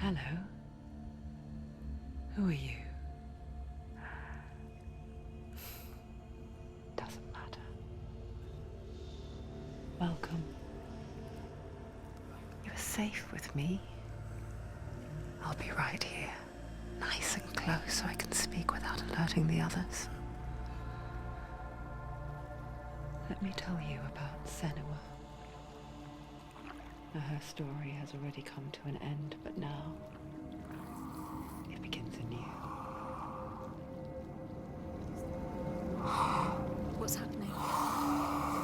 Hello. Who are you? Doesn't matter. Welcome. You're safe with me. I'll be right here, nice and close so I can speak without alerting the others. Let me tell you about Senua. Her story has already come to an end, but now it begins anew. What's happening?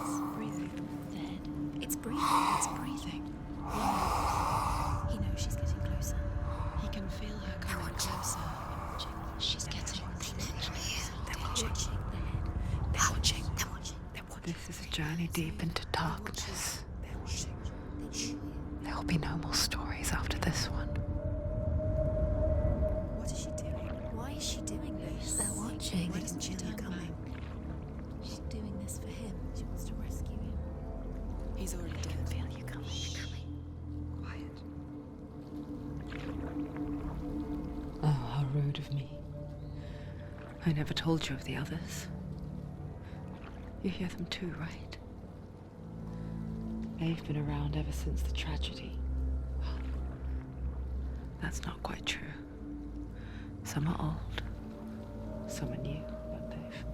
It's breathing. Dead. It's breathing. It's breathing. He knows she's getting closer. He can feel her coming closer. She's getting closer. They're watching. They're watching. They're watching. This is a journey deep into darkness. They're watching. There will be no more stories after this one. What is she doing? Why is she doing this? They're watching. Why They doesn't can she feel you turn coming. back? She's doing this for him. She wants to rescue him. He's already dead. Feel you coming. Quiet. Oh, how rude of me. I never told you of the others. You hear them too, right? They've been around ever since the tragedy. Well, that's not quite true. Some are old, some are new, but they've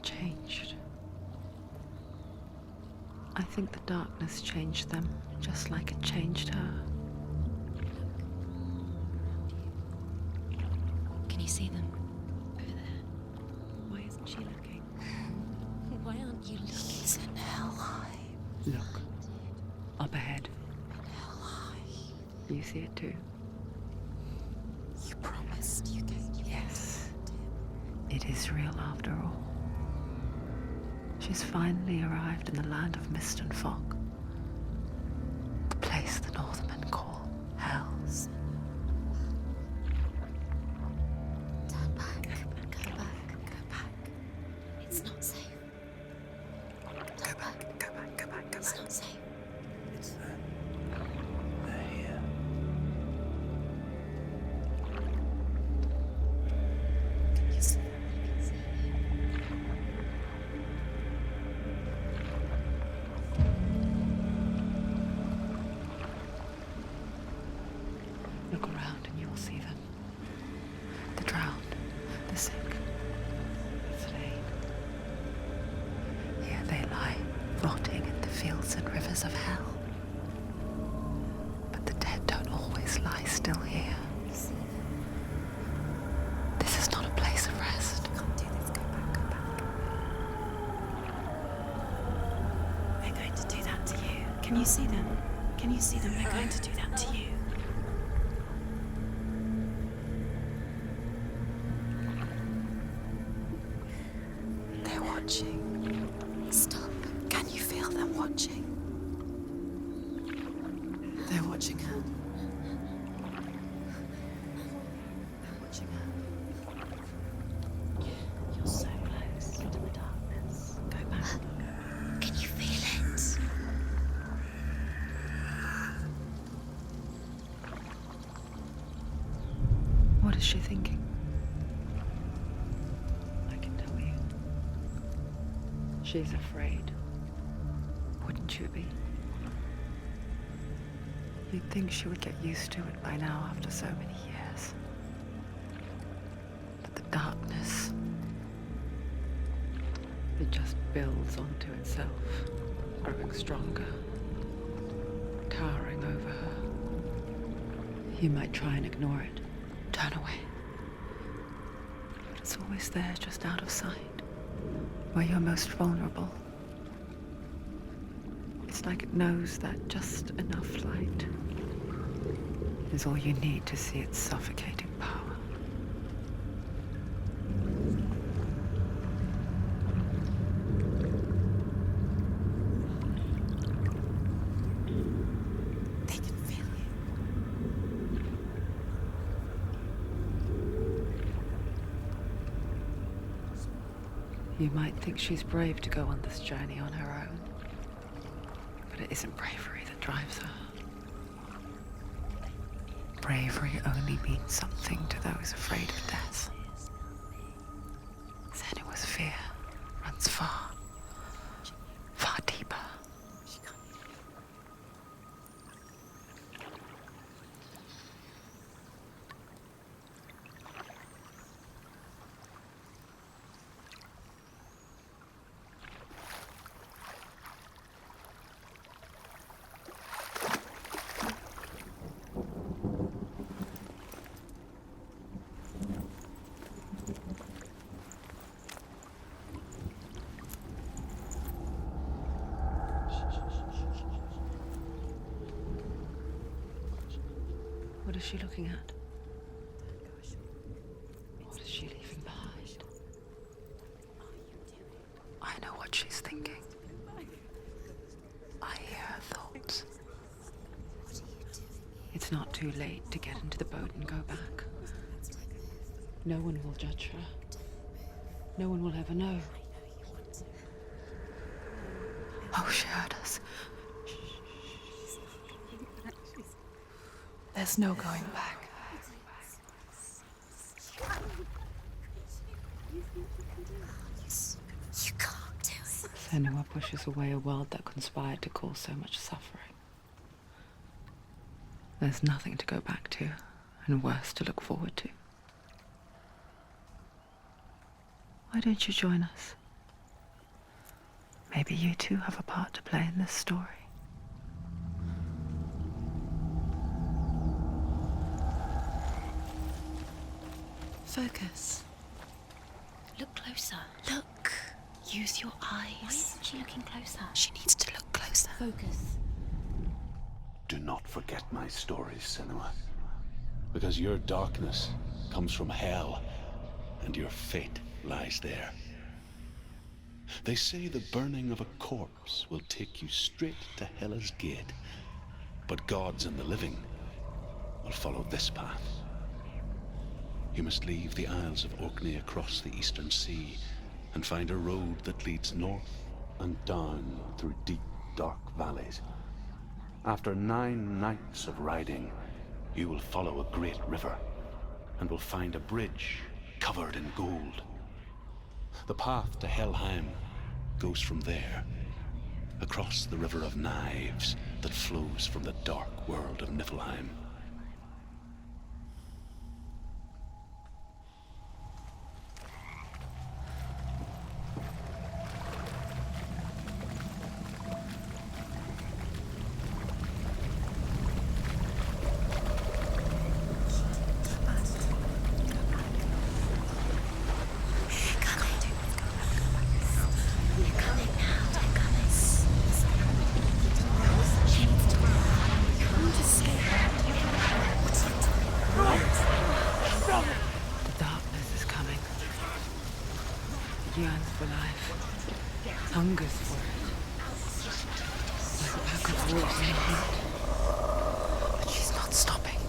changed. I think the darkness changed them, just like it changed her. Can you see them? Over there. Why isn't she looking? Why aren't you looking? He's in hell high. Look, up ahead. Hell high. You see it too? You promised you gave Yes. It is real after all. She's finally arrived in the land of mist and fog. The place the Northmen call Hell. Turn back. Go back. Go back. It's not safe. Go back, go back, go back, go It's back. not safe. It's them. They're here. Can you see them? Look around and you'll see them. The drowned, the sick, the slain. Here they lie, rotting in the fields and rivers of hell. But the dead don't always lie still here. This is not a place of rest. Can't do this. Go back, go back. They're going to do that to you. Can you see them? Can you see them? They're going to do that to you. They're watching. Stop. Can you feel them watching? They're watching her. They're watching her. You're so close to the darkness. Go back. Can you feel it? What is she thinking? I can tell you. She's afraid. Wouldn't you be? You'd think she would get used to it by now after so many years. But the darkness, it just builds onto itself, growing stronger, towering over her. You might try and ignore it, turn away. But it's always there, just out of sight, where you're most vulnerable. It's like it knows that just enough light is all you need to see its suffocating power. They can feel you. You might think she's brave to go on this journey on her own, but it isn't bravery that drives her. bravery only means something to those afraid of death. Senua's fear runs far, far deeper. What is she looking at? What is she leaving behind? I know what she's thinking. I hear her thoughts. It's not too late to get into the boat and go back. No one will judge her. No one will ever know. Oh, she heard us. There's no going back. You can't do it. Senua pushes away a world that conspired to cause so much suffering. There's nothing to go back to, and worse to look forward to. Why don't you join us? Maybe you too have a part to play in this story. Focus. Look closer. Look. Use your eyes. Why isn't she looking closer? She needs to look closer. Focus. Do not forget my stories, Senua. Because your darkness comes from hell, and your fate lies there. They say the burning of a corpse will take you straight to Hela's gate, but gods and the living will follow this path. You must leave the Isles of Orkney across the eastern sea and find a road that leads north and down through deep, dark valleys. After 9 nights of riding, you will follow a great river and will find a bridge covered in gold. The path to Helheim goes from there, across the River of Knives that flows from the dark world of Niflheim. The darkness is coming. It yearns for life, hungers for it, like a pack of wolves in the heat. But she's not stopping.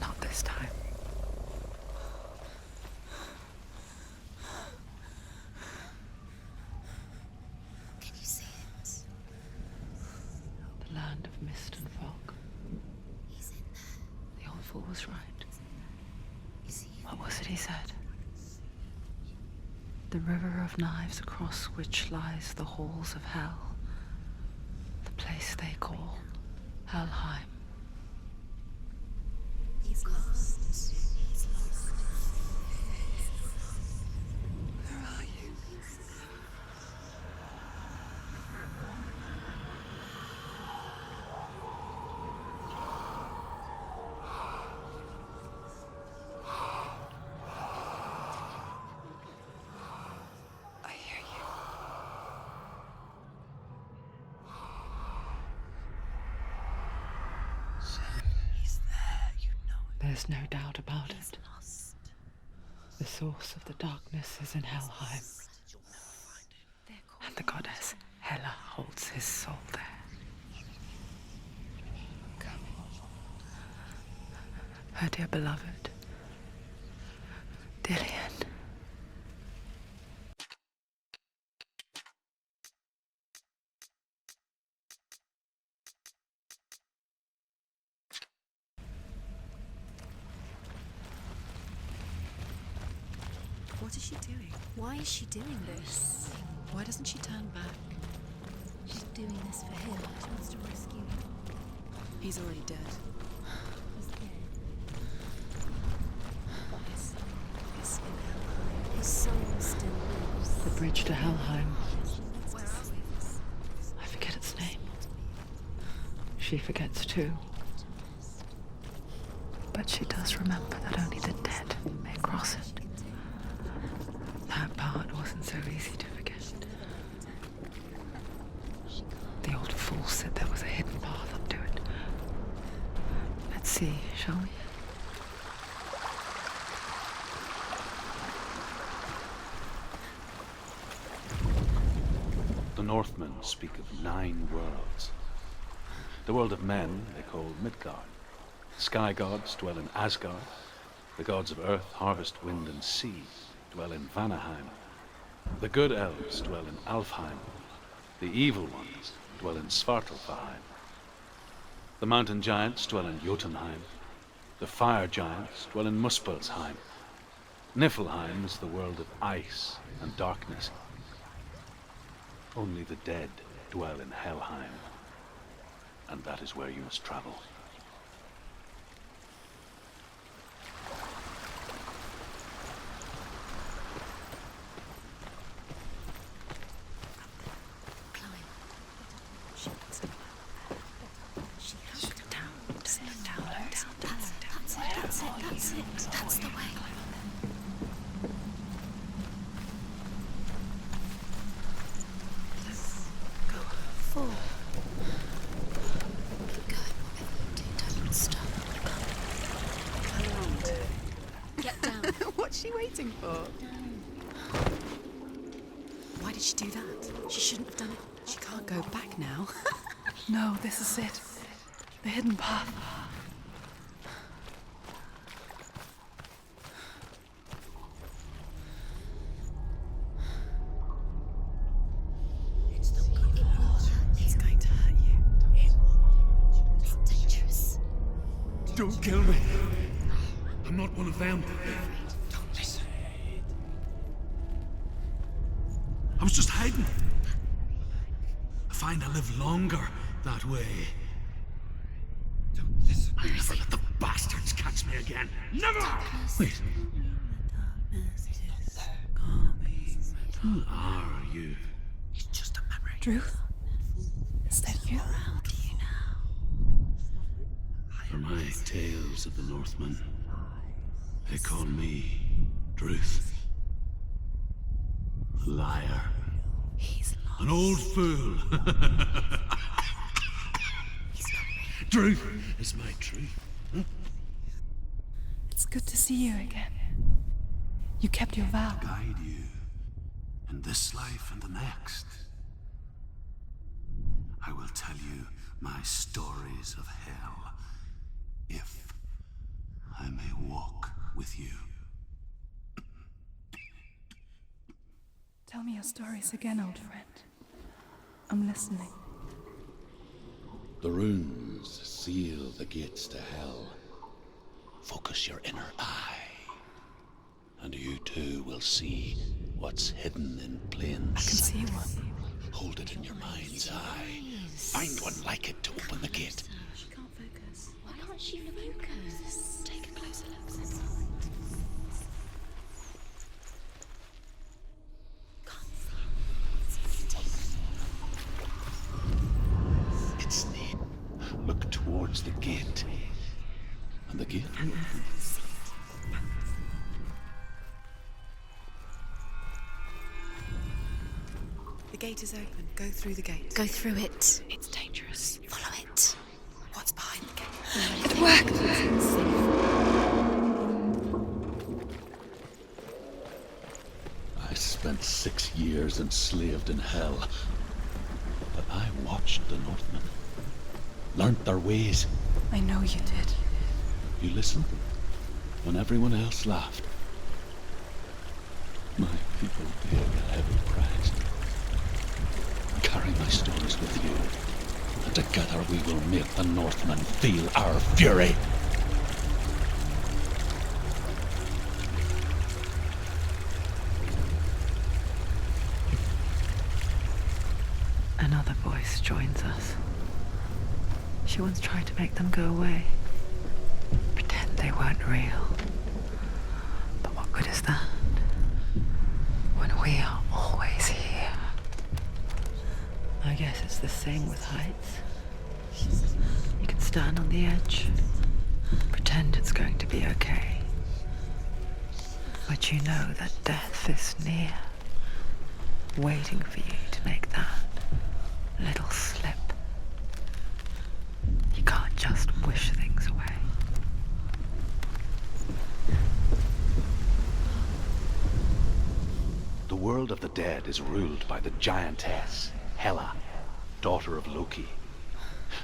Not this time. Can you see it? The land of mist and fog. He's in there. The old fool was right. Is he? What was it he said? The river of knives across which lies the halls of hell. The place they call Helheim. He's lost. He's lost. Where are you? I hear you. He's there, you know it. There's no doubt about He's it. lost. The source of the darkness is in Helheim, and the goddess Hela holds his soul there. Her dear beloved, Dillian. is she doing? Why is she doing this? Why doesn't she turn back? She's doing this for him. She wants to rescue him. He's already dead. He's dead. He's in hell. His soul still lives. The bridge to Helheim. Where are we? I forget its name. She forgets too. But she does remember that only the dead may cross it. That part wasn't so easy to forget. The old fool said there was a hidden path up to it. Let's see, shall we? The Northmen speak of 9 worlds. The world of men they call Midgard. Sky gods dwell in Asgard. The gods of earth, harvest, wind, and sea dwell in Vanaheim. The good elves dwell in Alfheim. The evil ones dwell in Svartalfheim. The mountain giants dwell in Jotunheim. The fire giants dwell in Muspelheim. Niflheim is the world of ice and darkness. Only the dead dwell in Helheim. And that is where you must travel. Climb. She wants to. She has to. Down, That's it. down. That's the way. Four. Keep going, whatever you do, don't stop. Get down. What's she waiting for? Why did she do that? She shouldn't have done it. She can't go back now. No, this is it. The hidden path. It's going to hurt you. It's dangerous. Don't kill me. I'm not one of them. Don't listen. I was just hiding. I find I live longer that way. Don't listen. I never let the bastards catch me again. Never! Wait, who are you? It's just a memory. Druth? Is that you? For my tales of the Northmen, they call me Druth. A liar. He's lost. An old fool. Truth is my truth. It's good to see you again. You kept your vow. Guide you in this life and the next. I will tell you my stories of hell, if I may walk with you. Tell me your stories again, old friend. I'm listening. The runes seal the gates to hell. Focus your inner eye, and you too will see what's hidden in plain I can sight. see one. Hold it in your mind's eye. Find one like it to open the gate. She can't focus. Why can't she focus? Take a closer look. It's neat. Look towards the gate. And the gate will open. The gate is open. Go through the gate. Go through it. It's dangerous. Follow it. What's behind the gate? It worked. I spent 6 years enslaved in hell. But I watched the Northmen. Learned their ways. I know you did. You listened when everyone else laughed. My people paid a heavy price. Carry my stories with you, and together we will make the Northmen feel our fury. joins us. She once tried to make them go away. Pretend they weren't real. But what good is that? When we are always here. I guess it's the same with heights. You can stand on the edge, pretend it's going to be okay. But you know that death is near, waiting for you to make that little slip. You can't just wish things away. The world of the dead is ruled by the giantess, Hela, daughter of Loki.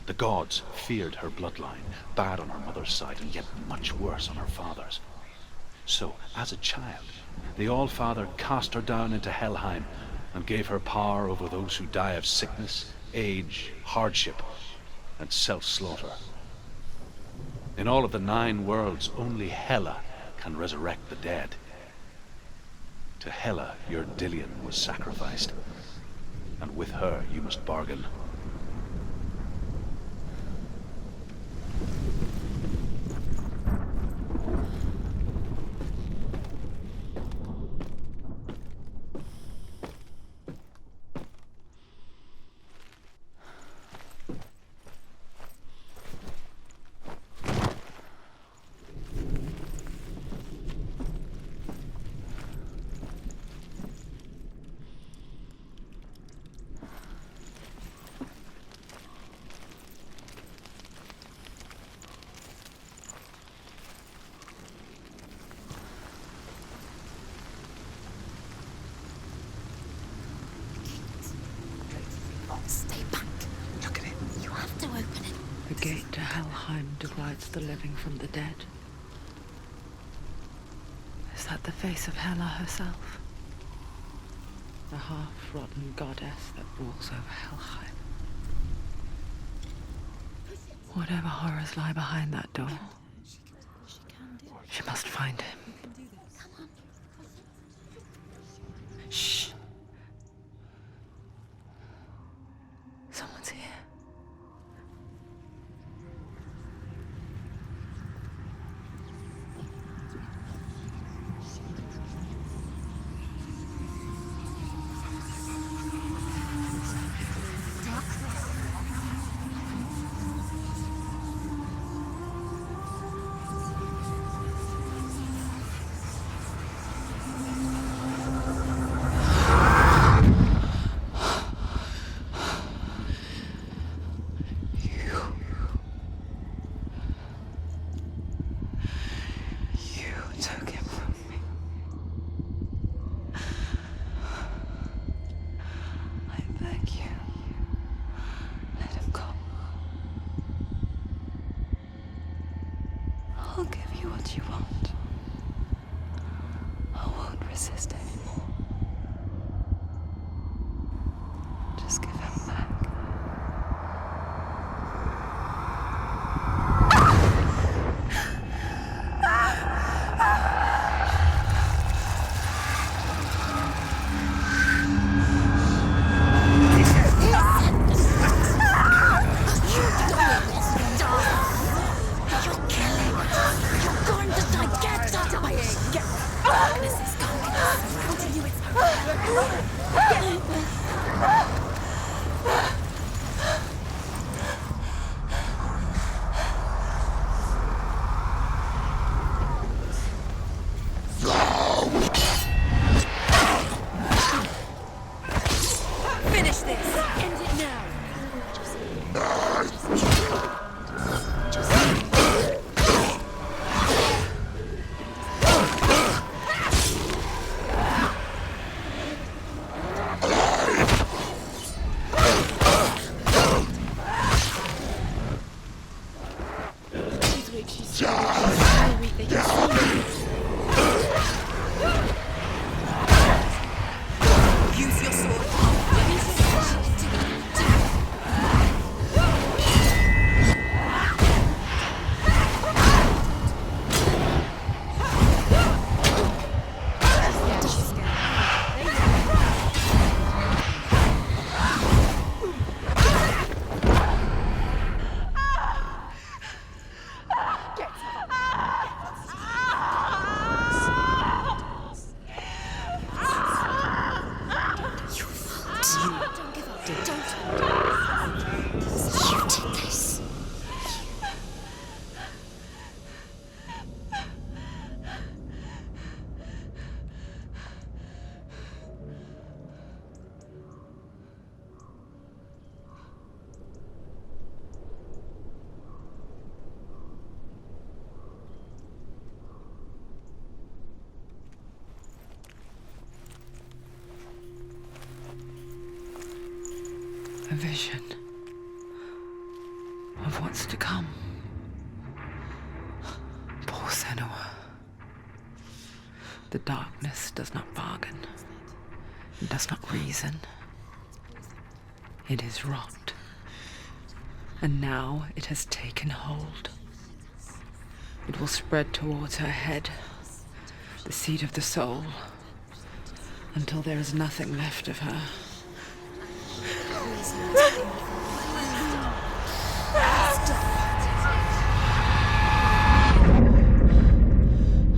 The gods feared her bloodline, bad on her mother's side and yet much worse on her father's. So, as a child, the All-Father cast her down into Helheim and gave her power over those who die of sickness, age, hardship, and self-slaughter. In all of the 9 worlds, only Hela can resurrect the dead. To Hela, your Dillion was sacrificed, and with her you must bargain. Stay back. Look at it. You have to open it. The gate to Helheim divides the living from the dead. Is that the face of Hela herself? The half-rotten goddess that rules over Helheim. Whatever horrors lie behind that door, she must find him. Shh. Someone's here. I'll give you what you want. I won't resist anymore. Just give him back. Finish this! End it now! A vision of what's to come. Poor Senua. The darkness does not bargain. It does not reason. It is rot. And now it has taken hold. It will spread towards her head, the seat of the soul, until there is nothing left of her.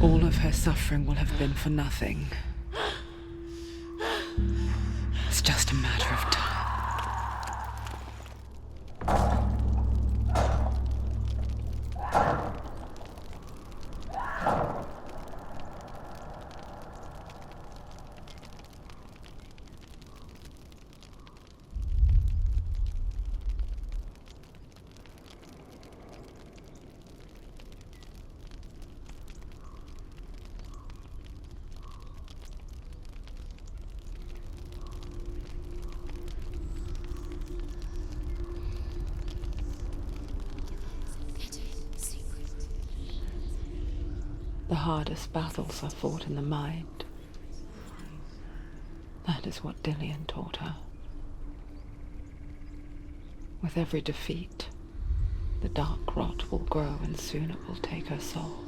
All of her suffering will have been for nothing. It's just a matter of time. The hardest battles are fought in the mind. That is what Dillion taught her. With every defeat, the dark rot will grow and soon it will take her soul.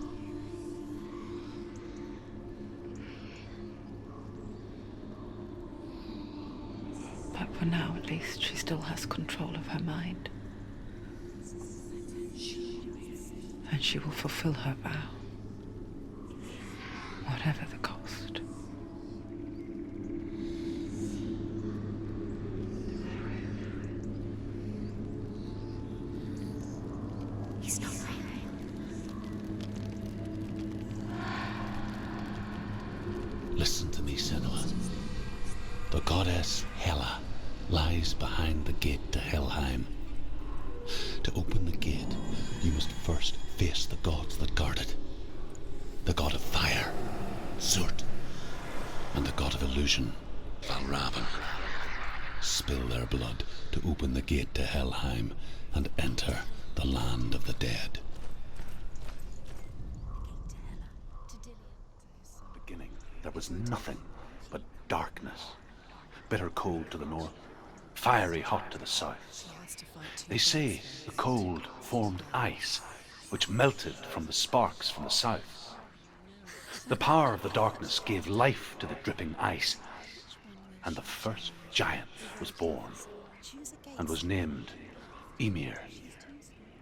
But for now, at least, she still has control of her mind. And she will fulfill her vow. Whatever the cost. He's not breathing. Listen to me, Senua. The goddess Hela lies behind the gate to Helheim. To open the gate, you must first face the gods that guard it. The god of fire, Surt, and the god of illusion, Valravn. Spill their blood to open the gate to Helheim and enter the land of the dead. Beginning, there was nothing but darkness. Bitter cold to the north, fiery hot to the south. They say the cold formed ice, which melted from the sparks from the south. The power of the darkness gave life to the dripping ice, and the first giant was born, and was named Ymir.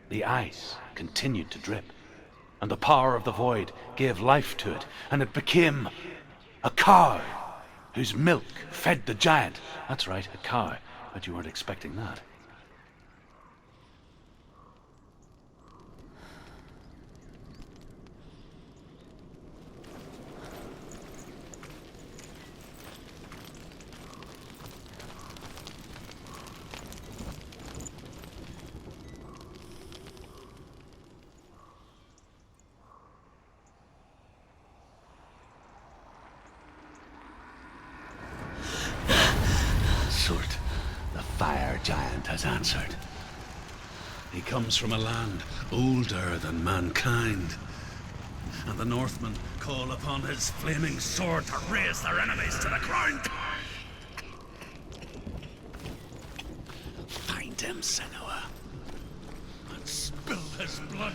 The ice continued to drip, and the power of the void gave life to it, and it became a cow, whose milk fed the giant. That's right, a cow, but you weren't expecting that. Surt, the fire giant, has answered. He comes from a land older than mankind, and the Northmen call upon his flaming sword to raze their enemies to the ground. Find him, Senua, and spill his blood.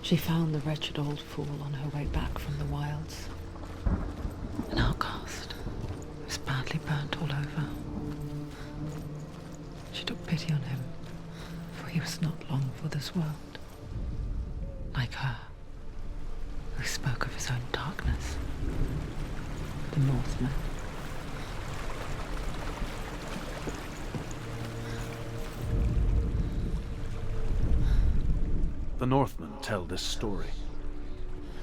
She found the wretched old fool on her way back from the wilds. An outcast, who was badly burnt all over. She took pity on him, for he was not long for this world. Like her, who spoke of his own darkness. The Northman. The Northmen tell this story.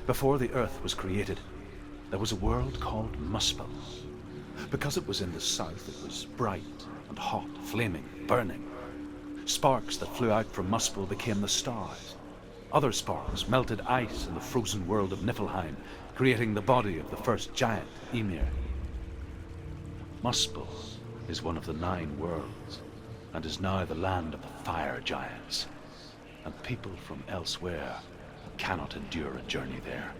Before the earth was created, there was a world called Muspel. Because it was in the south, it was bright and hot, flaming, burning. Sparks that flew out from Muspel became the stars. Other sparks melted ice in the frozen world of Niflheim, creating the body of the first giant, Ymir. Muspel is one of the 9 worlds, and is now the land of the fire giants, and people from elsewhere cannot endure a journey there.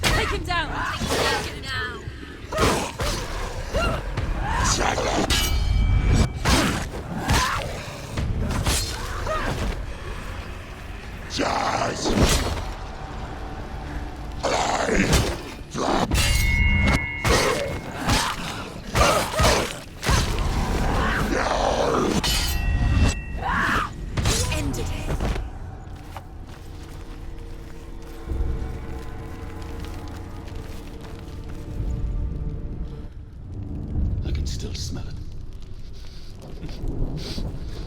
Take him down! Ended it. I can still smell it.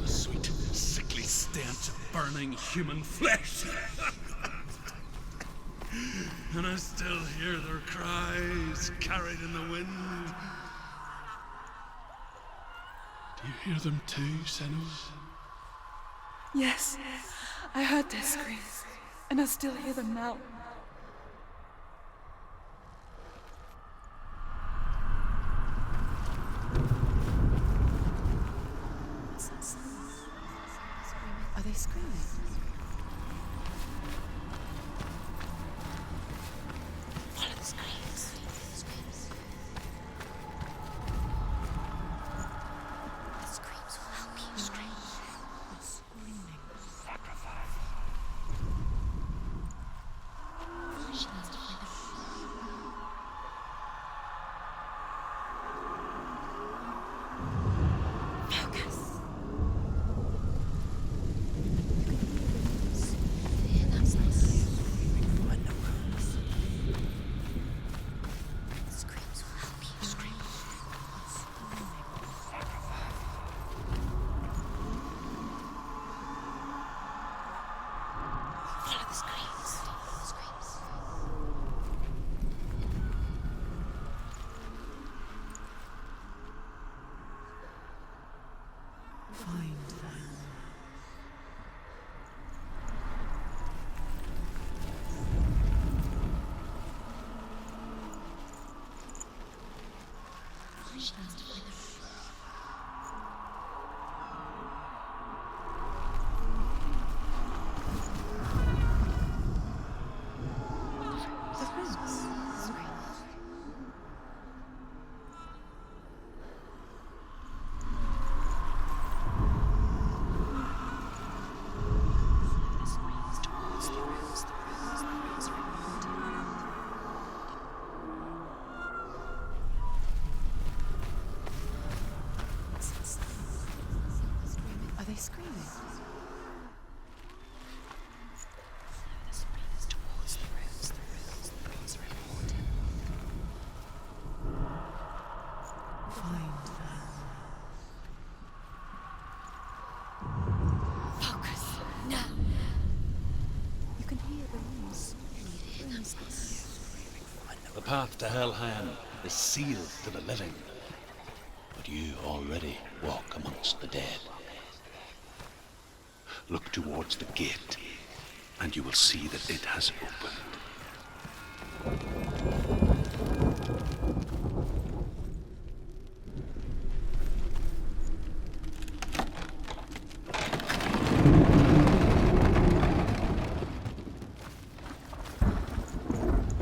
The sweet, sickly stench of burning human flesh. And I still hear their cries carried in the wind. Do you hear them too, Senua? Yes, I heard their screams, and I still hear them now. Are they screaming? Follow the screams. The screams will help you. Screaming. Sacrifice. She needs to find them. Focus. Yeah, that's nice. Find the rooms. The screams will help you. Screams. Follow the screams. Screams. Find them. She needs to find them. The screams. Screams. screaming? The springs towards the rooms. The rooms are important. Find her. Focus. Now. You can hear the rooms. The path to Helheim is sealed to the living, but you already walk amongst the dead. Look towards the gate, and you will see that it has opened.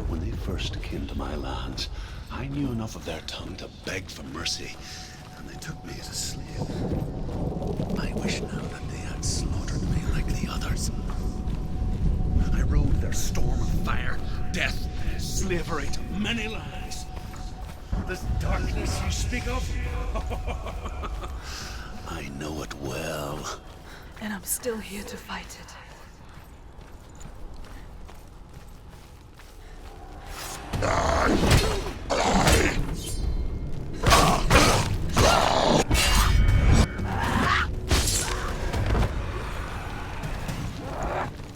When they first came to my lands, I knew enough of their tongue to beg for mercy, and they took me as a slave. I wish now that they had slaughtered me like the others. I rode their storm of fire, death, slavery to many lands. This darkness you speak of, I know it well. And I'm still here to fight it.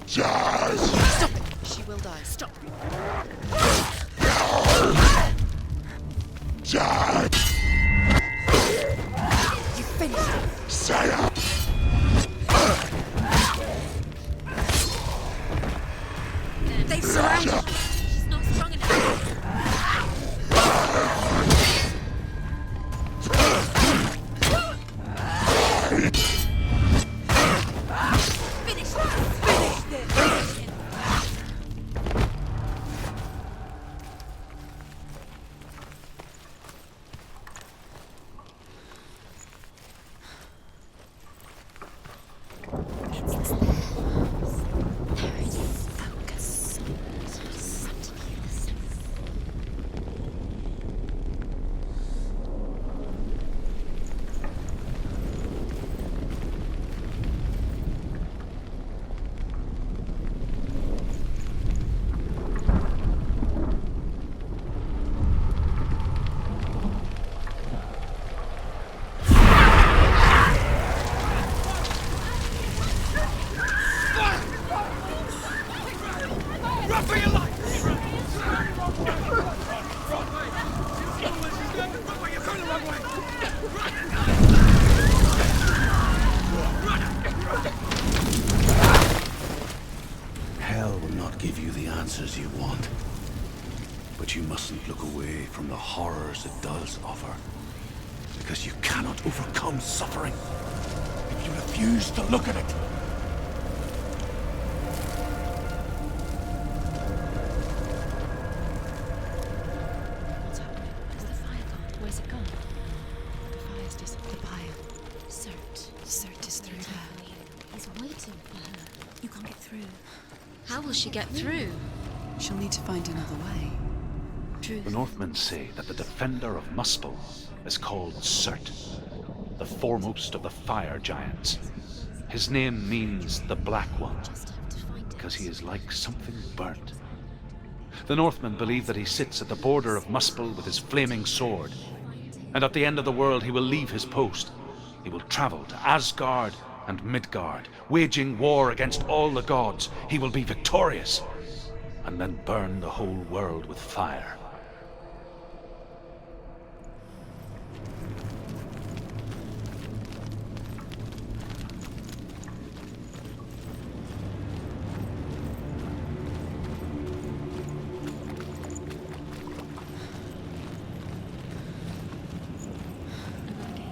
Stop it! She will die. Stop. You finished it. They've surrounded her. She's not strong enough. Finish this. Finish this. Hell will not give you the answers you want. But you mustn't look away from the horrors it does offer. Because you cannot overcome suffering if you refuse to look at it. What's happening? Has the fire gone? Where's it gone? The fire's disappeared. The fire. Cert is through there. He's waiting for her. You can't get through. How will she get through? She'll need to find another way. Truth. The Northmen say that the defender of Muspel is called Surt, the foremost of the fire giants. His name means the Black One, Just have to find it. because he is like something burnt. The Northmen believe that he sits at the border of Muspel with his flaming sword, and at the end of the world he will leave his post. He will travel to Asgard and Midgard, waging war against all the gods. He will be victorious, and then burn the whole world with fire.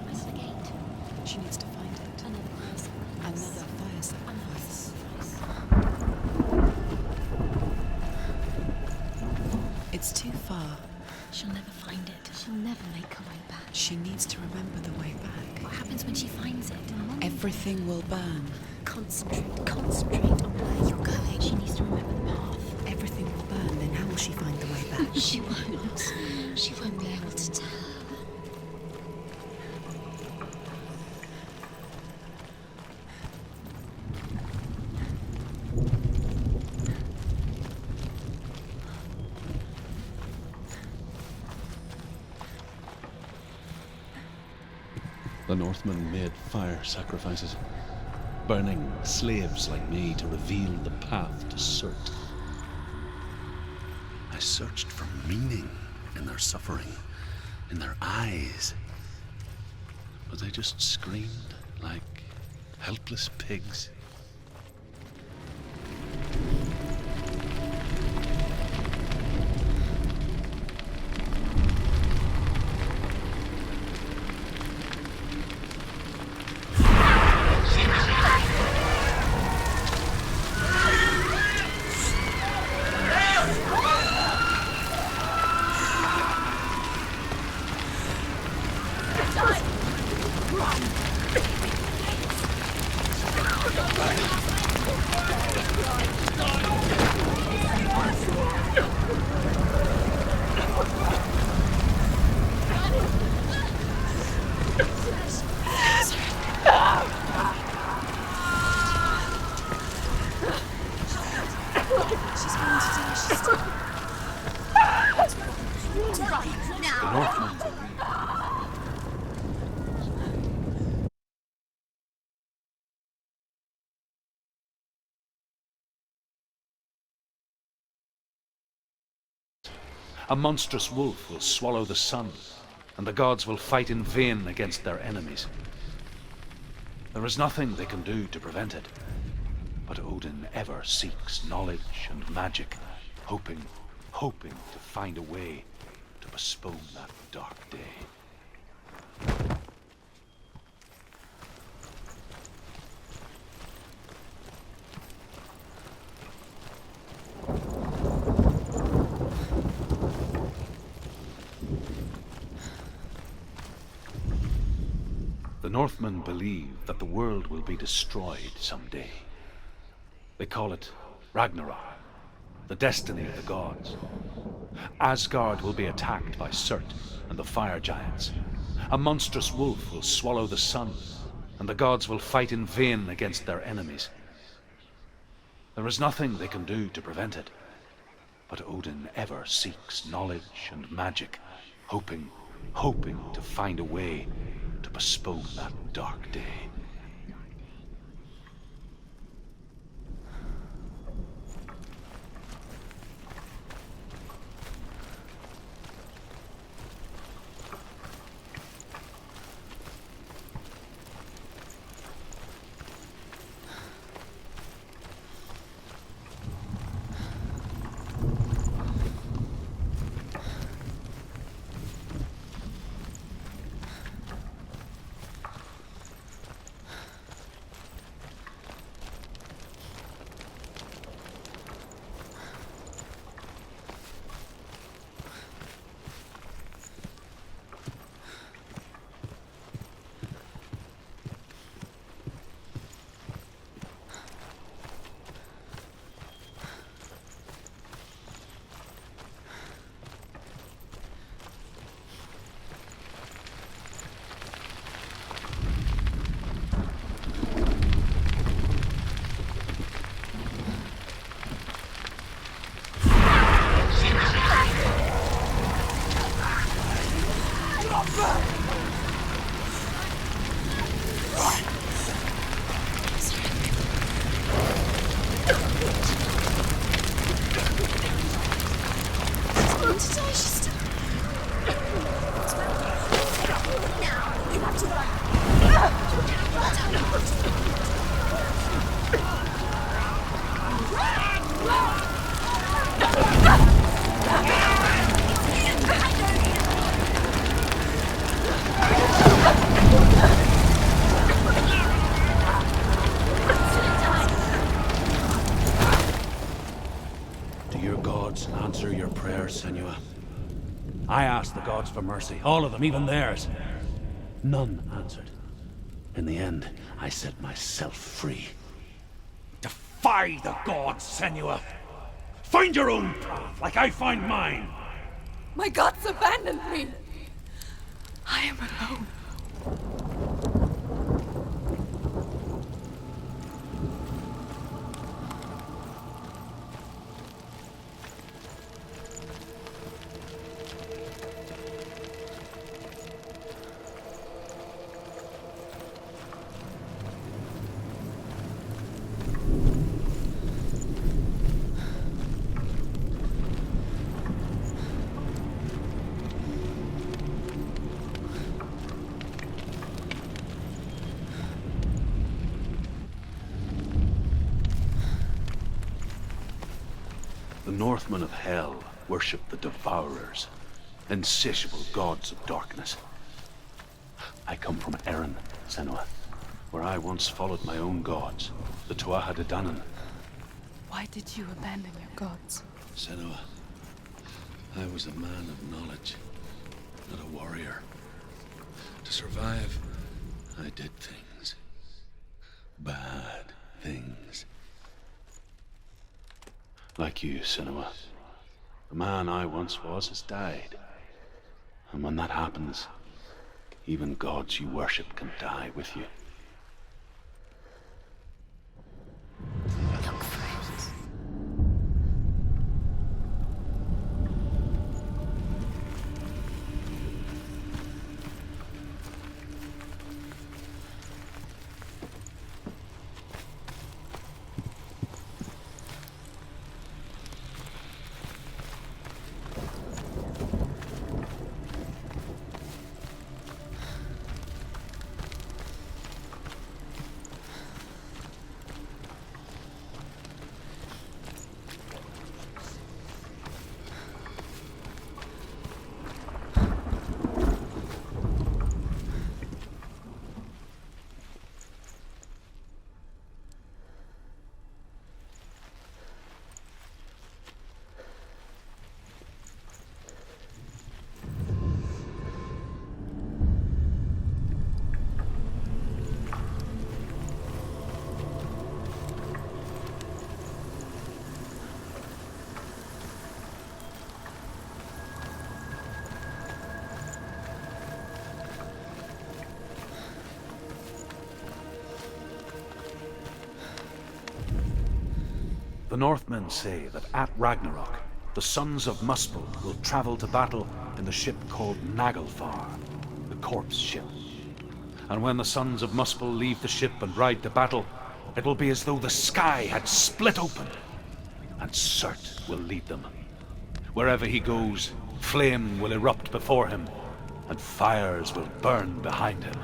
Where's the gate? She needs to find it. Another person. Another fire sacrifice. It's too far. She'll never find it. She'll never make her way back. She needs to remember the way back. What happens when she finds it? Everything will burn. Concentrate on where you're going. She needs to remember the path. Everything will burn, then how will she find the way back? She won't. She won't be able to tell. The Northmen made fire sacrifices, burning slaves like me to reveal the path to Surt. I searched for meaning in their suffering, in their eyes, but they just screamed like helpless pigs. She's going to die. She's still... Right now. The Northmen believe. A monstrous wolf will swallow the sun, and the gods will fight in vain against their enemies. There is nothing they can do to prevent it, but Odin ever seeks knowledge and magic, hoping to find a way to postpone that dark day. The Northmen believe that the world will be destroyed someday. They call it Ragnarok, the destiny of the gods. Asgard will be attacked by Surt and the fire giants. A monstrous wolf will swallow the sun, and the gods will fight in vain against their enemies. There is nothing they can do to prevent it, but Odin ever seeks knowledge and magic, hoping to find a way to postpone that dark day. Answer your prayers, Senua. I asked the gods for mercy, all of them, even theirs. None answered. In the end, I set myself free. Defy the gods, Senua! Find your own path, like I find mine! My gods abandoned me. I am alone. The Northmen of Hell worship the Devourers, insatiable gods of darkness. I come from Erin, Senua, where I once followed my own gods, the Tuatha De Danann. Why did you abandon your gods? Senua, I was a man of knowledge, not a warrior. To survive, I did things. Bad things. Like you, Senua. The man I once was has died. And when that happens, even gods you worship can die with you. Look, friends. The Northmen say that at Ragnarok, the sons of Muspel will travel to battle in the ship called Naglfar, the corpse ship. And when the sons of Muspel leave the ship and ride to battle, it will be as though the sky had split open, and Surt will lead them. Wherever he goes, flame will erupt before him, and fires will burn behind him.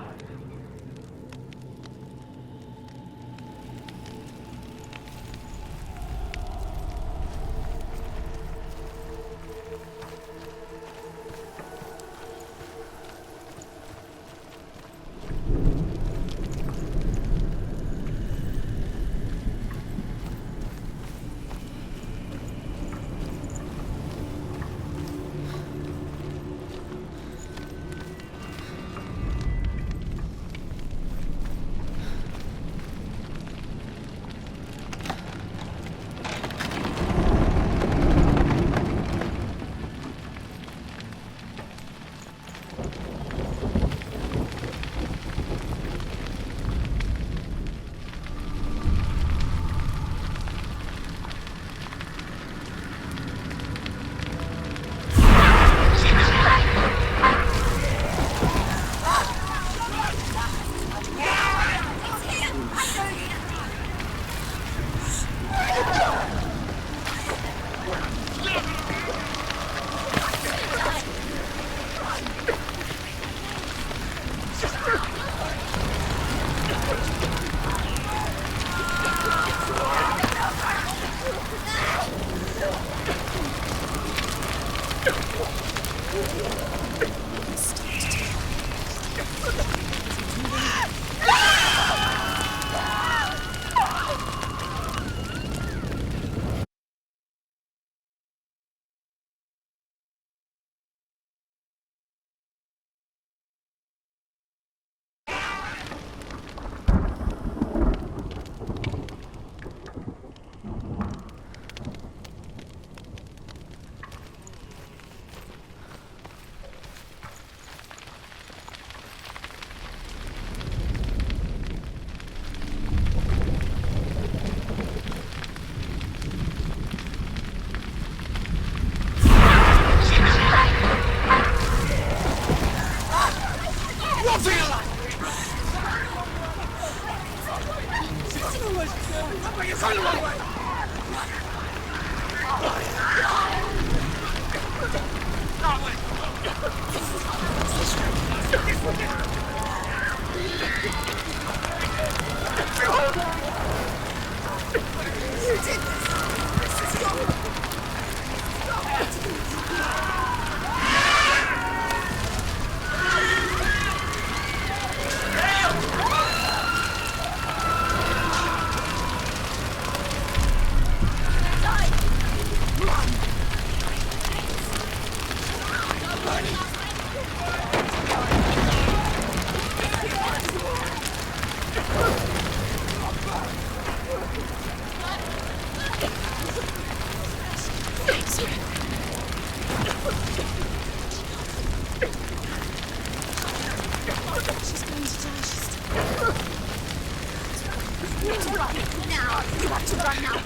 run now! You have to run now!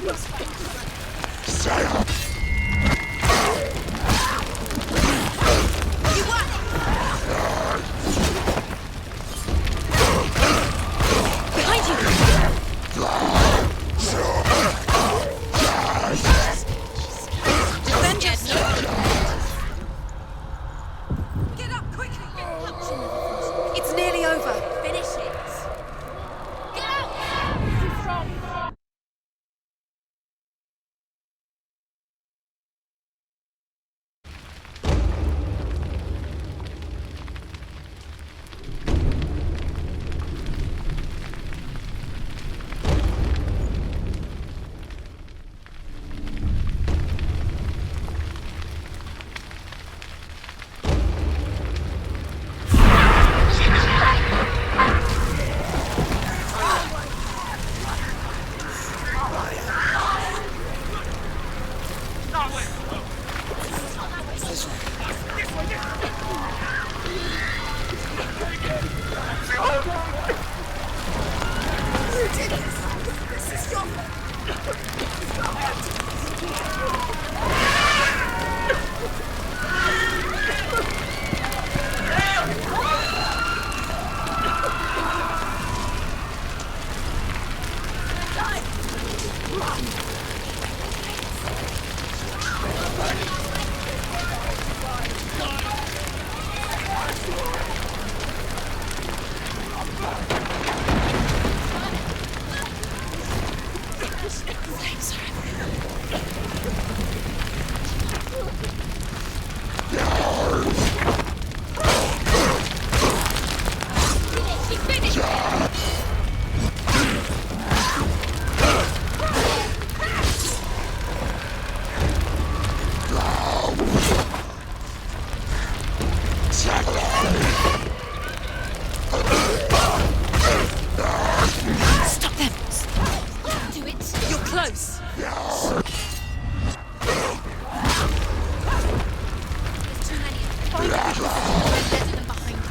You won! Behind you! Avenge us! Get up quickly! It's nearly over. Finish it. Get out! Stop them! Do it! You're close! There's too many of them. Find them. Better than behind.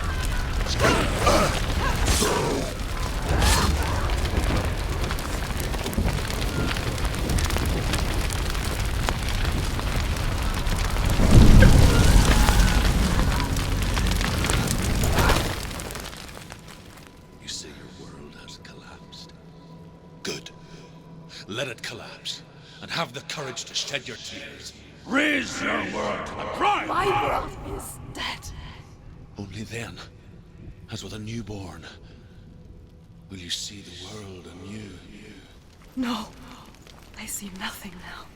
You say your world has collapsed. Good. Let it collapse, and have the courage to shed your tears. Raise your world to the prime! My world is dead. Only then, as with a newborn, will you see the world anew. No, I see nothing now.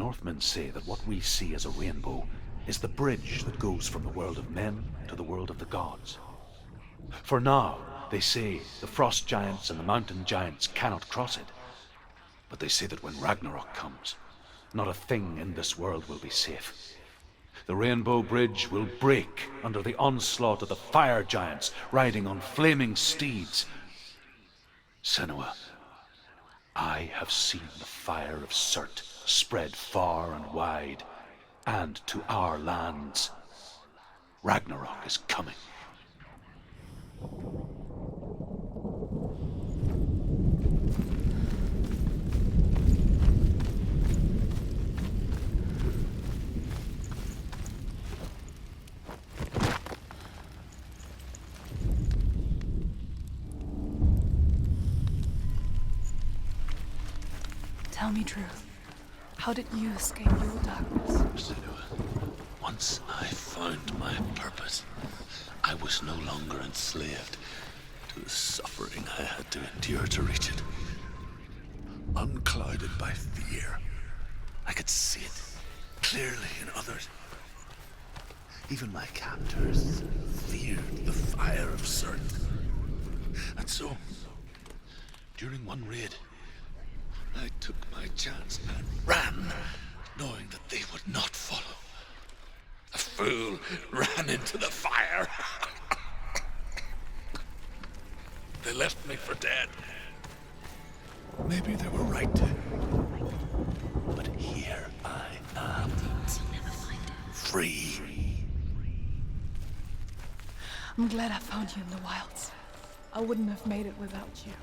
Northmen say that what we see as a rainbow is the bridge that goes from the world of men to the world of the gods. For now, they say, the frost giants and the mountain giants cannot cross it. But they say that when Ragnarok comes, not a thing in this world will be safe. The Rainbow Bridge will break under the onslaught of the fire giants riding on flaming steeds. Senua, I have seen the fire of Surt spread far and wide, and to our lands. Ragnarok is coming. Tell me truth. How did you escape your darkness? Senua, once I found my purpose, I was no longer enslaved to the suffering I had to endure to reach it. Unclouded by fear, I could see it clearly in others. Even my captors feared the fire of Surt. And so, during one raid, I took my chance and ran, knowing that they would not follow. A fool ran into the fire. They left me for dead. Maybe they were right to. But here I am. You'll never find it. Free. I'm glad I found you in the wilds. I wouldn't have made it without you.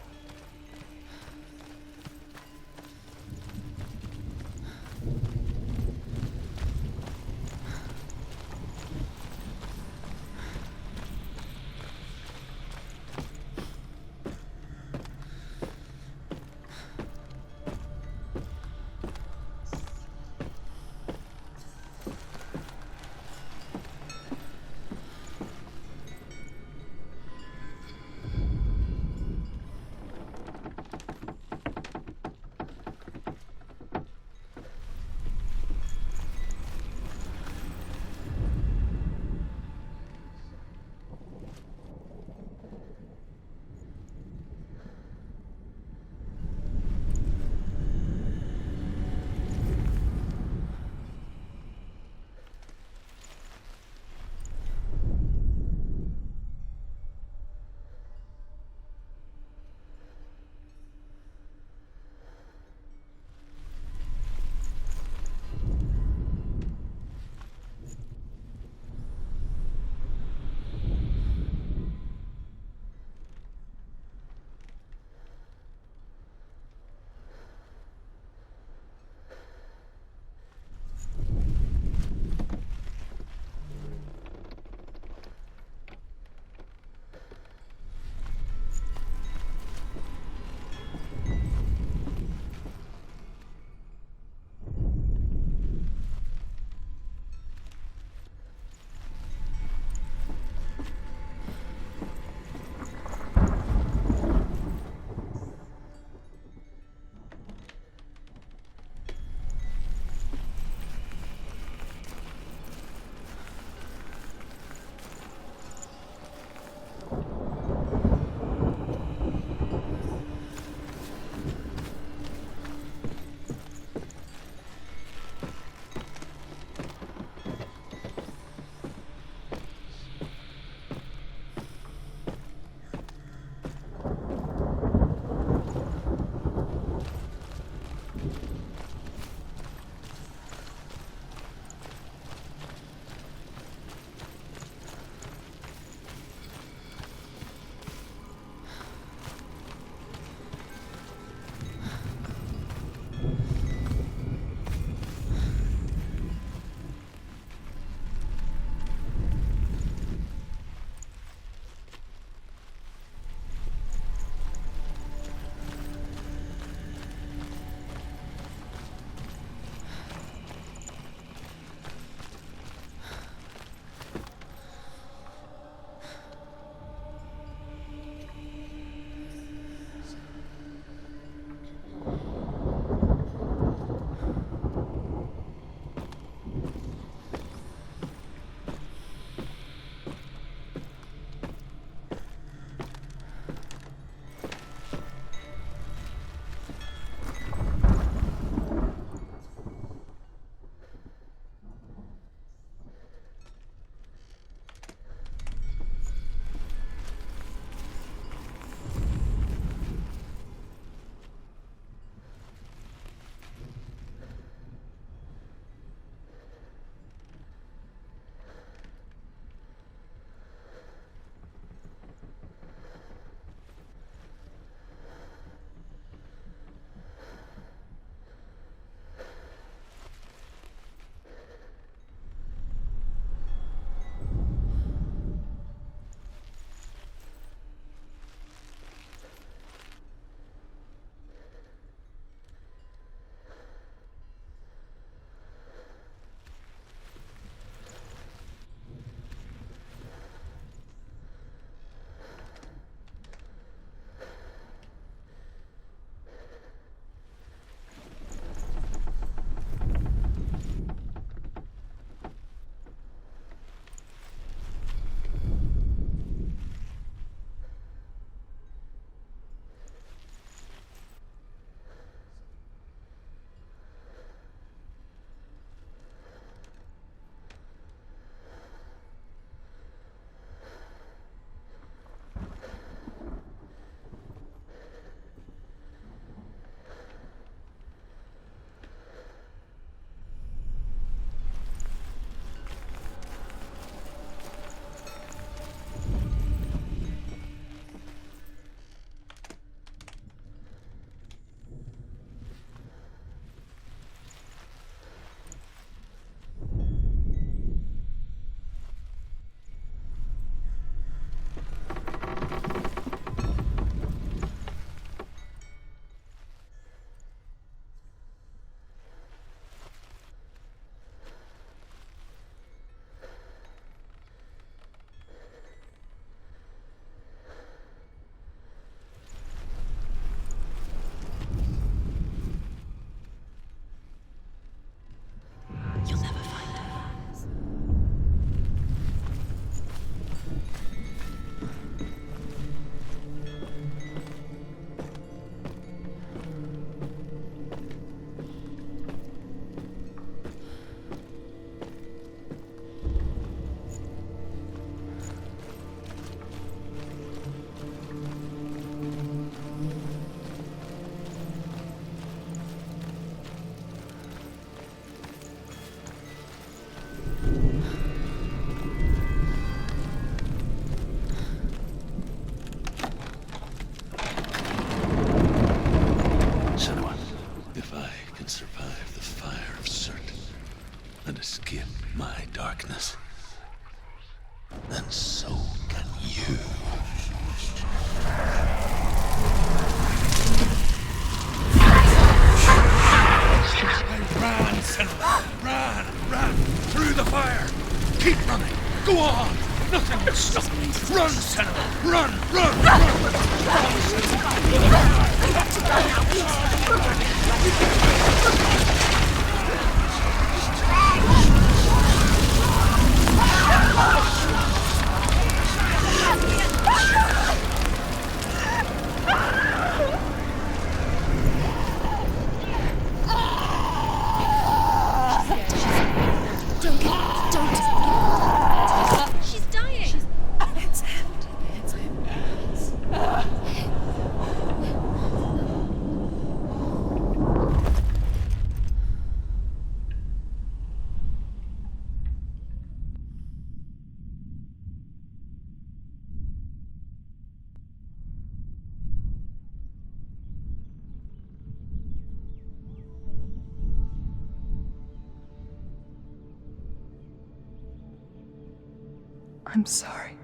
I'm sorry.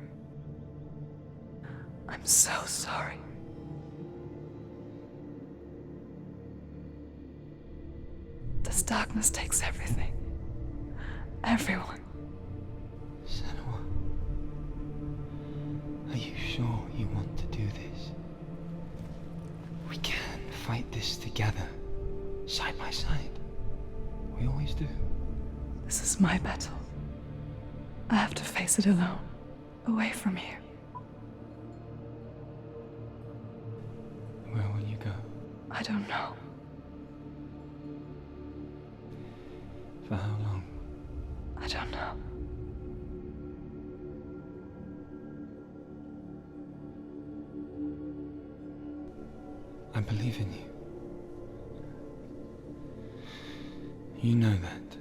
I'm so sorry. This darkness takes everything. Everyone. Senua, are you sure you want to do this? We can fight this together, side by side. We always do. This is my battle. I have to face it alone, away from here. Where will you go? I don't know. For how long? I don't know. I believe in you. You know that.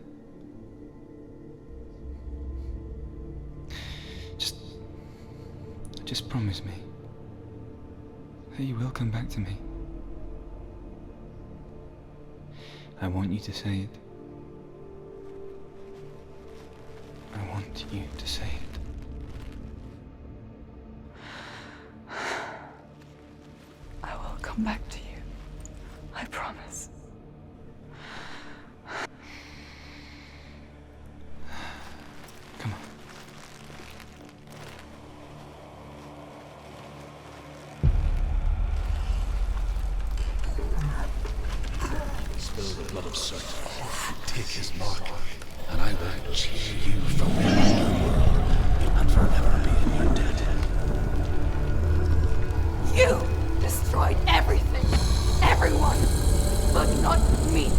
Just promise me that you will come back to me. I want you to say it. I want you to say it. I will come back to you. I promise. Come on. Spill the blood of Surt. Take his mark, and I will cheer you from the underworld and forever be in your debt. You destroyed everything, everyone, but not me.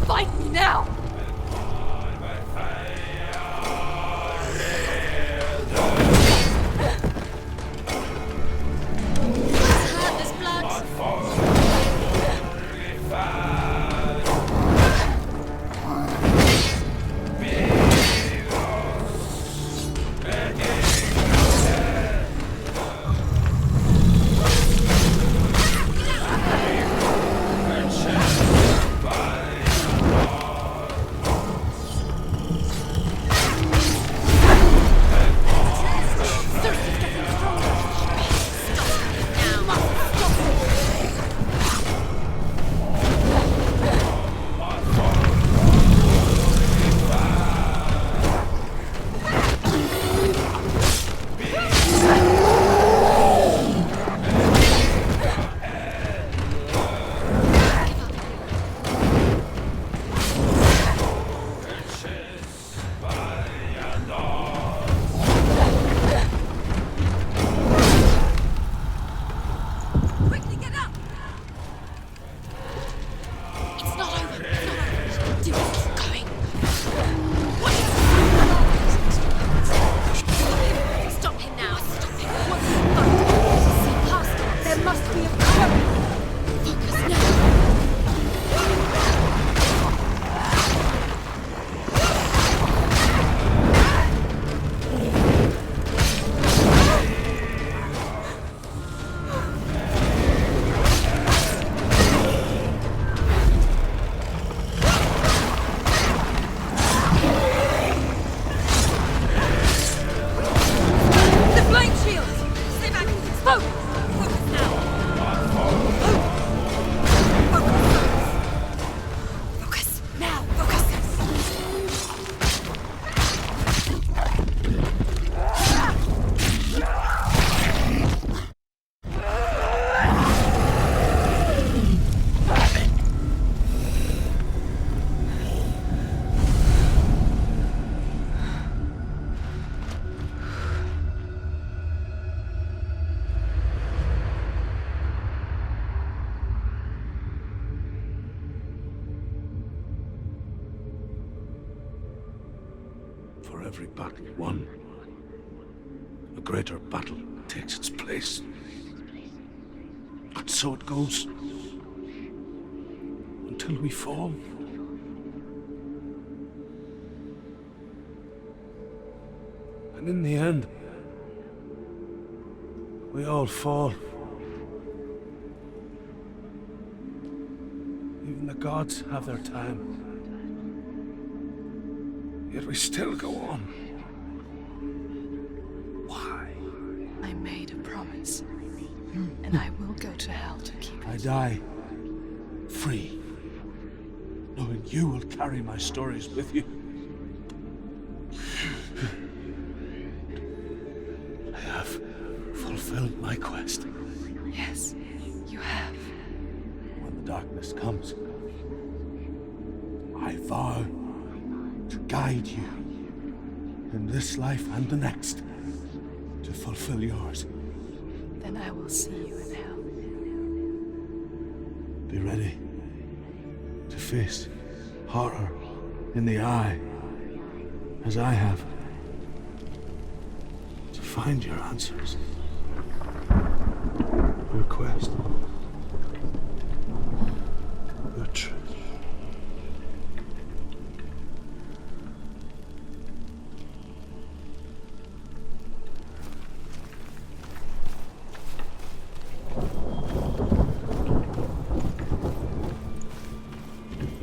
Fight me now. There's blood. For every battle won, a greater battle takes its place. And so it goes. Until we fall. And in the end, we all fall. Even the gods have their time. Yet we still go on. this. And I will go to hell to keep it. I die free, knowing you will carry my stories with you. I have fulfilled my quest. Yes, you have. When the darkness comes, I vow to guide you in this life and the next to fulfill yours. Then I will see you in hell. Be ready to face horror in the eye, as I have. To find your answers. Your quest. Your truth.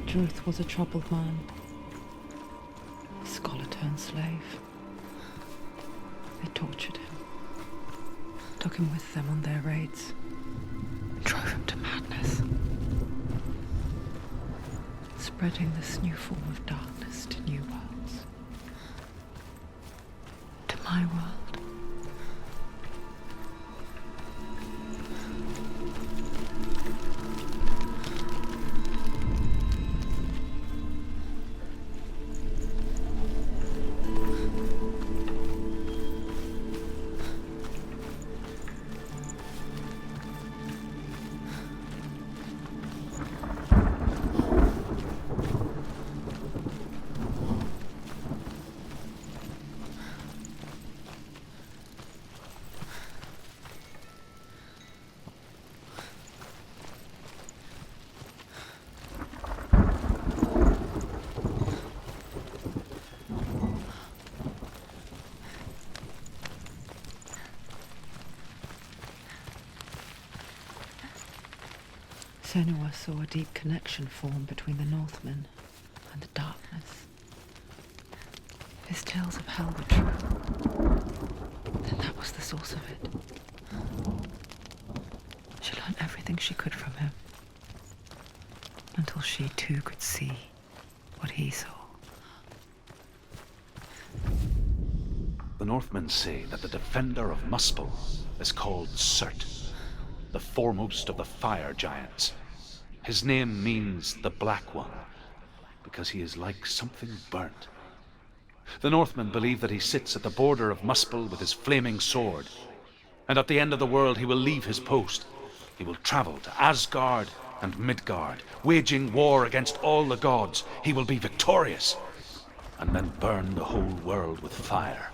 Druth was a troubled man. A scholar turned slave. They tortured him. Took him with them on their raids. Drove him to madness. Spreading this new form of darkness to new worlds. To my world. Senua saw a deep connection form between the Northmen and the darkness. His tales of hell were true. Then that was the source of it. She learned everything she could from him, until she too could see what he saw. The Northmen say that the defender of Muspel is called Surt, the foremost of the fire giants. His name means the Black One, because he is like something burnt. The Northmen believe that he sits at the border of Muspel with his flaming sword, and at the end of the world he will leave his post. He will travel to Asgard and Midgard, waging war against all the gods. He will be victorious, and then burn the whole world with fire.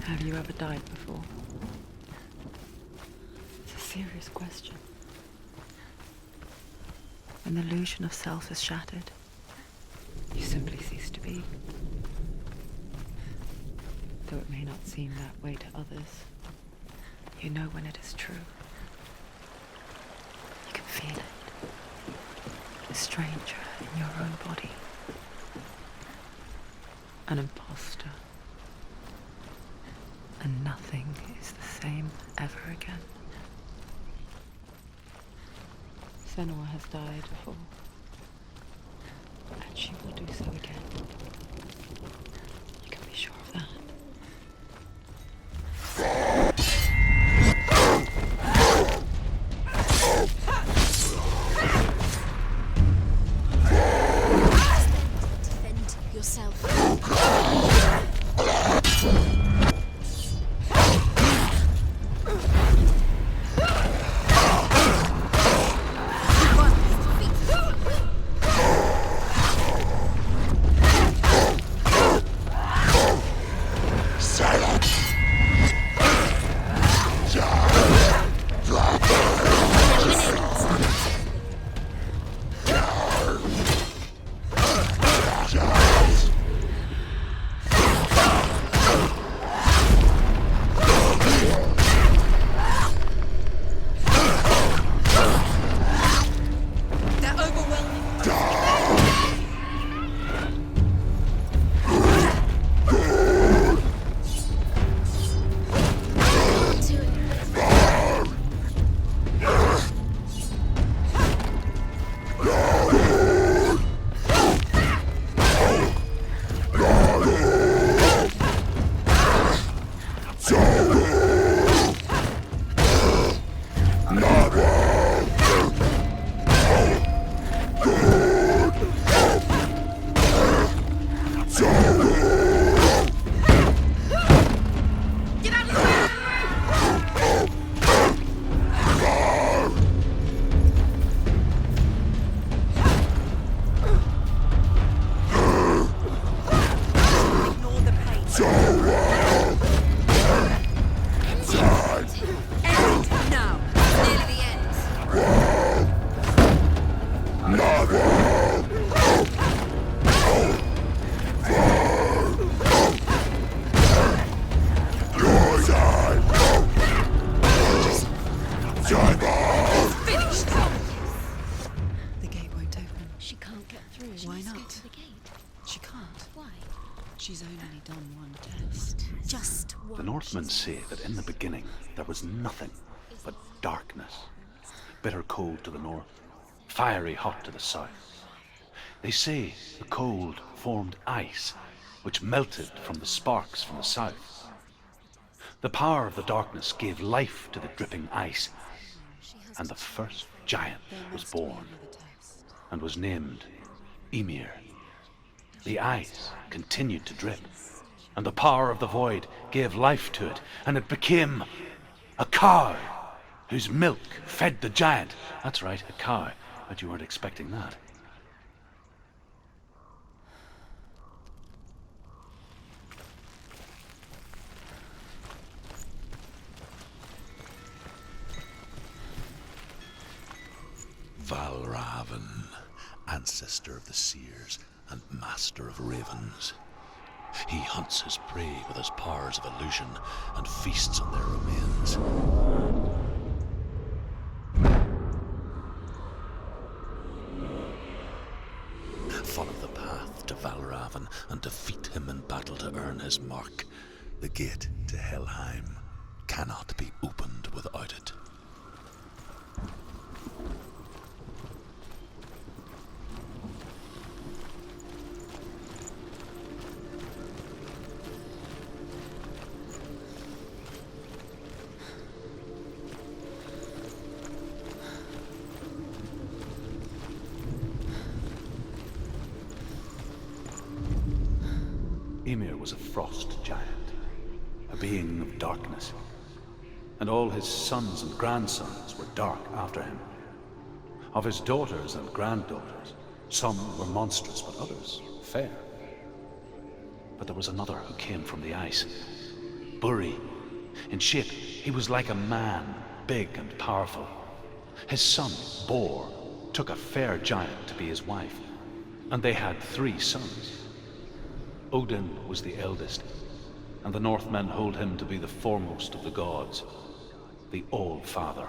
Have you ever died before? It's a serious question. When the illusion of self is shattered, you simply cease to be. Though it may not seem that way to others, you know when it is true. You can feel it. A stranger in your own body. An imposter. And nothing is the same ever again. Senua has died before. And she will do so again. You can be sure of that. Defend yourself. Why not? To the gate. She can't. Why? She's only done one test. Just one. The Northmen say that in the beginning there was nothing but darkness. Bitter cold to the north, fiery hot to the south. They say the cold formed ice, which melted from the sparks from the south. The power of the darkness gave life to the dripping ice, and the first giant was born, and was named Ymir. The ice continued to drip, and the power of the void gave life to it, and it became a cow whose milk fed the giant. That's right, a cow. But you weren't expecting that. Valravan, ancestor of the seers and master of ravens. He hunts his prey with his powers of illusion and feasts on their remains. Follow the path to Valravan and defeat him in battle to earn his mark. The gate to Helheim cannot be opened without it. Ymir was a frost giant, a being of darkness, and all his sons and grandsons were dark after him. Of his daughters and granddaughters, some were monstrous, but others fair. But there was another who came from the ice, Buri. In shape, he was like a man, big and powerful. His son, Bor, took a fair giant to be his wife, and they had 3 sons. Odin was the eldest, and the Northmen hold him to be the foremost of the gods, the All-Father.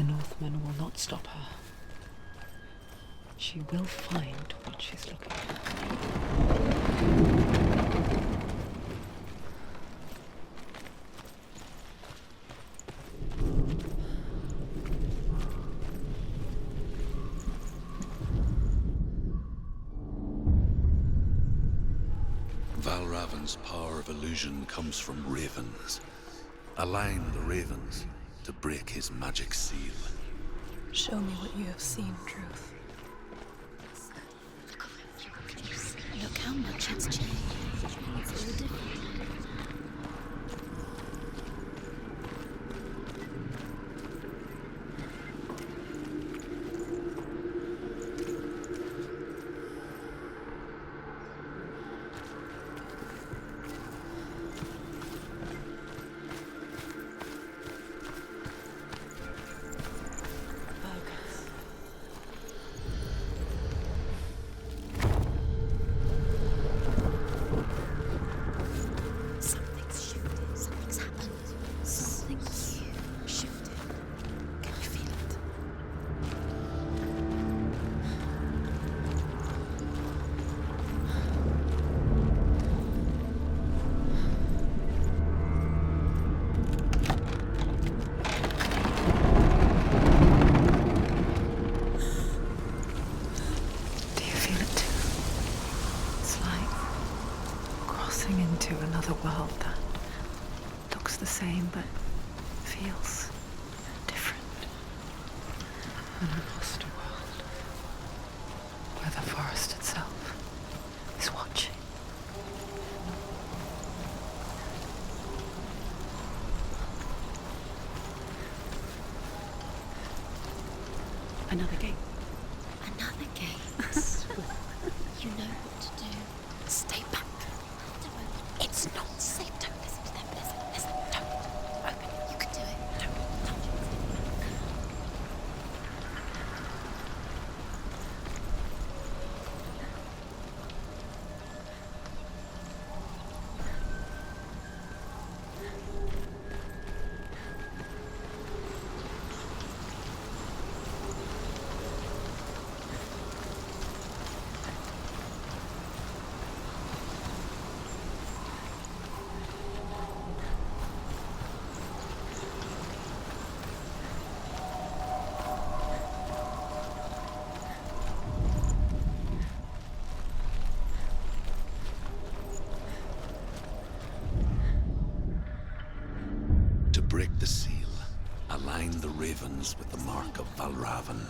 The Northmen will not stop her. She will find what she's looking for. Valravan's power of illusion comes from ravens. Align the ravens to break his magic seal. Show me what you have seen, Truth. Look how much it's changed. It's all different. Into another world that looks the same but feels different. An imposter world where the forest itself is watching. Another gate. Another gate. You know what to do. Stay back. It's not safe. Don't listen to them. Listen. Don't. Open it. You can do it. Don't touch it. To break the seal, align the ravens with the mark of Valravan.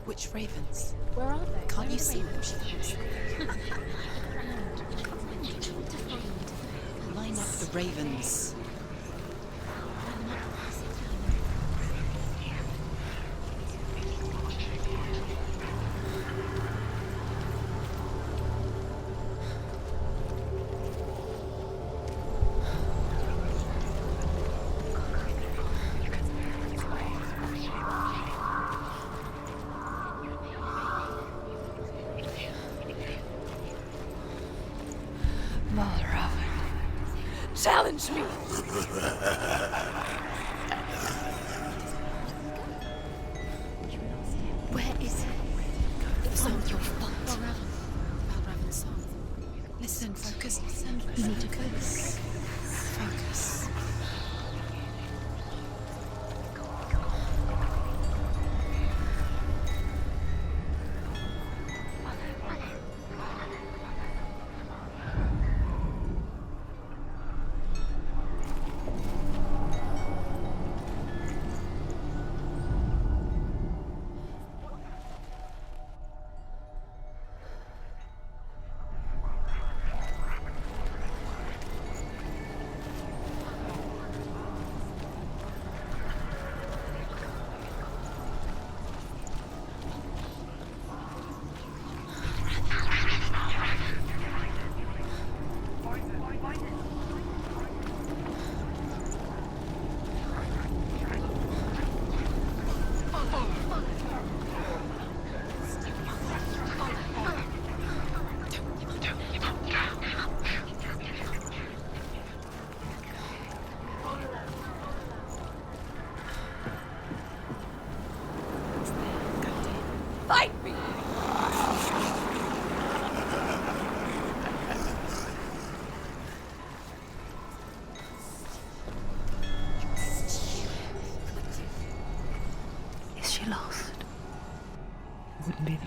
Which ravens? Where are they? Can't you see them? She thinks. Line up the ravens. Challenge me! Where is he? It's on your fault. Valravan's song. Listen, focus. You need to focus. Focus.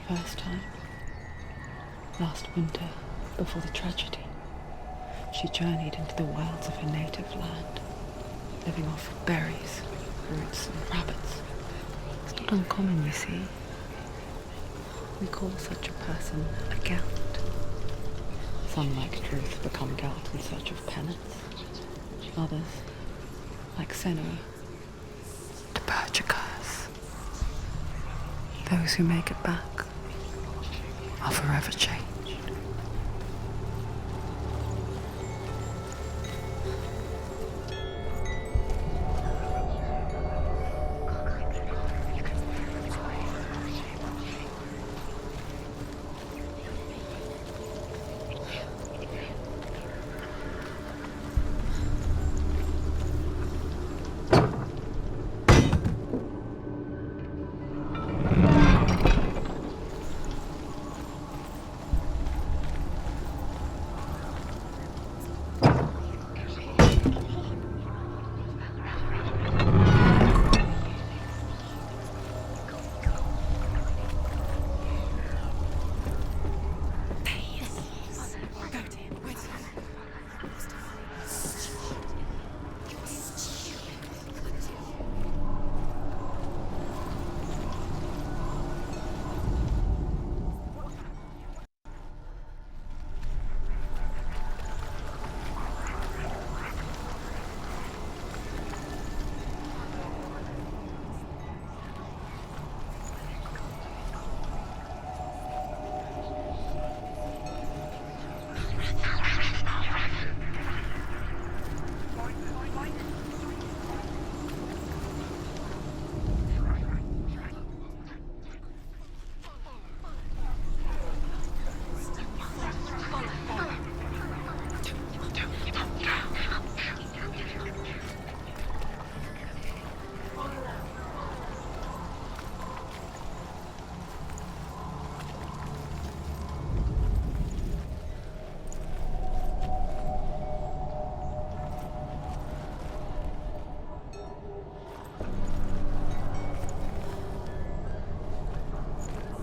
first time. Last winter, before the tragedy, she journeyed into the wilds of her native land, living off of berries, roots, and rabbits. It's not uncommon, you see. We call such a person a Gelt. Some, like Truth, become Gelt in search of penance. Others, like Senua, to purge a curse. Those who make it back are forever changed.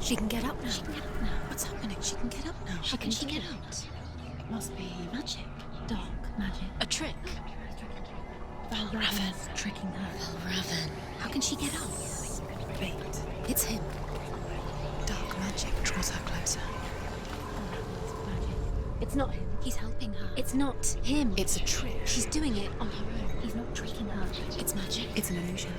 She can get up now. She can get up now. What's happening? She can get up now. How can she get out? It must be magic. Dark magic. A trick. Valravan's tricking her. Valravan. How can she get out? Fate. It's him. Dark magic draws her closer. It's not him. He's helping her. It's not him. It's a trick. She's doing it on her own. He's not tricking her. It's magic. It's an illusion.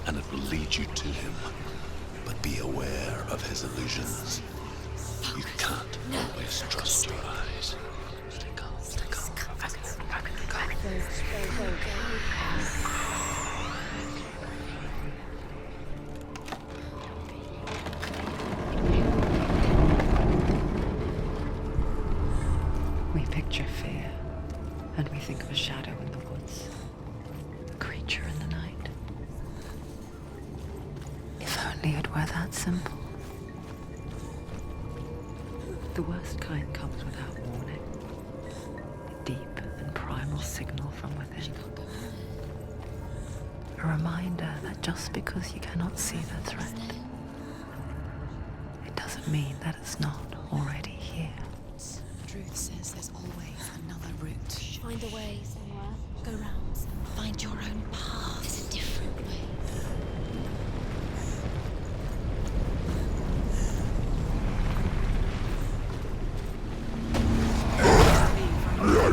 and it will lead you to him. But be aware of his illusions. You can't always trust your eyes. Stay calm, stay calm. We picture fear, and we think of a shadow in the woods, a creature in the night. If only it were that simple. The worst kind comes without warning. A deep and primal signal from within. A reminder that just because you cannot see the threat, it doesn't mean that it's not already here. Truth says there's always another route. Find a way somewhere. Go round. Find your own path. There's a different way.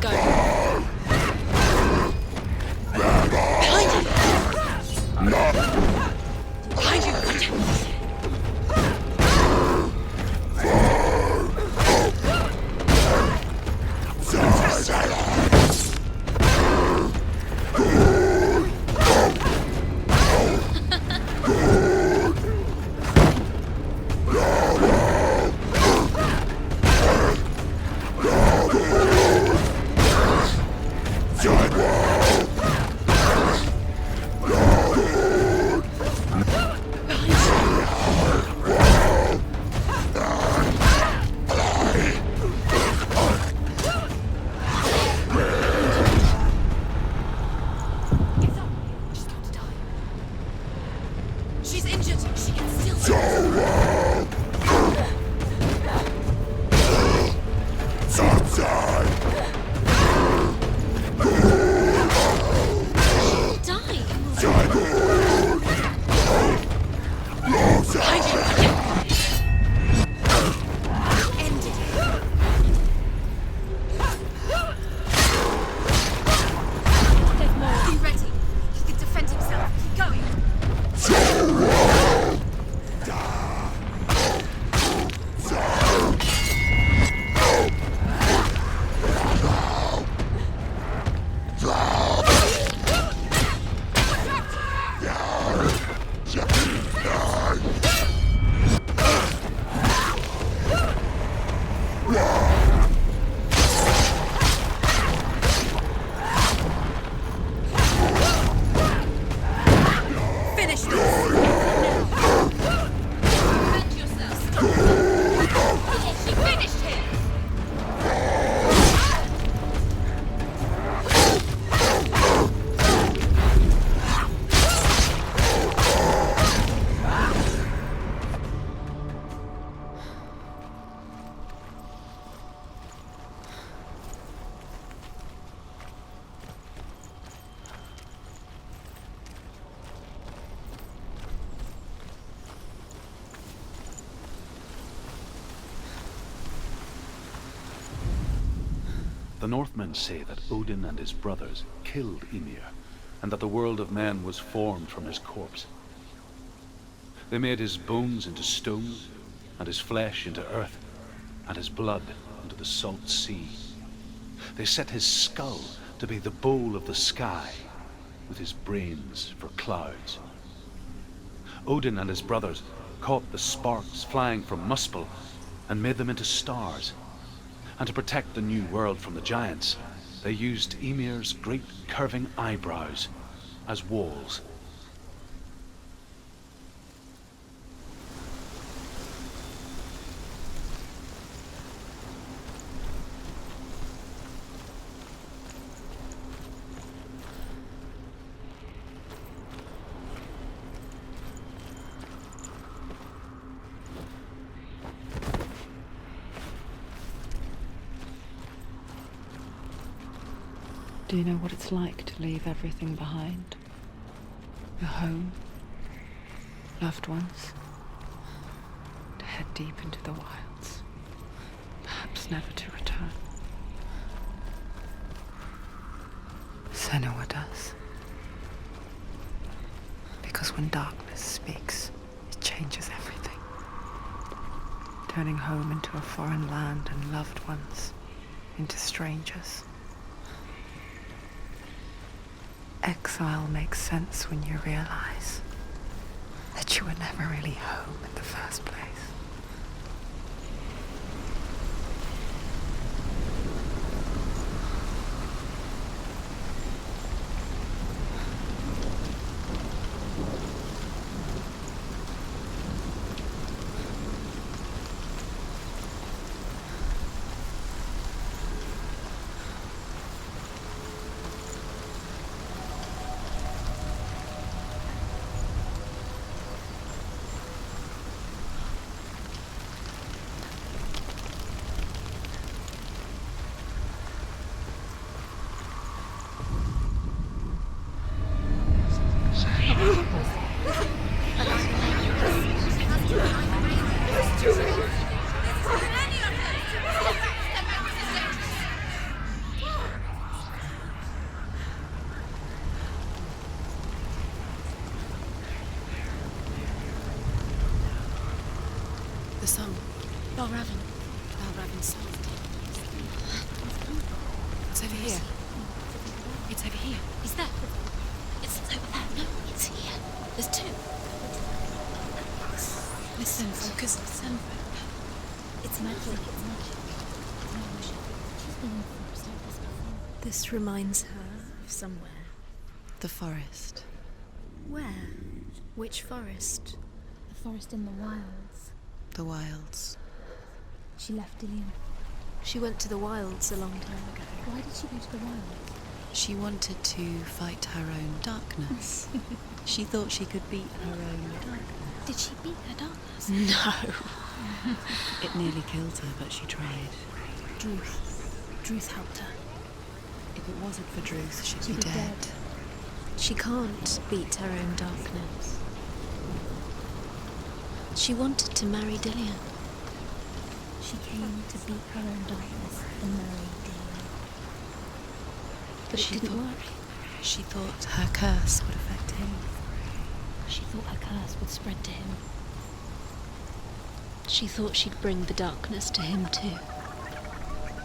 Go. Behind you! Behind you! She's injured. She can still Be ready. He can defend himself. Keep going. Finish this. Defend yourself. She finished him. The Northmen say that Odin and his brothers killed Ymir, and that the world of men was formed from his corpse. They made his bones into stone, and his flesh into earth, and his blood into the salt sea. They set his skull to be the bowl of the sky, with his brains for clouds. Odin and his brothers caught the sparks flying from Muspel and made them into stars. And to protect the new world from the giants, they used Ymir's great curving eyebrows as walls. Do you know what it's like to leave everything behind? Your home, loved ones, to head deep into the wilds, perhaps never to return. Senua does. Because when darkness speaks, it changes everything, turning home into a foreign land and loved ones into strangers. Exile makes sense when you realize that you were never really home in the first place. The song. Balraven. Balraven's song. It's over here. It's over here. Is that? It's over there. No, it's here. There's two. Listen, focus, listen. It's magic. It's magic. She's been in the forest like this before. This reminds her of somewhere. The forest. Where? Which forest? The forest in the wilds. The wilds. She left Dillian. She went to the wilds a long time ago. Why did she go to the wilds? She wanted to fight her own darkness. She thought she could beat her own darkness. Did she beat her darkness? No. It nearly killed her, but she tried. Druth helped her. If it wasn't for Druth, she'd She'd be be dead. dead. She can't beat her own darkness. She wanted to marry Dillian. She came to beat her own darkness and marry Dillian. But it didn't work. She thought her curse would affect him. She thought her curse would spread to him. She thought she'd bring the darkness to him too.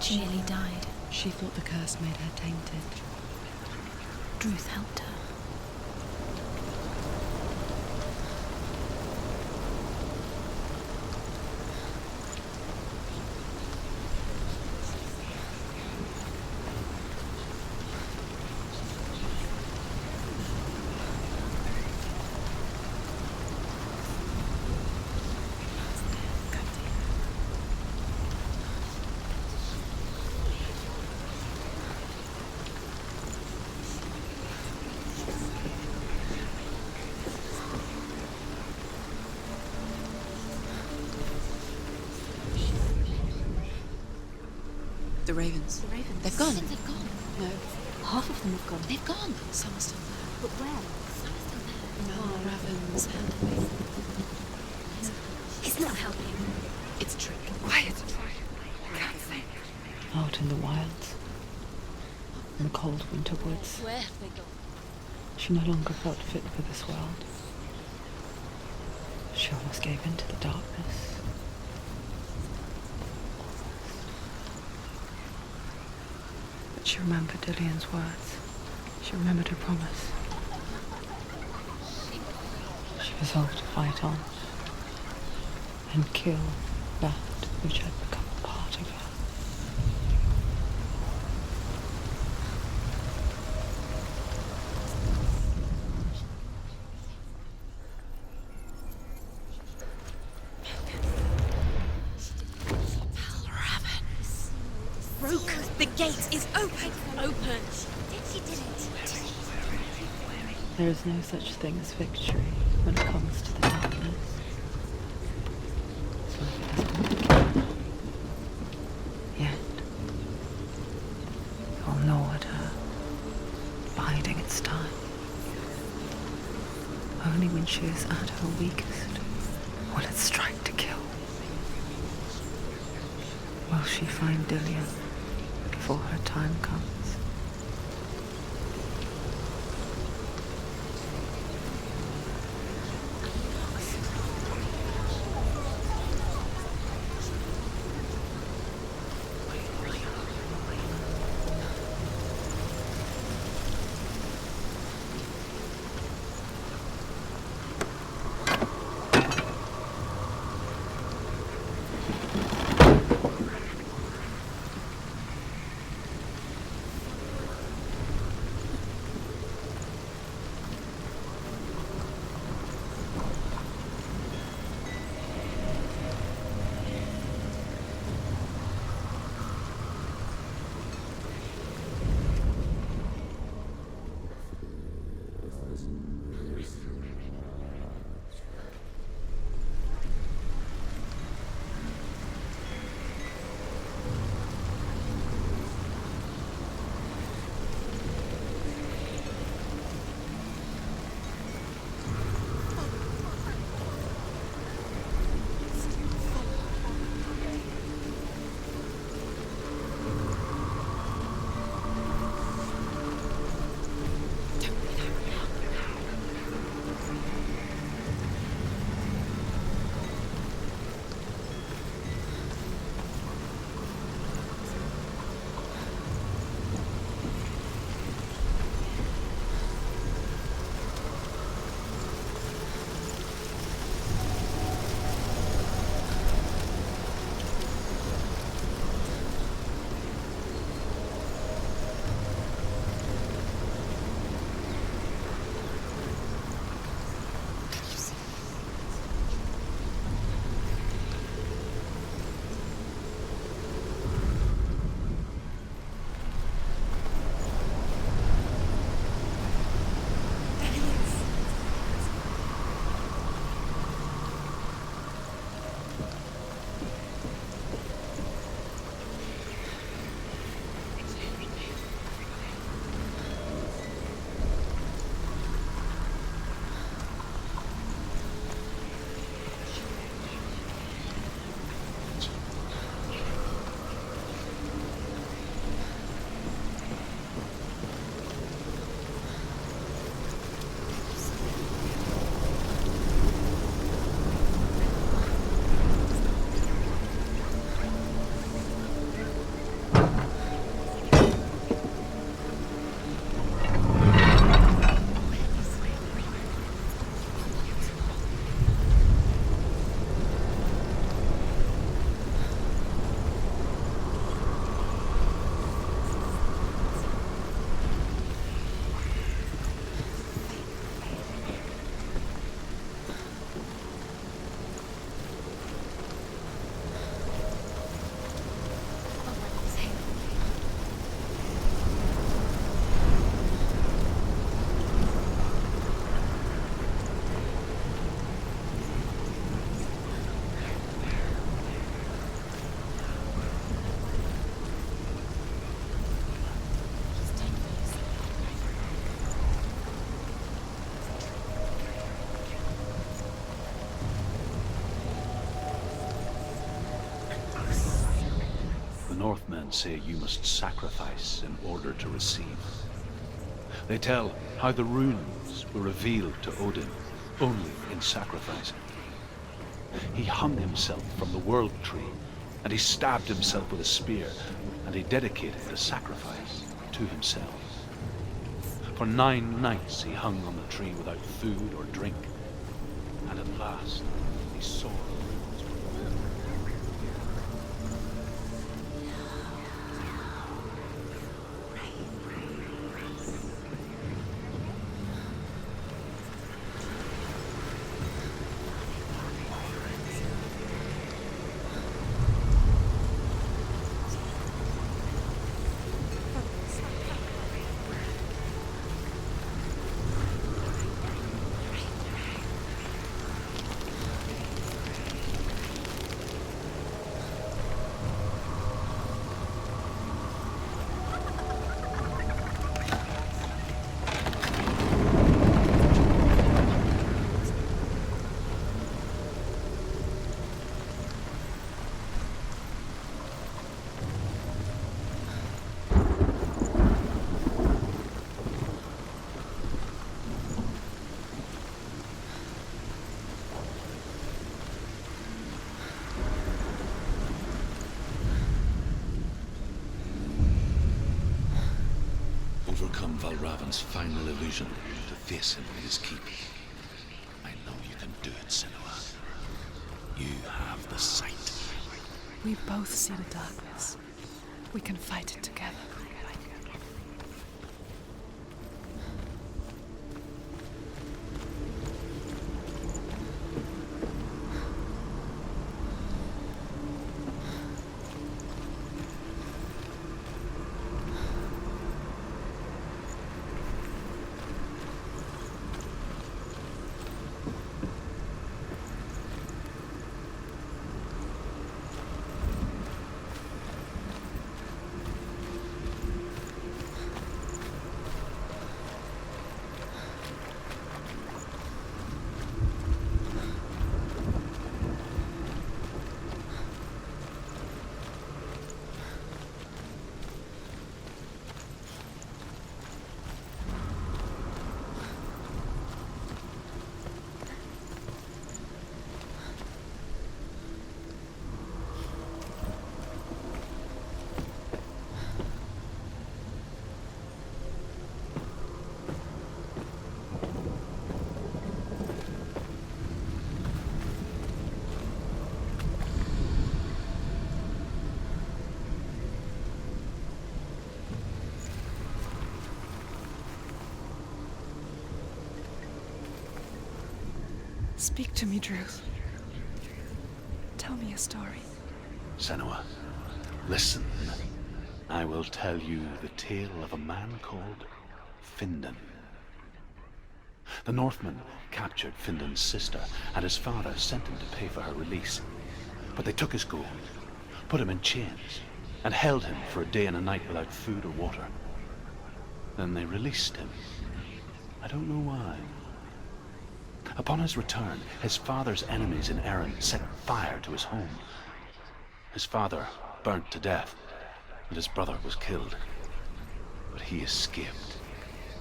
She nearly died. She thought the curse made her tainted. Druth helped her. The ravens. The ravens. They've gone. They've gone. No. Half of them have gone. They've gone. Some are still there. But where? Some are still there. No, ravens. He's not helping. It's trick. Quiet. I can't think. Out in the wilds, in the cold winter woods, Where have they gone? she no longer felt fit for this world. She almost gave in to the darkness. But she remembered Dillian's words. She remembered her promise. She resolved to fight on and kill that which had become a part of her. Broke. The gate is open. Open. She did it. There is no such thing as victory when it comes to the darkness. So if it doesn't win, yet it will gnaw at her, biding its time. Only when she is at her weakest will it strike to kill. Will she find Dillian before her time comes? Northmen say you must sacrifice in order to receive. They tell how the runes were revealed to Odin only in sacrificing. He hung himself from the World Tree, and he stabbed himself with a spear, and he dedicated the sacrifice to himself. For 9 nights he hung on the tree without food or drink, and at last he saw the runes. Overcome Valravan's final illusion to face him in his keep. I know you can do it, Senua. You have the sight. We both see the darkness. We can fight it together. Speak to me, Druth. Tell me a story. Senua, listen. I will tell you the tale of a man called Findan. The Northmen captured Findan's sister, and his father sent him to pay for her release. But they took his gold, put him in chains, and held him for a day and a night without food or water. Then they released him. I don't know why. Upon his return, his father's enemies in Erin set fire to his home. His father burnt to death, and his brother was killed. But he escaped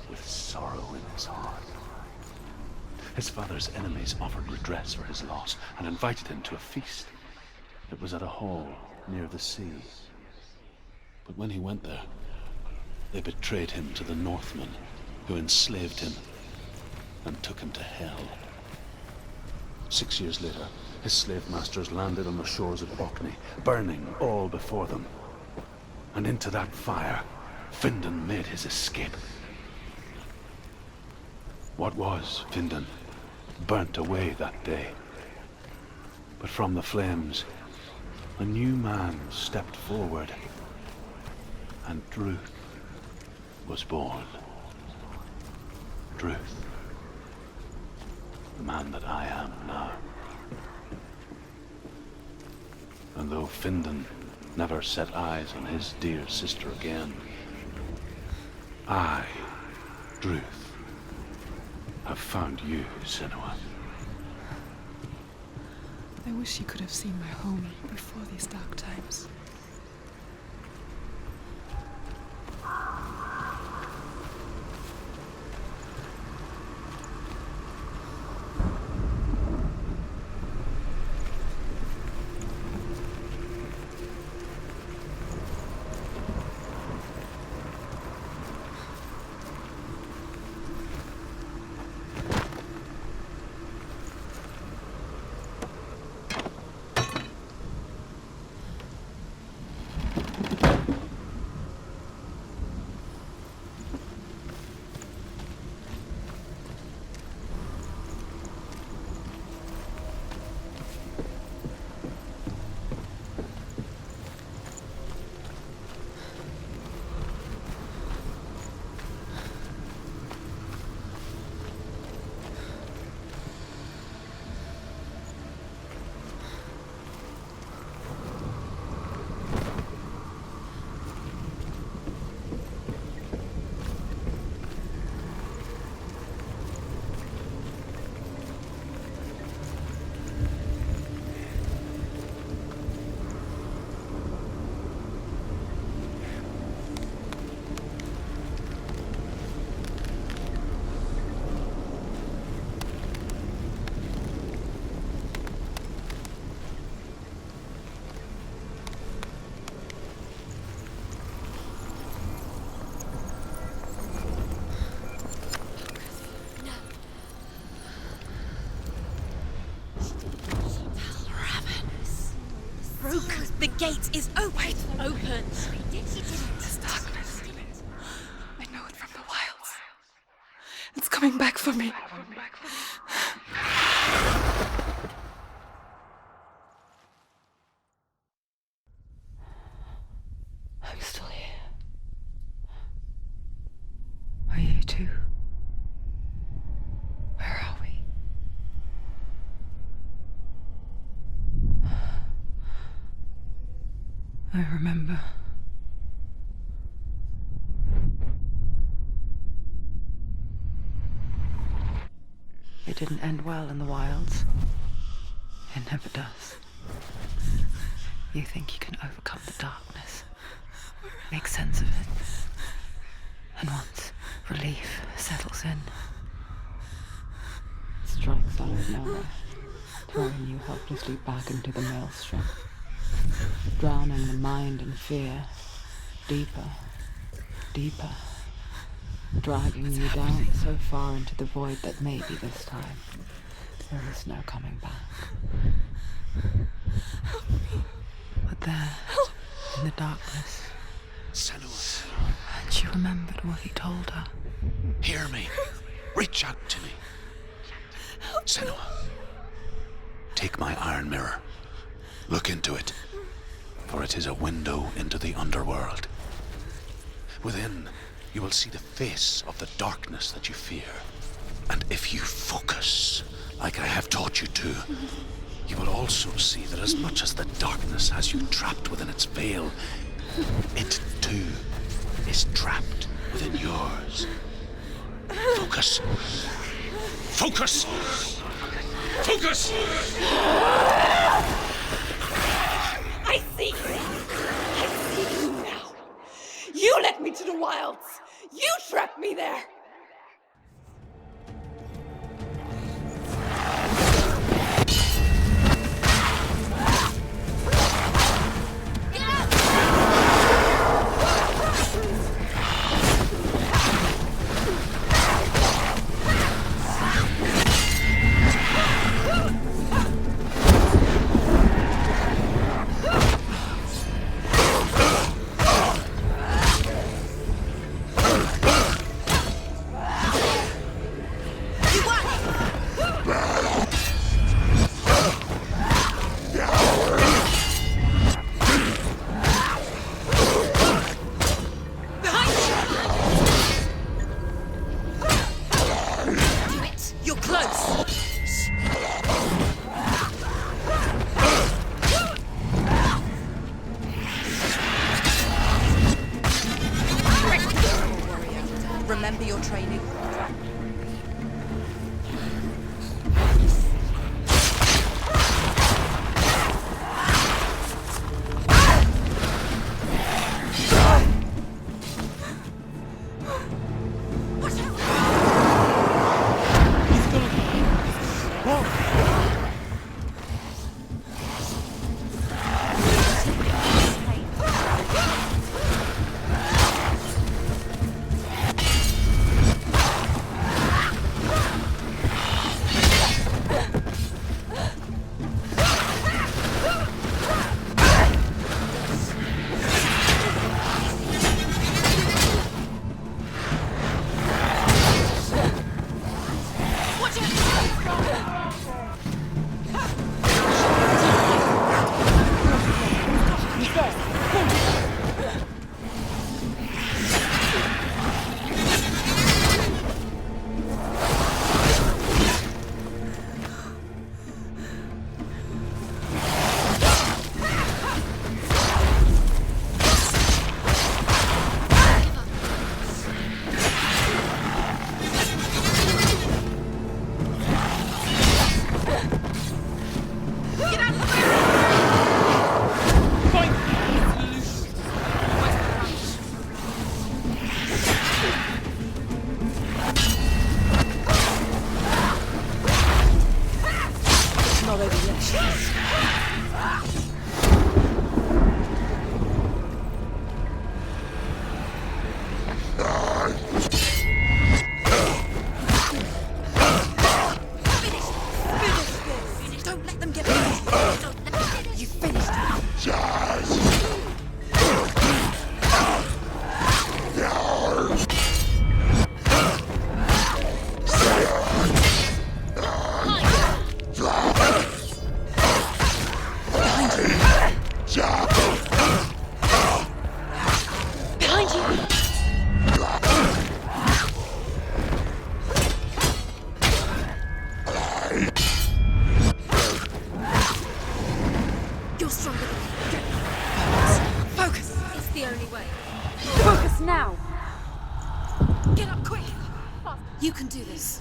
with sorrow in his heart. His father's enemies offered redress for his loss and invited him to a feast. It was at a hall near the sea. But when he went there, they betrayed him to the Northmen, who enslaved him and took him to hell. 6 years later, his slave masters landed on the shores of Orkney, burning all before them. And into that fire, Findan made his escape. What was Findan burnt away that day. But from the flames, a new man stepped forward, and Druth was born. Druth. The man that I am now. And though Findan never set eyes on his dear sister again, I, Druth, have found you, Senua. I wish you could have seen my home before these dark times. The gate is open. Open. This darkness. I know it from the wilds. It's coming back for me. I'm still here. Are you too? Where are we? I remember. It didn't end well in the wilds. It never does. You think you can overcome the darkness, make sense of it, and once relief settles in, it strikes out of nowhere, throwing you helplessly back into the maelstrom, drowning the mind in fear, deeper, deeper, dragging you down so far into the void that maybe this time there is no coming back. But there, in the darkness, Senua, and she remembered what he told her. hear me. Reach out to me. Senua, take my iron mirror. Look into it, for it is a window into the underworld. Within, you will see the face of the darkness that you fear. And if you focus, like I have taught you to, you will also see that as much as the darkness has you trapped within its veil, it too is trapped within yours. Focus. Focus! Focus! I see you! I see you now! You led me to the wilds! You trapped me there! You're close. Remember your training. You can do this.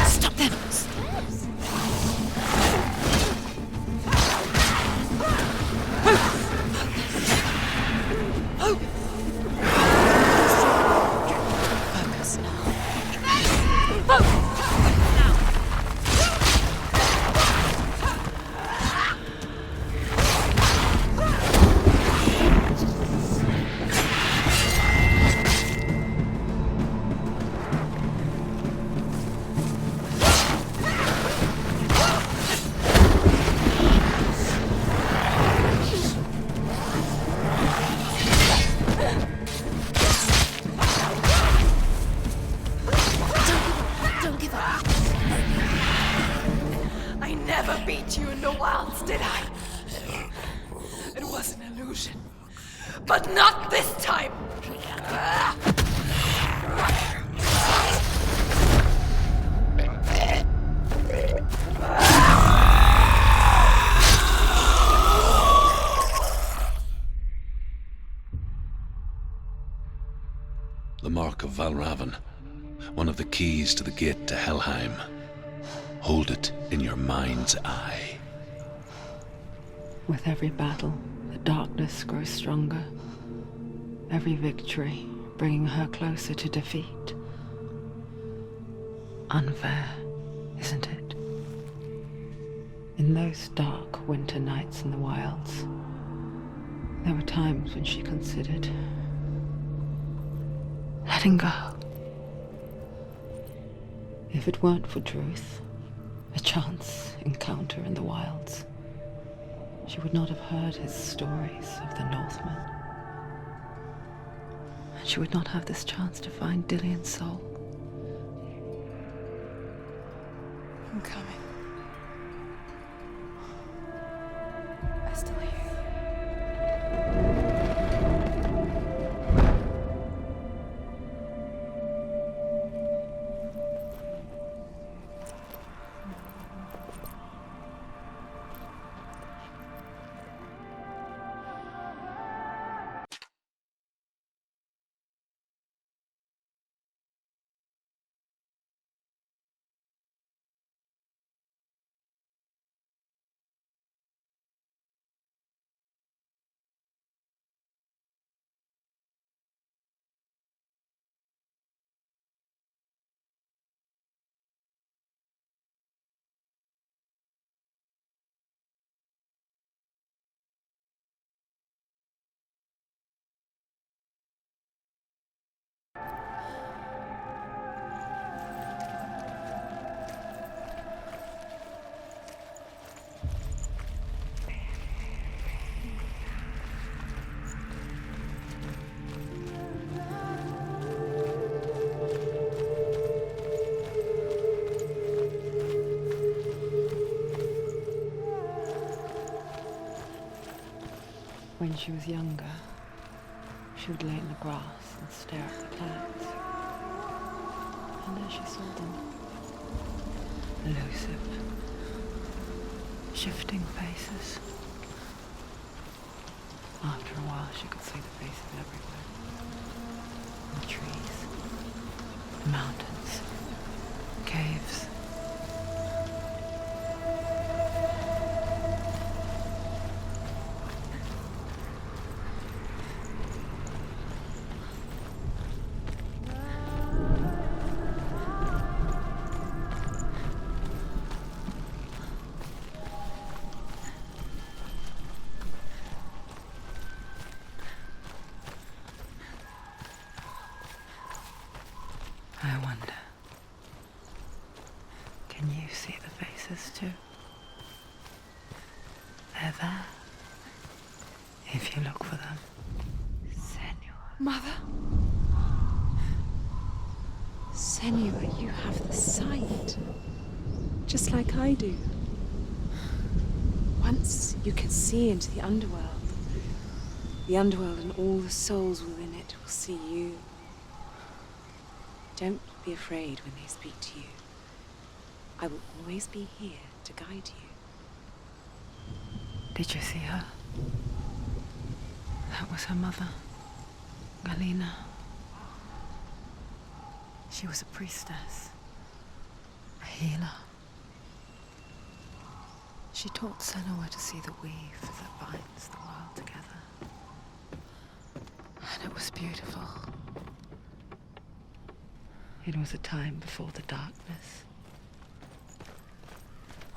Stop them! Focus now. Don't give up. I never beat you in the wilds, did I? It was an illusion. But not this time! The Mark of Valravn, one of the keys to the gate to Helheim. Hold it in your mind's eye. With every battle, the darkness grows stronger. Every victory bringing her closer to defeat. Unfair, isn't it? In those dark winter nights in the wilds, there were times when she considered letting go. If it weren't for Druth, a chance encounter in the wilds, she would not have heard his stories of the Northmen. And she would not have this chance to find Dillion's soul. I'm coming. I still hear you. When she was younger, she would lay in the grass and stare at the clouds. And as she saw them, elusive, shifting faces. After a while, she could see the faces everywhere. In the trees, the mountains, caves. I wonder, can you see the faces too? They're there, if you look for them. Senua. Mother? Senua, you have the sight. Just like I do. Once you could see into the underworld. The underworld and all the souls within it see you. Don't be afraid when they speak to you. I will always be here to guide you. Did you see her? That was her mother, Galena. She was a priestess, a healer. She taught Senua to see the weave that binds the world together. And it was beautiful. It was a time before the darkness.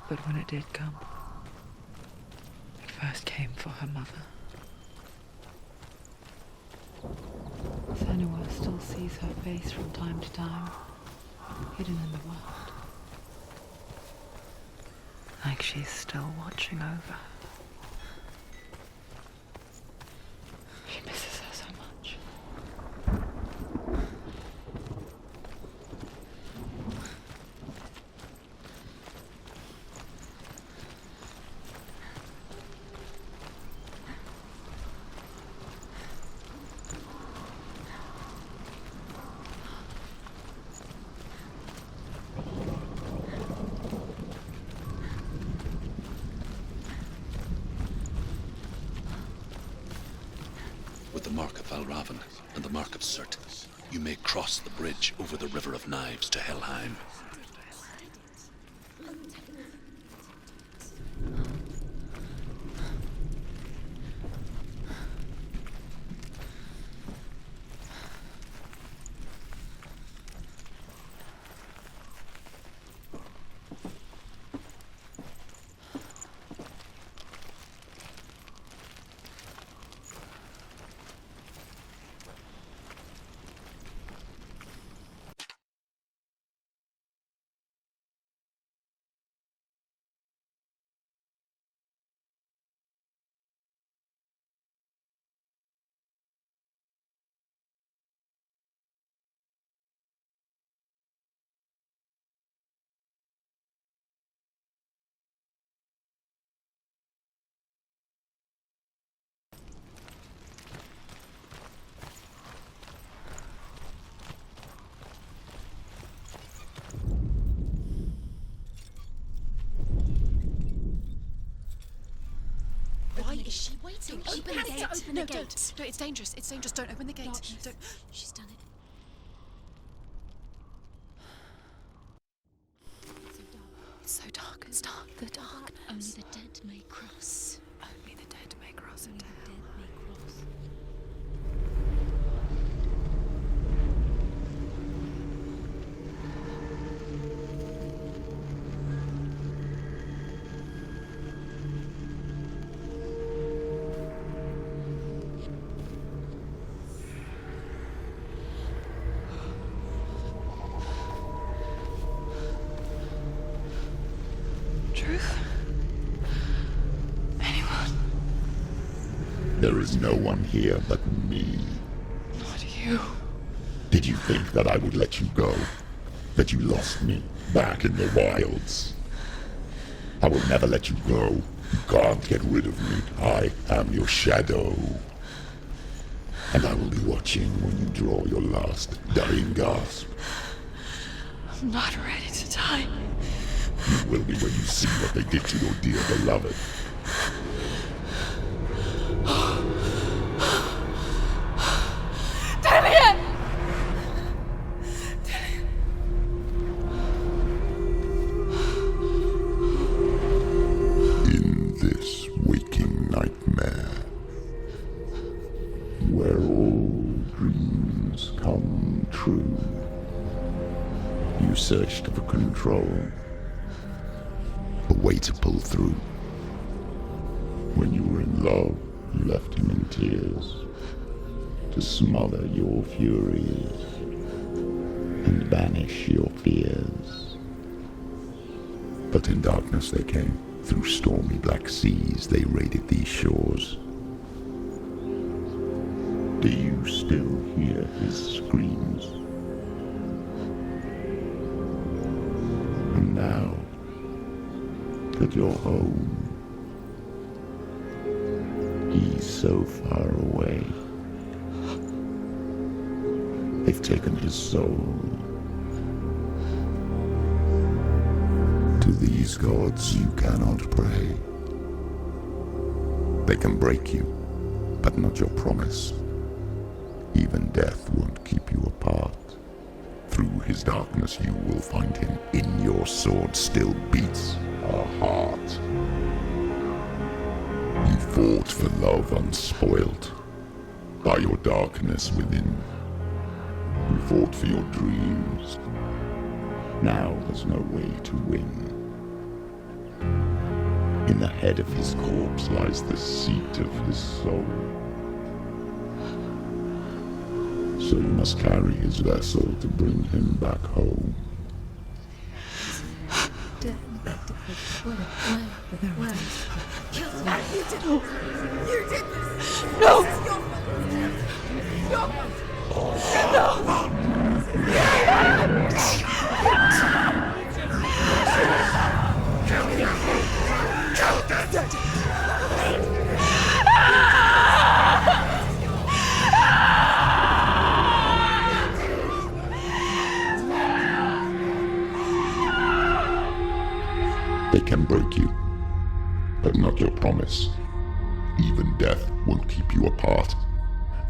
But when it did come, it first came for her mother. Senua still sees her face from time to time, hidden in the world. Like she's still watching over her. She misses her so much. With the mark of Valravan and the mark of Surt, you may cross the bridge over the River of Knives to Helheim. Why is she waiting? Open the gate. Open the gate. Don't. No, it's dangerous. It's dangerous. Don't open the gate. Darkness. Don't. She's done it. It's so dark. It's dark. The darkness. Only the dead may cross. Only the dead may cross Only into the hell. dead may cross. Truth? Anyone? There is no one here but me. Not you. Did you think that I would let you go? That you lost me back in the wilds? I will never let you go. You can't get rid of me. I am your shadow. And I will be watching when you draw your last dying gasp. I'm not ready to die. You will be when you see what they did to your dear beloved. In this waking nightmare, where all dreams come true, you searched for control, a way to pull through. When you were in love, you left him in tears to smother your furies and banish your fears. But in darkness they came, through stormy black seas they raided these shores. Do you still hear his screams? And now that you're home, he's so far away. taken his soul. To these gods you cannot pray. They can break you, but not your promise. Even death won't keep you apart. Through his darkness you will find him. In your sword still beats a heart. You fought for love unspoilt by your darkness within. You fought for your dreams. Now there's no way to win. In the head of his corpse lies the seat of his soul. So you must carry his vessel to bring him back home. They can break you, but not your promise. Even death won't keep you apart.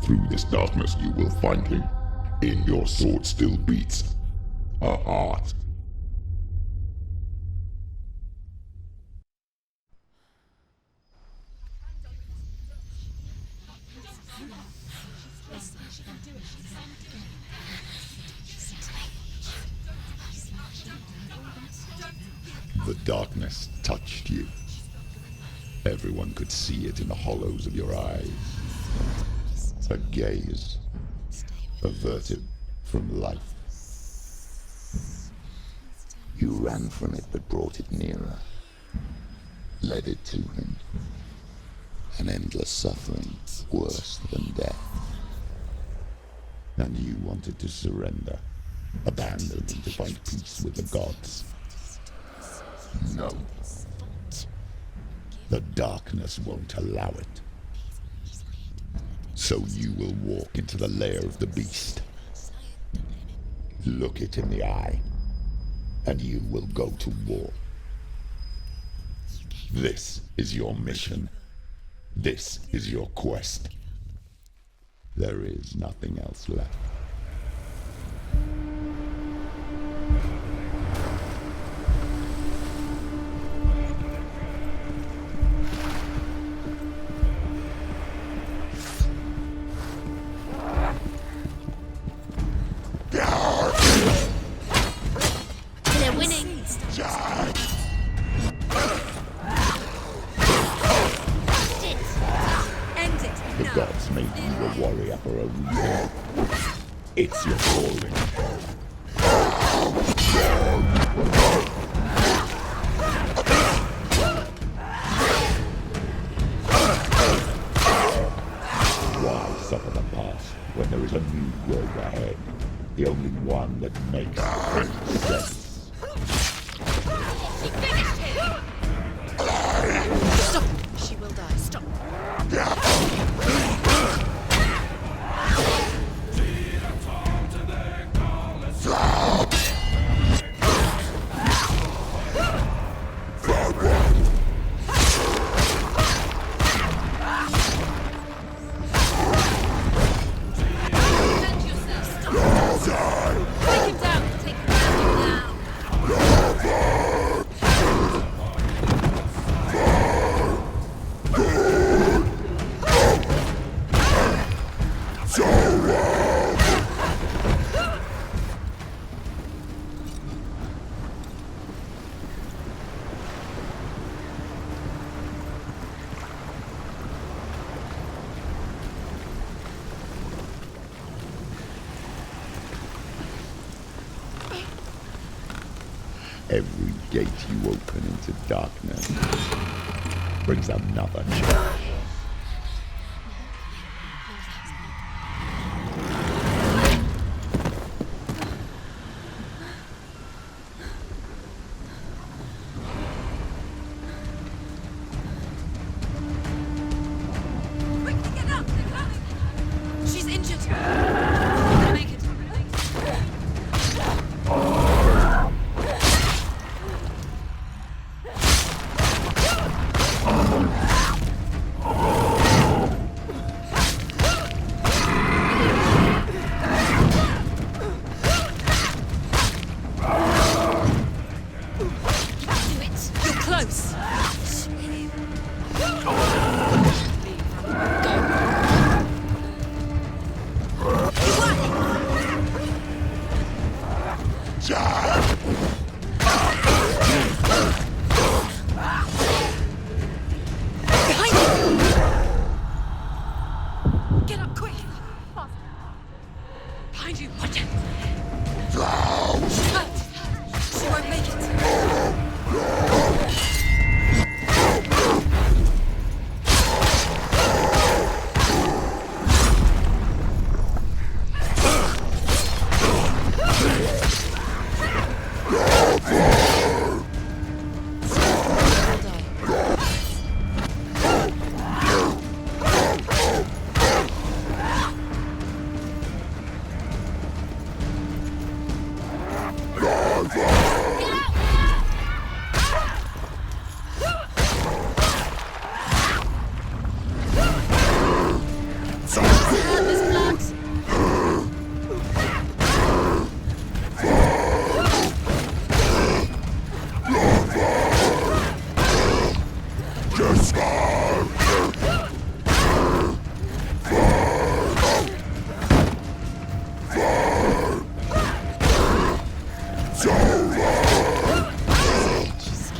Through this darkness you will find him. In your sword still beats a heart. The darkness touched you. Everyone could see it in the hollows of your eyes. A gaze averted from life. You ran from it but brought it nearer. Led it to him. An endless suffering worse than death. And you wanted to surrender. Abandon and to find peace with the gods. No. The darkness won't allow it. So you will walk into the lair of the beast. Look it in the eye, and you will go to war. This is your mission. This is your quest. There is nothing else left. The gods made you a warrior for a reason. It's your calling. Why suffer the past when there is a new world ahead? The only one that makes sense. Stop! She will die. Stop. Every gate you open into darkness brings another change. Quickly get up! They're coming! She's injured! We're gonna make it. Behind you! Get up quick! Behind you, watch it! She won't make it.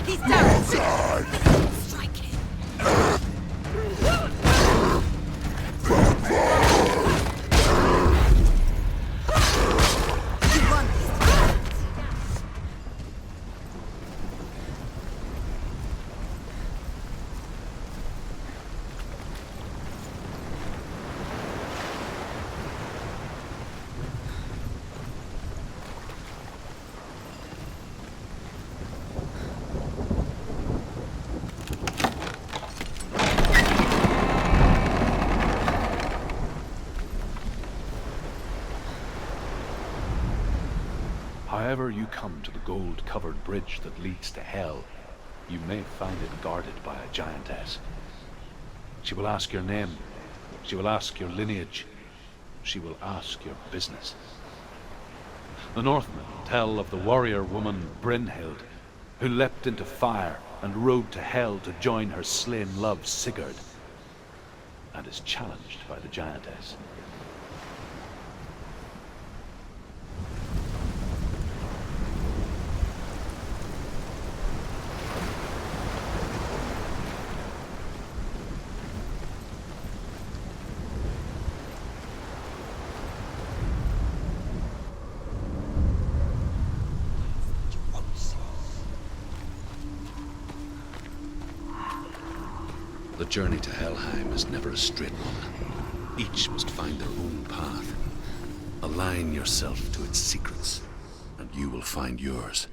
He's down! Strike him! However you come to the gold-covered bridge that leads to Hell, you may find it guarded by a giantess. She will ask your name. She will ask your lineage. She will ask your business. The Northmen tell of the warrior woman Brynhild, who leapt into fire and rode to Hell to join her slain love Sigurd, and is challenged by the giantess. The journey to Helheim is never a straight one. Each must find their own path. Align yourself to its secrets, and you will find yours.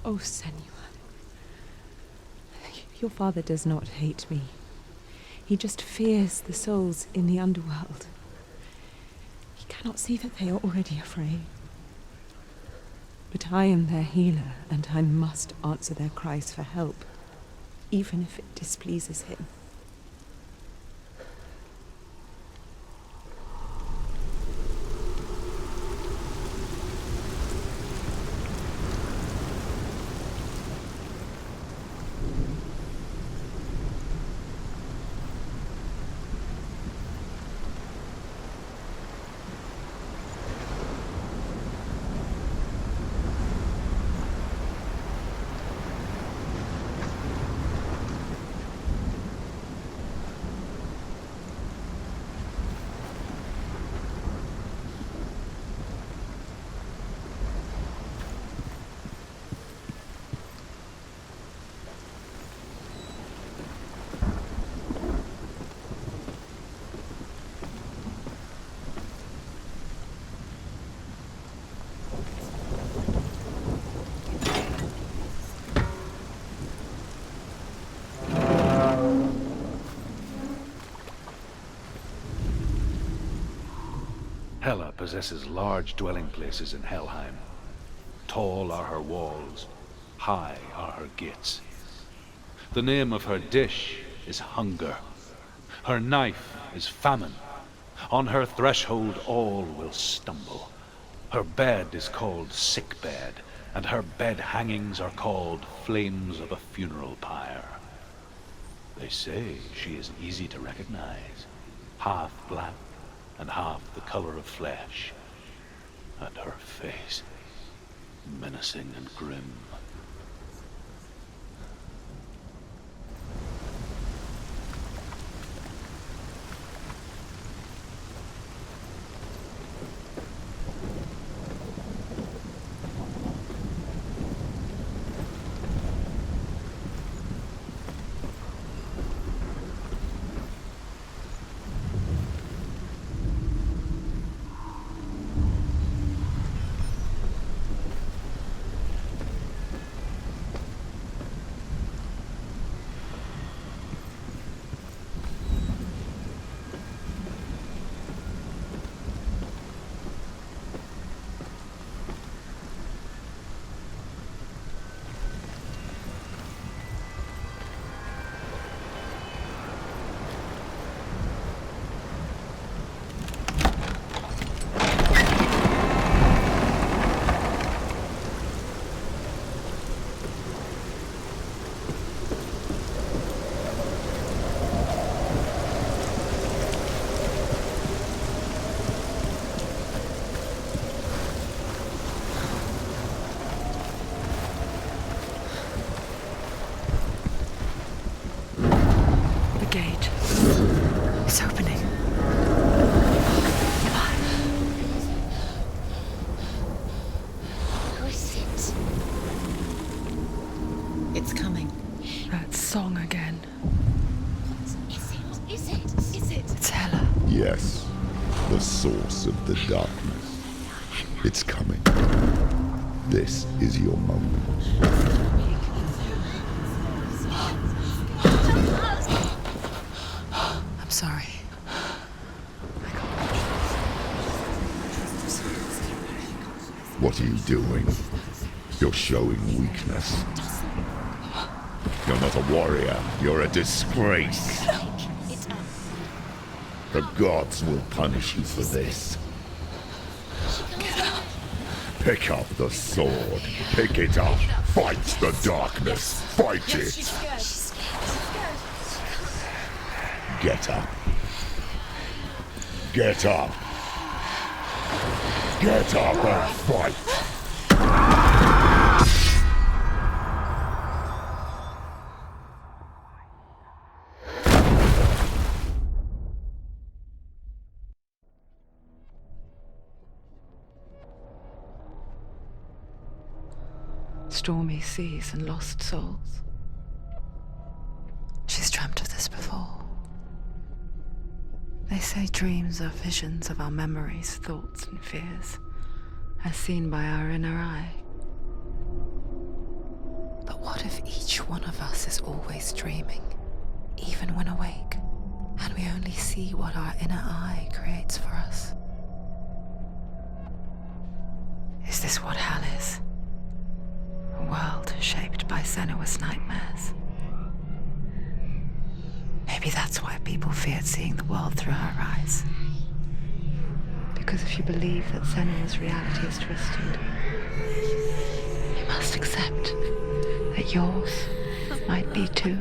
Oh, Senua. Your father does not hate me. He just fears the souls in the underworld. He cannot see that they are already afraid. But I am their healer, and I must answer their cries for help, even if it displeases him. Hela possesses large dwelling places in Helheim. Tall are her walls, high are her gates. The name of her dish is hunger. Her knife is famine. On her threshold all will stumble. Her bed is called sick bed, and her bed hangings are called flames of a funeral pyre. They say she is easy to recognize, half black and half the color of flesh, and her face menacing and grim. It's opening. Who is it? It's coming. That song again. What is it? Is it? Is it? It's Hela. Yes, the source of the darkness. It's coming. This is your moment. I'm sorry. What are you doing? You're showing weakness. You're not a warrior. You're a disgrace. The gods will punish you for this. Pick up the sword. Pick it up. Fight the darkness. Fight it. Get up. Get up. Get up and fight. Stormy seas and lost souls. She's dreamt of this before. They say dreams are visions of our memories, thoughts, and fears, as seen by our inner eye. What if each one of us is always dreaming, even when awake, and we only see what our inner eye creates for us? Is this what hell is? A world shaped by Senua's nightmares? Maybe that's why people feared seeing the world through her eyes. Because if you believe that Senua's reality is twisted, you must accept that yours might be too.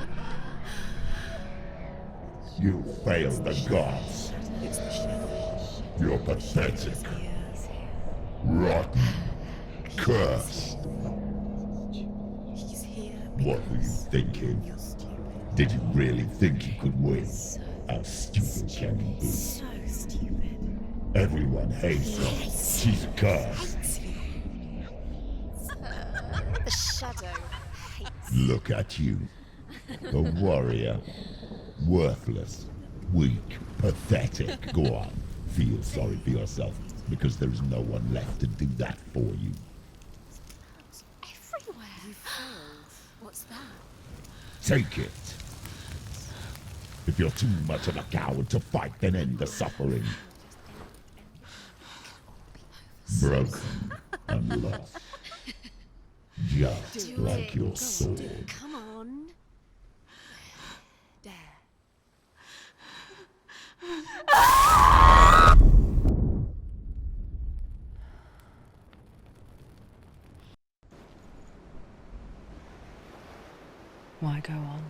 You failed the gods. You're pathetic. Rotten. Cursed. What were you thinking? Did you really think you could win? How stupid can you be? So stupid. Everyone hates her. She's cursed. The shadow hates. Look at you. A warrior. Worthless. Weak. Pathetic. Go on. Feel sorry for yourself, because there is no one left to do that for you. Everywhere. You failed. What's that? Take it. If you're too much of a coward to fight, then end the suffering. Broken and lost. Just like your sword. Come on. Dare. Why go on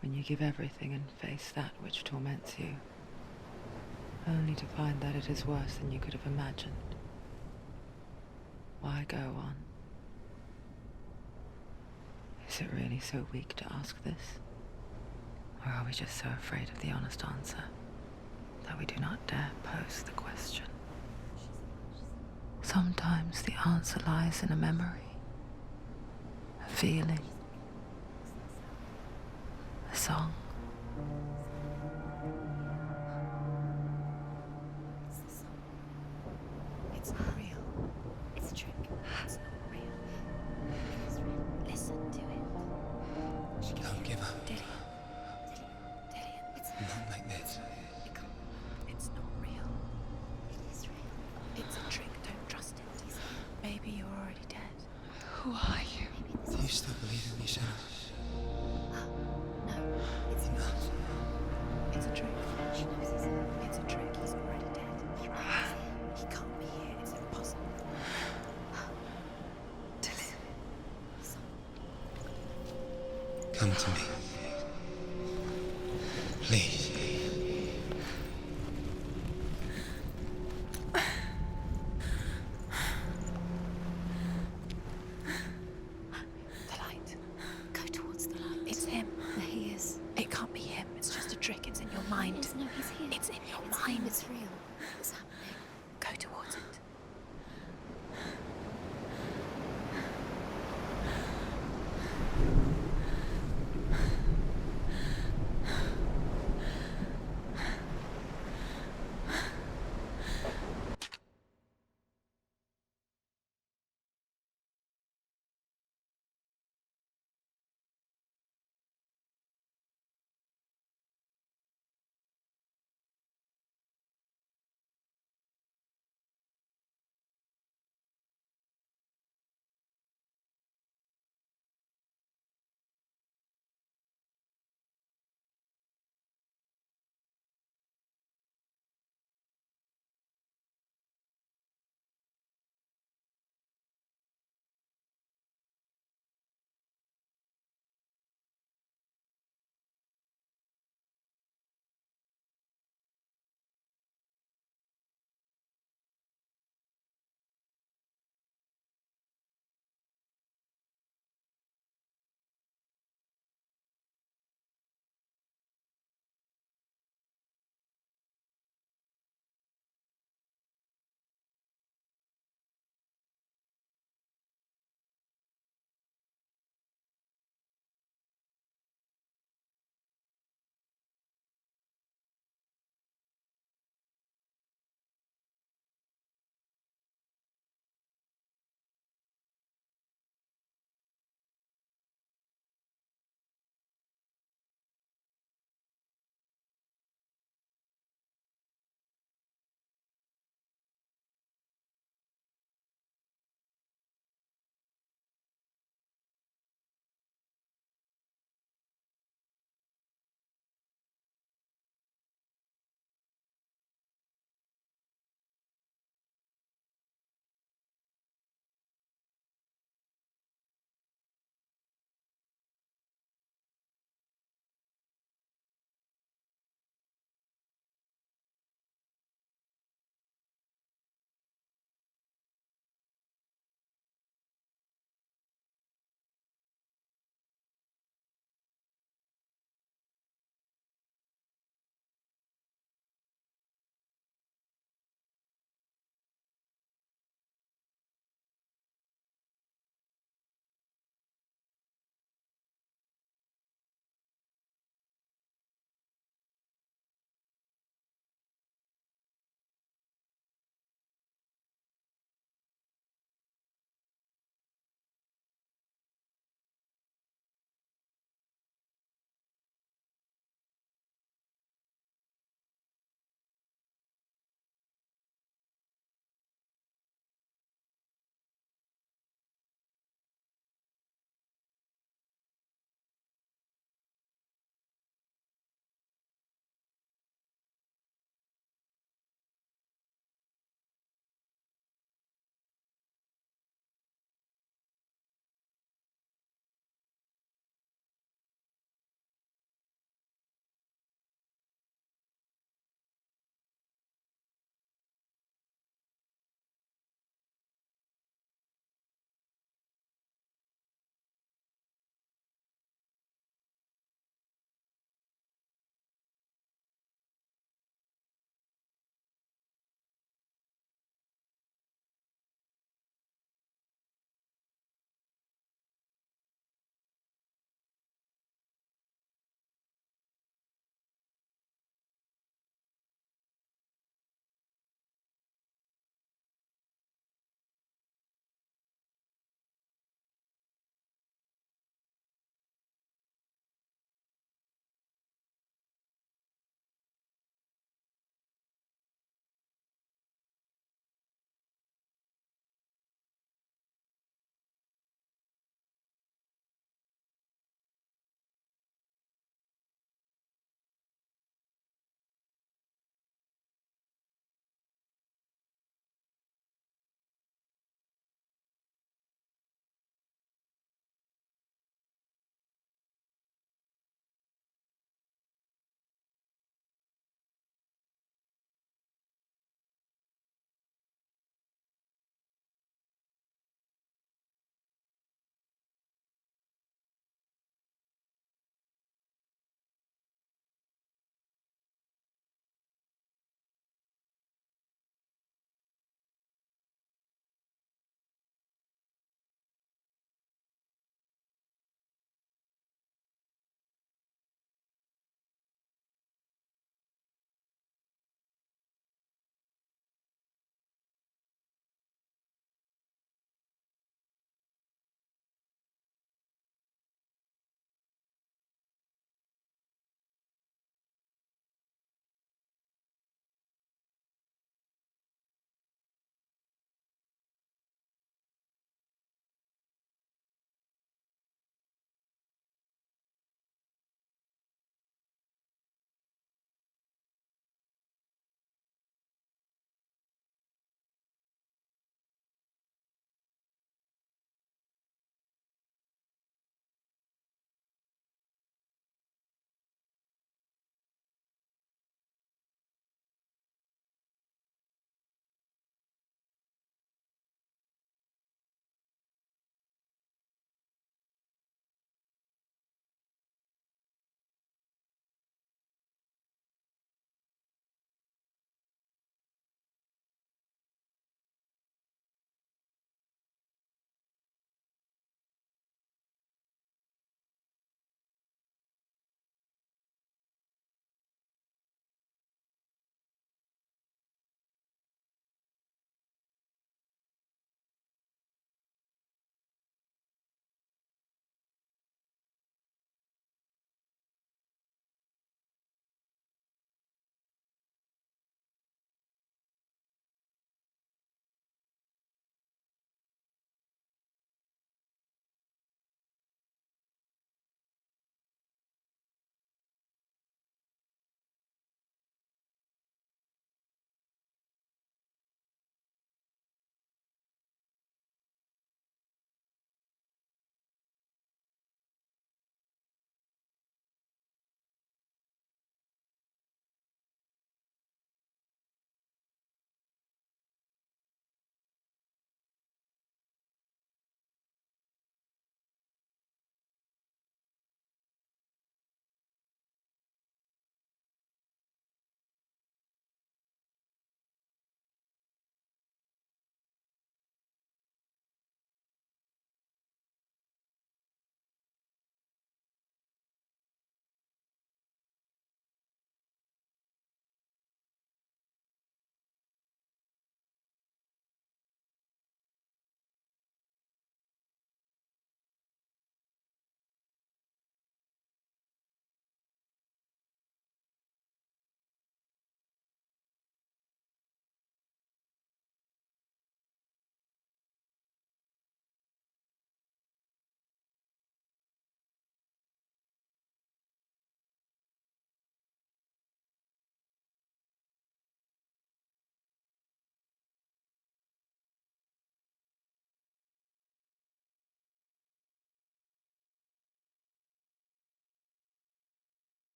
when you give everything and face that which torments you, only to find that it is worse than you could have imagined? Why go on? Is it really so weak to ask this? Or are we just so afraid of the honest answer that we do not dare pose the question? Sometimes the answer lies in a memory, a feeling, a song. It's not real. It's a trick. It's not real. It's real. Listen to it. Don't give up. Dillian. It's Not like this. It can't. It's not real. It is real. It's a trick. Don't trust it. Maybe you're already dead. Who are you? Do you still believe in me, Shannon? No, it's not. It's a trick. She knows he's here. It's a trick. He's already dead. He knows he's here. He can't be here. It's impossible. Come to me. Please. The light. Go towards the light. It's him. There he is. It can't be him. It's just a trick. It's in your mind. No, he's here. It's in your mind. It's real. It's happening. Go towards it.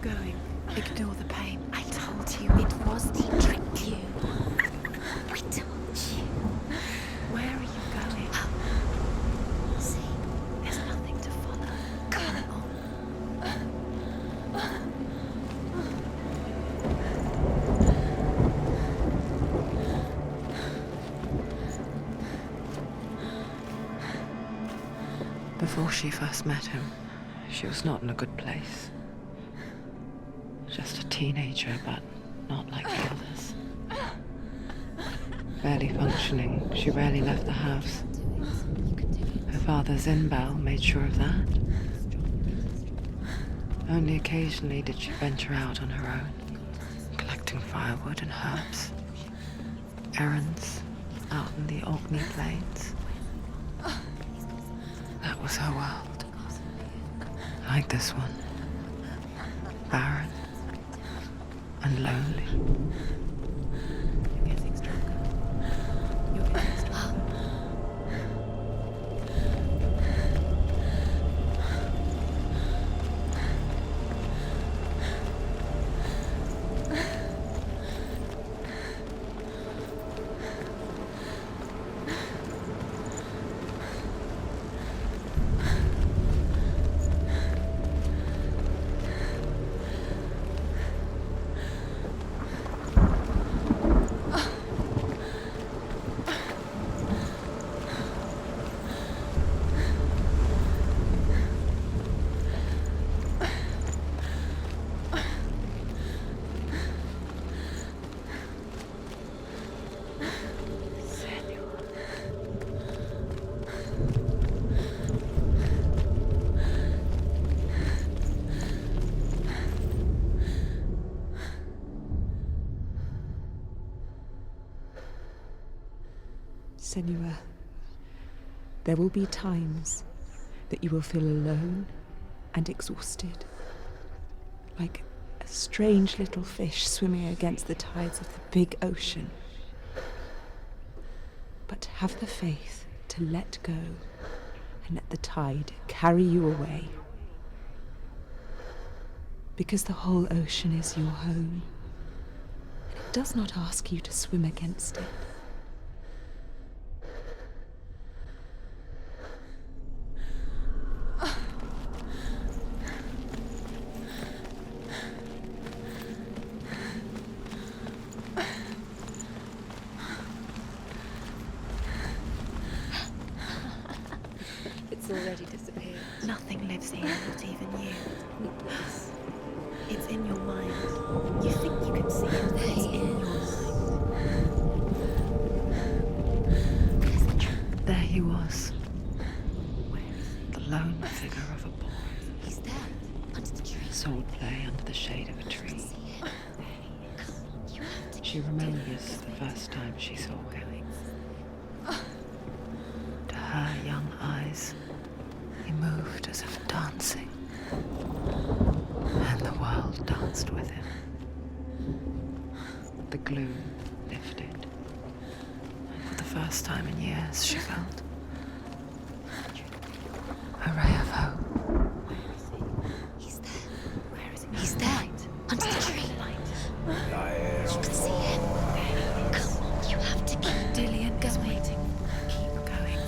going? Ignore the pain. I told you it was he tricked you. I told you. Where are you going? See, There's nothing to follow. come on. Before she first met him, she was not in a good place. Just a teenager, but not like the others. Barely functioning, she rarely left the house. Her father, Zinbal, made sure of that. Only occasionally did she venture out on her own, collecting firewood and herbs. Errands out in the Orkney Plains. That was her world. Like this one. Barren and lonely. You're getting stronger. You're getting stronger. Senua, there will be times that you will feel alone and exhausted, like a strange little fish swimming against the tides of the big ocean. But have the faith to let go and let the tide carry you away. Because the whole ocean is your home, and it does not ask you to swim against it. It's already disappeared. Nothing lives here, not even you. It's in your mind. You think you can see it, but it's in your mind. There he was. The lone figure of a boy. He's there, under the tree. Sword play under the shade of a tree. You have to She remembers the first time she saw him. To her young eyes, he moved as if dancing. And the world danced with him. The gloom lifted. And for the first time in years, she felt a ray of hope. He's there. Where is he? He's there, under the tree. You can see him. Come on, you have to keep. Dillian, go waiting. Keep going.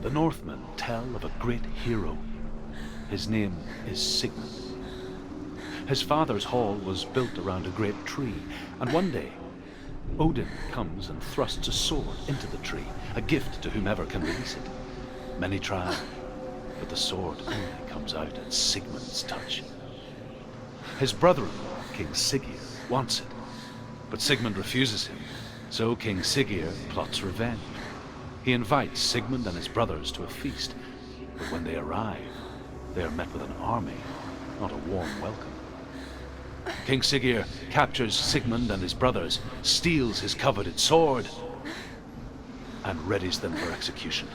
The Northmen tell of a great hero. His name is Sigmund. His father's hall was built around a great tree, and one day Odin comes and thrusts a sword into the tree, a gift to whomever can release it. Many try, but the sword only comes out at Sigmund's touch. His brother-in-law, King Siggeir, wants it, but Sigmund refuses him, so King Siggeir plots revenge. He invites Sigmund and his brothers to a feast, but when they arrive, they are met with an army not a warm welcome. King Siggeir captures Sigmund and his brothers, steals his coveted sword, and readies them for execution.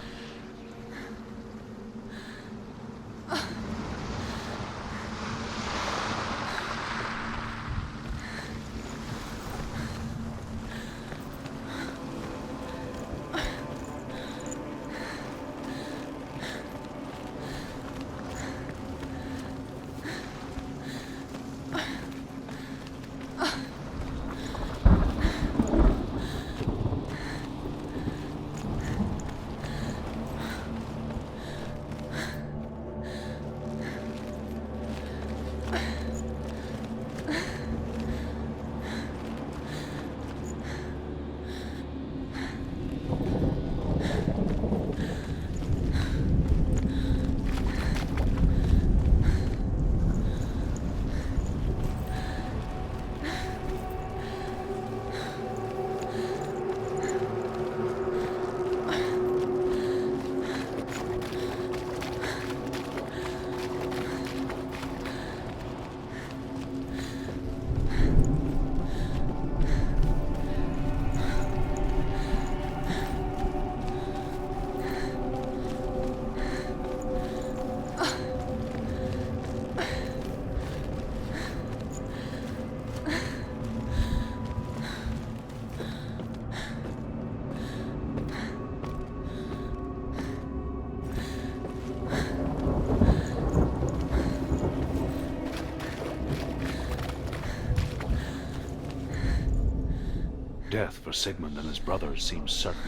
Death for Sigmund and his brothers seems certain.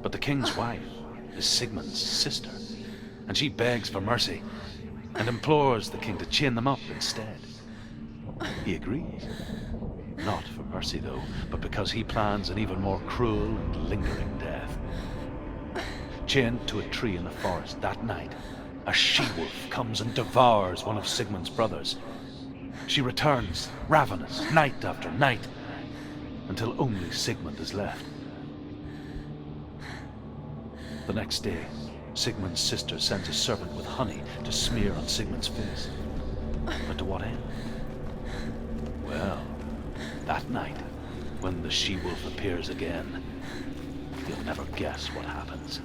But the king's wife is Sigmund's sister, and she begs for mercy and implores the king to chain them up instead. He agrees. Not for mercy, though, but because he plans an even more cruel and lingering death. Chained to a tree in the forest that night, a she-wolf comes and devours one of Sigmund's brothers. She returns, ravenous, night after night, until only Sigmund is left. The next day, Sigmund's sister sends a servant with honey to smear on Sigmund's face. But to what end? Well, that night, when the she-wolf appears again, you'll never guess what happens.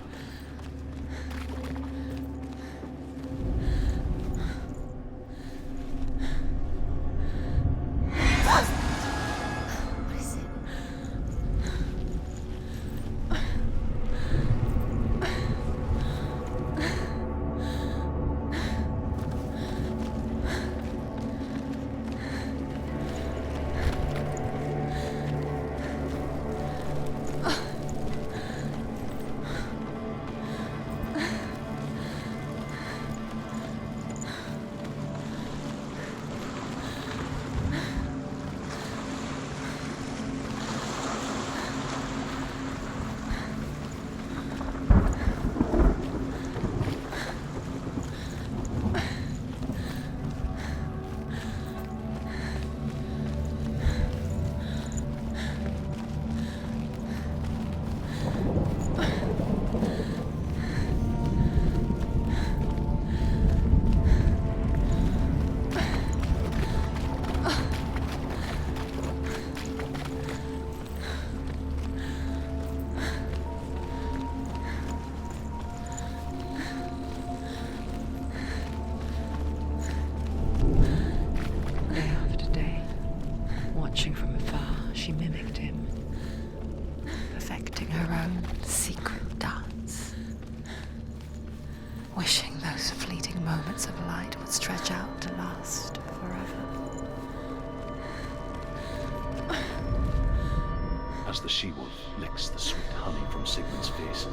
Watching from afar, she mimicked him, perfecting her own secret dance, wishing those fleeting moments of light would stretch out to last forever. As the she-wolf licks the sweet honey from Sigmund's face,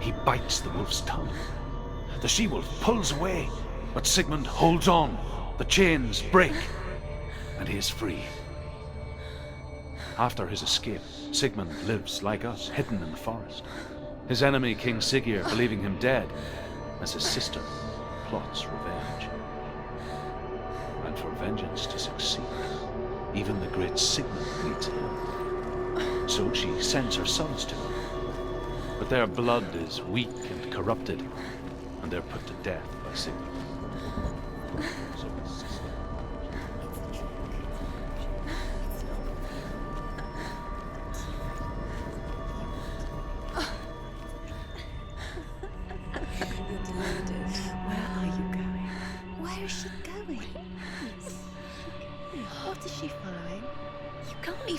he bites the wolf's tongue. The she-wolf pulls away, but Sigmund holds on. The chains break, and he is free. After his escape, Sigmund lives like us, hidden in the forest. His enemy, King Siggeir, believing him dead, as his sister plots revenge. And for vengeance to succeed, even the great Sigmund needs help. So she sends her sons to him. But their blood is weak and corrupted, and they're put to death by Sigmund.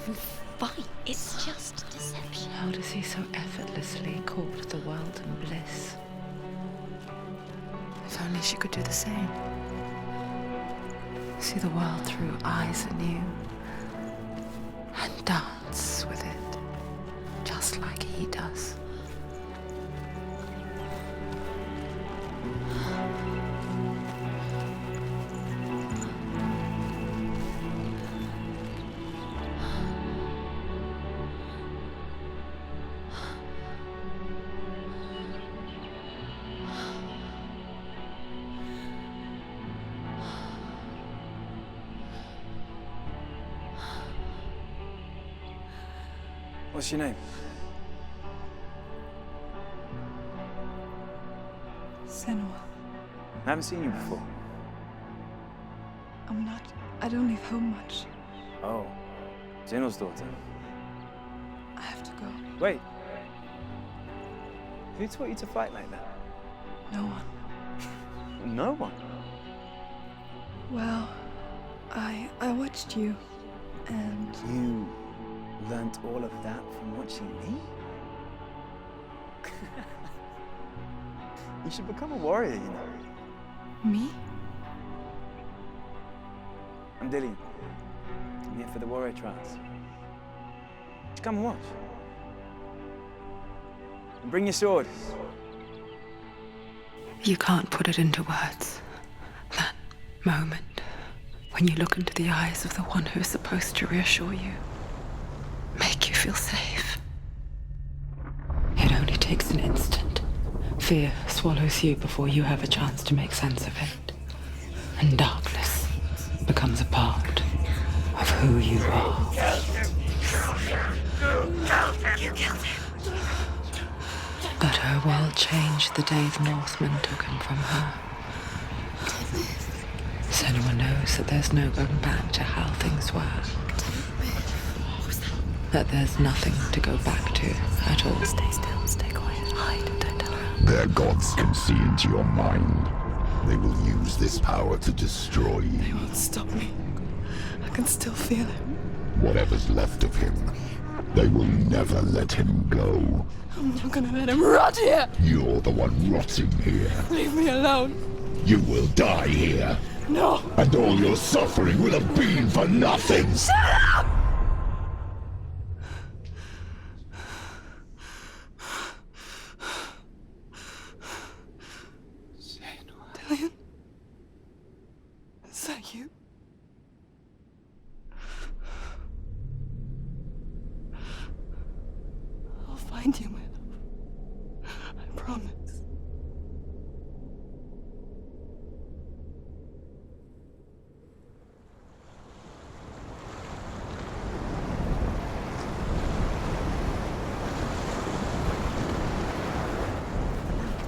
even fight. It's just deception. How does he so effortlessly court the world and bliss? If only she could do the same. See the world through eyes anew and dance with it, just like he does. What's your name? Senua. I haven't seen you before. I don't leave home much. Oh, Zeno's daughter. I have to go. Wait. Who taught you to fight like that? No one. No one? Well, I watched you, and... You learnt all of that from watching me? You should become a warrior, you know. Me? I'm Dillian. I'm here for the warrior trials. Just come and watch. And bring your sword. You can't put it into words. That moment when you look into the eyes of the one who is supposed to reassure you, make you feel safe. It only takes an instant. Fear swallows you before you have a chance to make sense of it. And darkness becomes a part of who you are. But her world changed the day the Northmen took him from her. Senua knows that there's no going back to how things were. That there's nothing to go back to at all. Stay still, stay quiet, hide, don't tell her. Their gods can see into your mind. They will use this power to destroy you. They won't stop me. I can still feel it. Whatever's left of him, they will never let him go. I'm not gonna let him rot here! You're the one rotting here. Leave me alone! You will die here. No! And all your suffering will have been for nothing. Shut up! Dillian? Is that you? I'll find you, my love. I promise.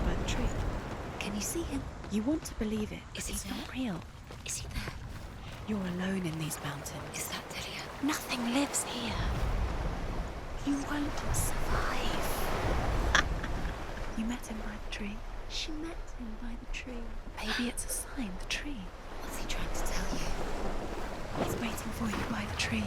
By the tree. Can you see him? You want to believe it, Is but he it's not there? real. Is he there? You're alone in these mountains. Is that Dillian? Nothing lives here. You won't survive. You met him by the tree. She met him by the tree. Maybe it's a sign, the tree. What's he trying to tell you? He's waiting for you by the tree.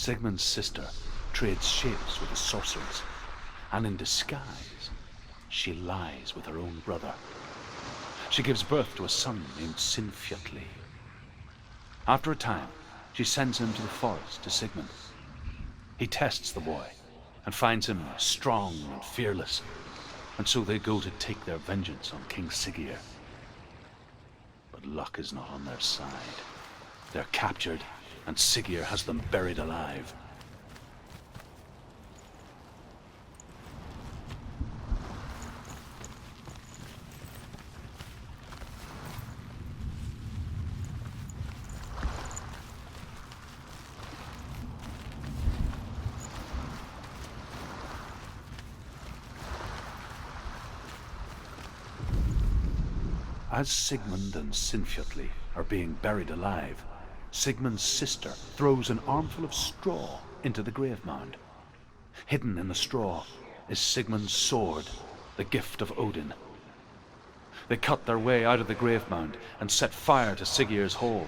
Sigmund's sister trades shapes with the sorcerers, and in disguise, she lies with her own brother. She gives birth to a son named Sinfjotli. After a time, she sends him to the forest to Sigmund. He tests the boy and finds him strong and fearless, and so they go to take their vengeance on King Siggeir. But luck is not on their side. They're captured, and Siggeir has them buried alive. As Sigmund and Sinfjotli are being buried alive, Sigmund's sister throws an armful of straw into the grave mound. Hidden in the straw is Sigmund's sword, the gift of Odin. They cut their way out of the grave mound and set fire to Siggeir's hall.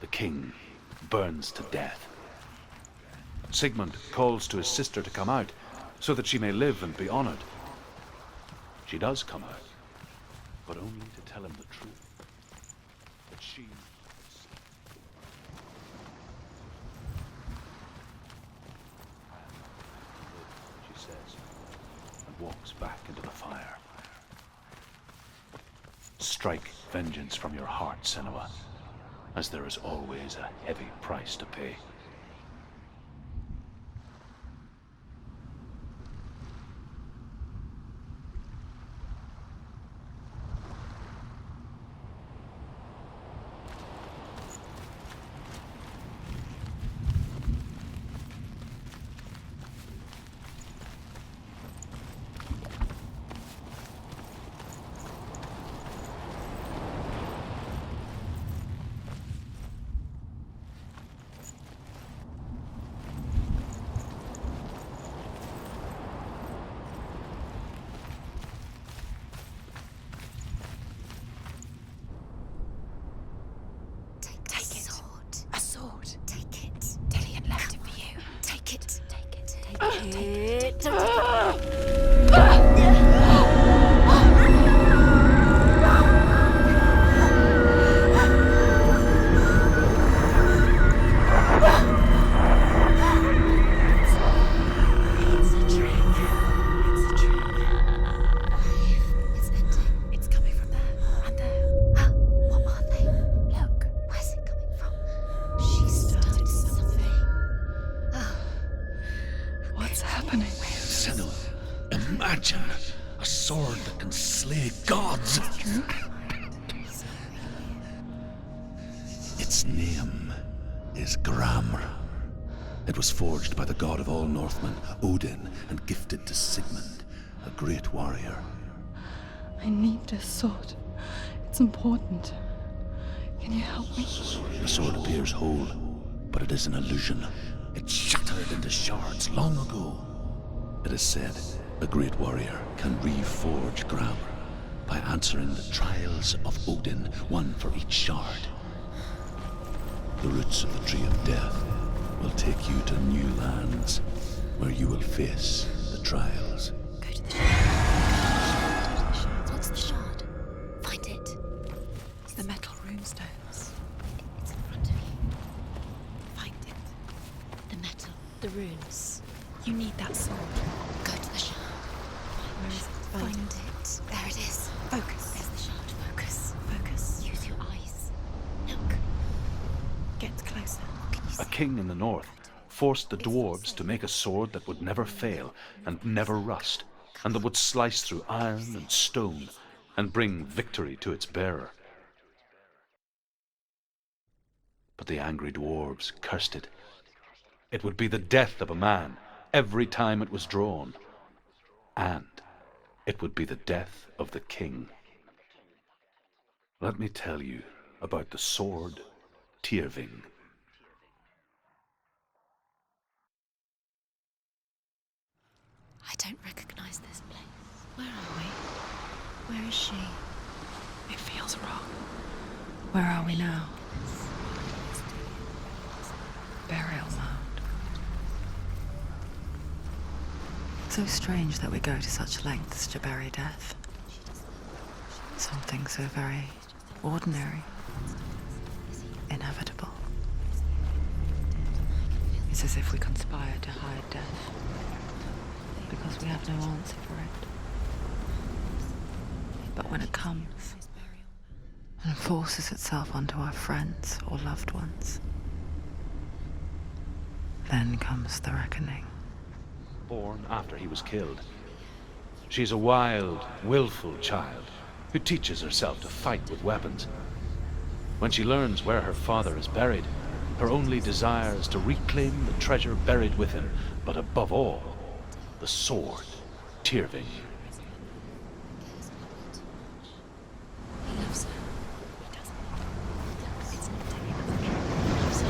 The king burns to death. Sigmund calls to his sister to come out so that she may live and be honored. She does come out, but only to tell him the truth, that she... she says, and walks back into the fire. Strike vengeance from your heart, Senua, as there is always a heavy price to pay. Imagine a sword that can slay gods. Its name is Gramr. It was forged by the god of all Northmen, Odin, and gifted to Sigmund, a great warrior. I need this sword. It's important. Can you help me? The sword appears whole, but it is an illusion. It shattered into shards long ago. It is said a great warrior can reforge Gramr by answering the trials of Odin, one for each shard. The roots of the Tree of Death will take you to new lands where you will face the trials. Go to the shard. What's the shard? Find it. It's the metal runestones. It's in front of you. Find it. The metal. The runes. You need that sword. Go to the shard. Where is it? Find it. There it is. Focus. There's the shard. Focus. Focus. Use your eyes. Look. Get closer. A king in the north forced the dwarves to make a sword that would never fail and never rust, and that would slice through iron and stone and bring victory to its bearer. But the angry dwarves cursed it. It would be the death of a man every time it was drawn, and it would be the death of the king. Let me tell you about the sword Tyrving. I don't recognize this place. Where are we? Where is she? It feels wrong. Where are we now? Burial mound. It's so strange that we go to such lengths to bury death. Something so very ordinary, inevitable. It's as if we conspire to hide death, because we have no answer for it. But when it comes and forces itself onto our friends or loved ones, then comes the reckoning. Born after he was killed. She's a wild, willful child who teaches herself to fight with weapons. When she learns where her father is buried, her only desire is to reclaim the treasure buried with him, but above all, the sword, Tyrving. He loves her. He doesn't. It's not Delia. He loves her.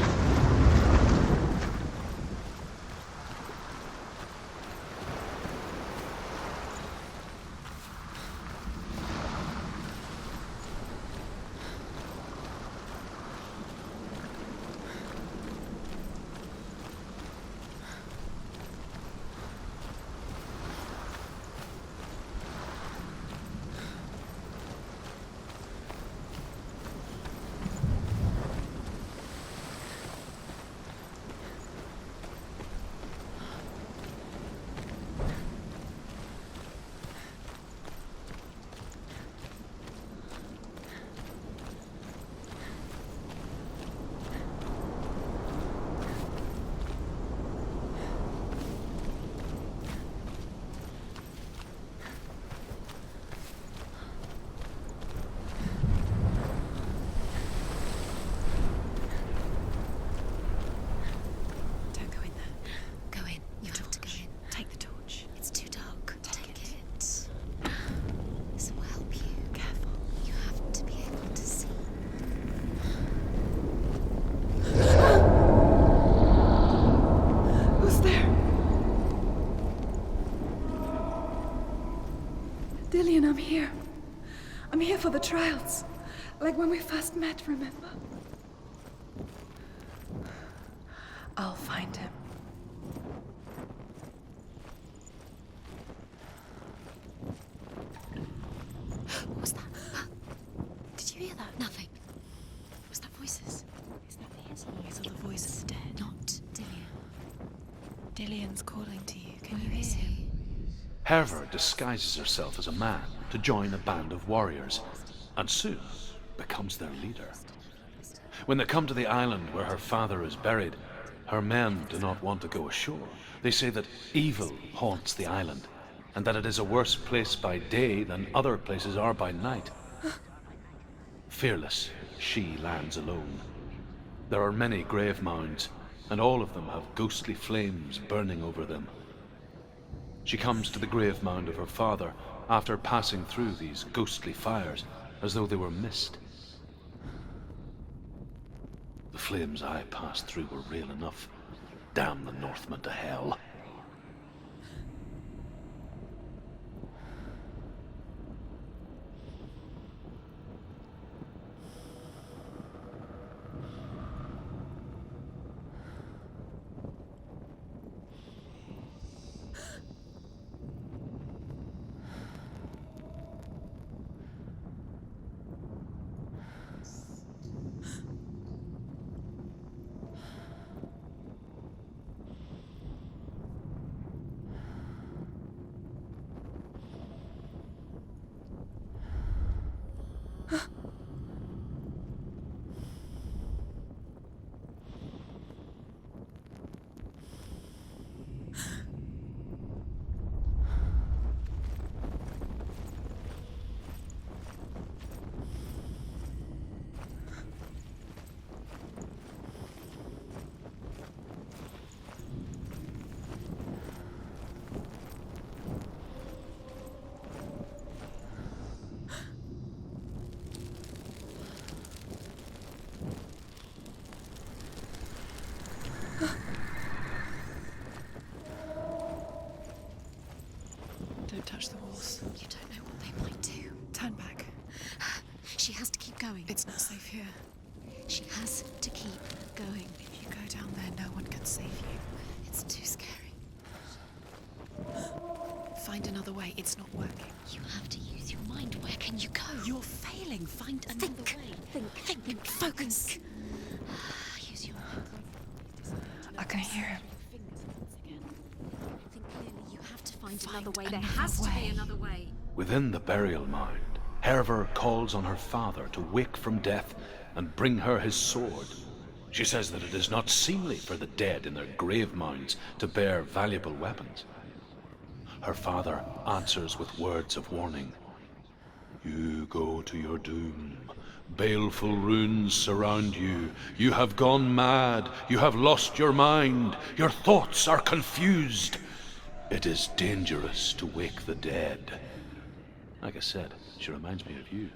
Dillion, I'm here. I'm here for the trials. Like when we first met, remember? I'll find him. What was that? Did you hear that? Nothing. Was that voices? Is that his voice or the voice of the dead? Not Dillion. Dillion's calling to you. Can you hear him? Hervor disguises herself as a man to join a band of warriors, and soon becomes their leader. When they come to the island where her father is buried, her men do not want to go ashore. They say that evil haunts the island, and that it is a worse place by day than other places are by night. Fearless, she lands alone. There are many grave mounds, and all of them have ghostly flames burning over them. She comes to the grave mound of her father after passing through these ghostly fires as though they were mist. The flames I passed through were real enough. Damn the Northmen to hell. Don't touch the walls. You don't know what they might do. Turn back. She has to keep going. It's not safe here. She has to keep going. If you go down there, no one can save you. It's too scary. Find another way. It's not working. You have to use your mind. Where can you go? You're failing. Find another way. Think. Focus. Use your mind. I can hear him. Think clearly. You have to find Find another way. another There has to way. be another way. Within the burial mound, Herver calls on her father to wake from death and bring her his sword. She says that it is not seemly for the dead in their grave mounds to bear valuable weapons. Her father answers with words of warning. You go to your doom. Baleful runes surround you. You have gone mad. You have lost your mind. Your thoughts are confused. It is dangerous to wake the dead. Like I said, she reminds me of you.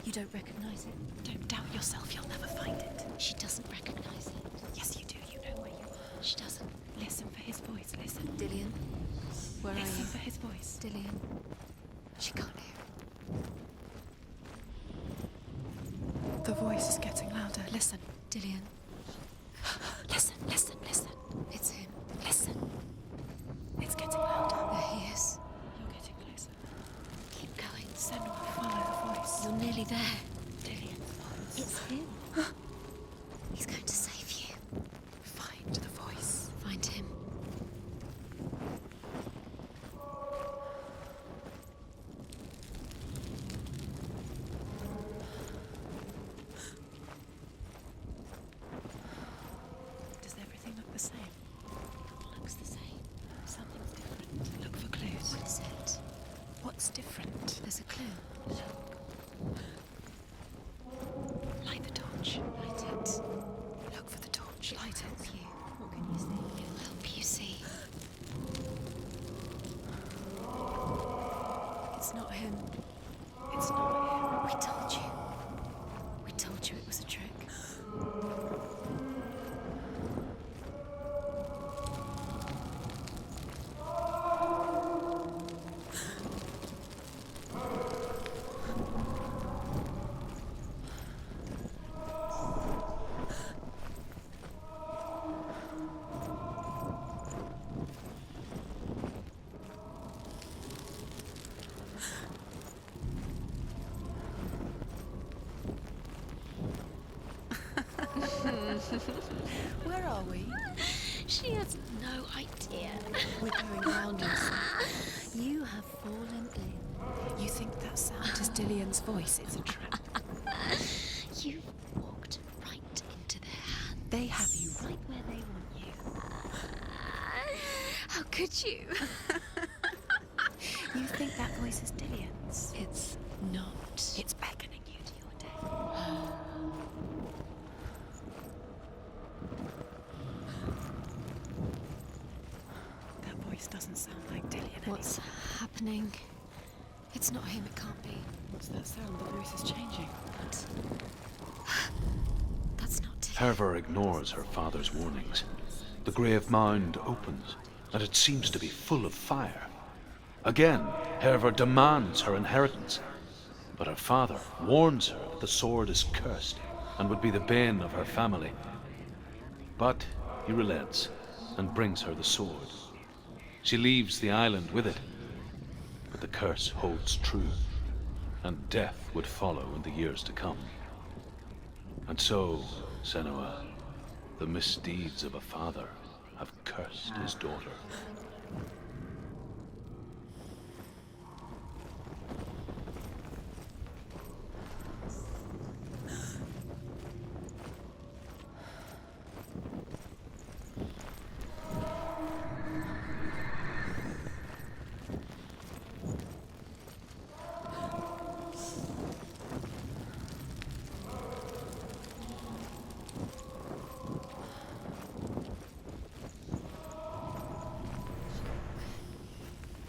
You don't recognize it? Don't doubt yourself. You'll never find it. She doesn't recognize it. Yes, you do. You know where you are. She doesn't. Listen for his voice. Listen. Dillian, where Listen are you? for his voice. Dillian. She can't hear. The voice is getting louder. Listen. Dillian, Listen. it's him. Listen. It's getting louder. There he is. You're getting closer. Keep going. Senua, follow the voice. You're nearly there. Dillian's voice. It's him. He's going to save you. Find the voice. Find him. Does everything look the same? All looks the same. Something's different. Look for clues. What is it? What's different? There's a clue. Light the torch. Light it. Look for the torch. Light it. Help you. What can you see? It'll help you see. It's not him. It's not We told you. We told you it was a trick. Where are we? She has no idea. We're going round in circles. You have fallen in. You think that sound is Dillian's voice? It's a trap. You've walked right into their hands. They have you right where they want you. How could you? You think that voice is Dillian's? It's not. It's beckoning you to your death. That voice doesn't sound like Dillian What's happening? It's not him. It can't be. What's that sound? The voice is changing. That's not Dillian. Herver ignores her father's warnings. The grave mound opens, and it seems to be full of fire. Again, Herver demands her inheritance, but her father warns her that the sword is cursed and would be the bane of her family. But he relents and brings her the sword. She leaves the island with it, but the curse holds true, and death would follow in the years to come. And so, Senua, the misdeeds of a father have cursed his daughter.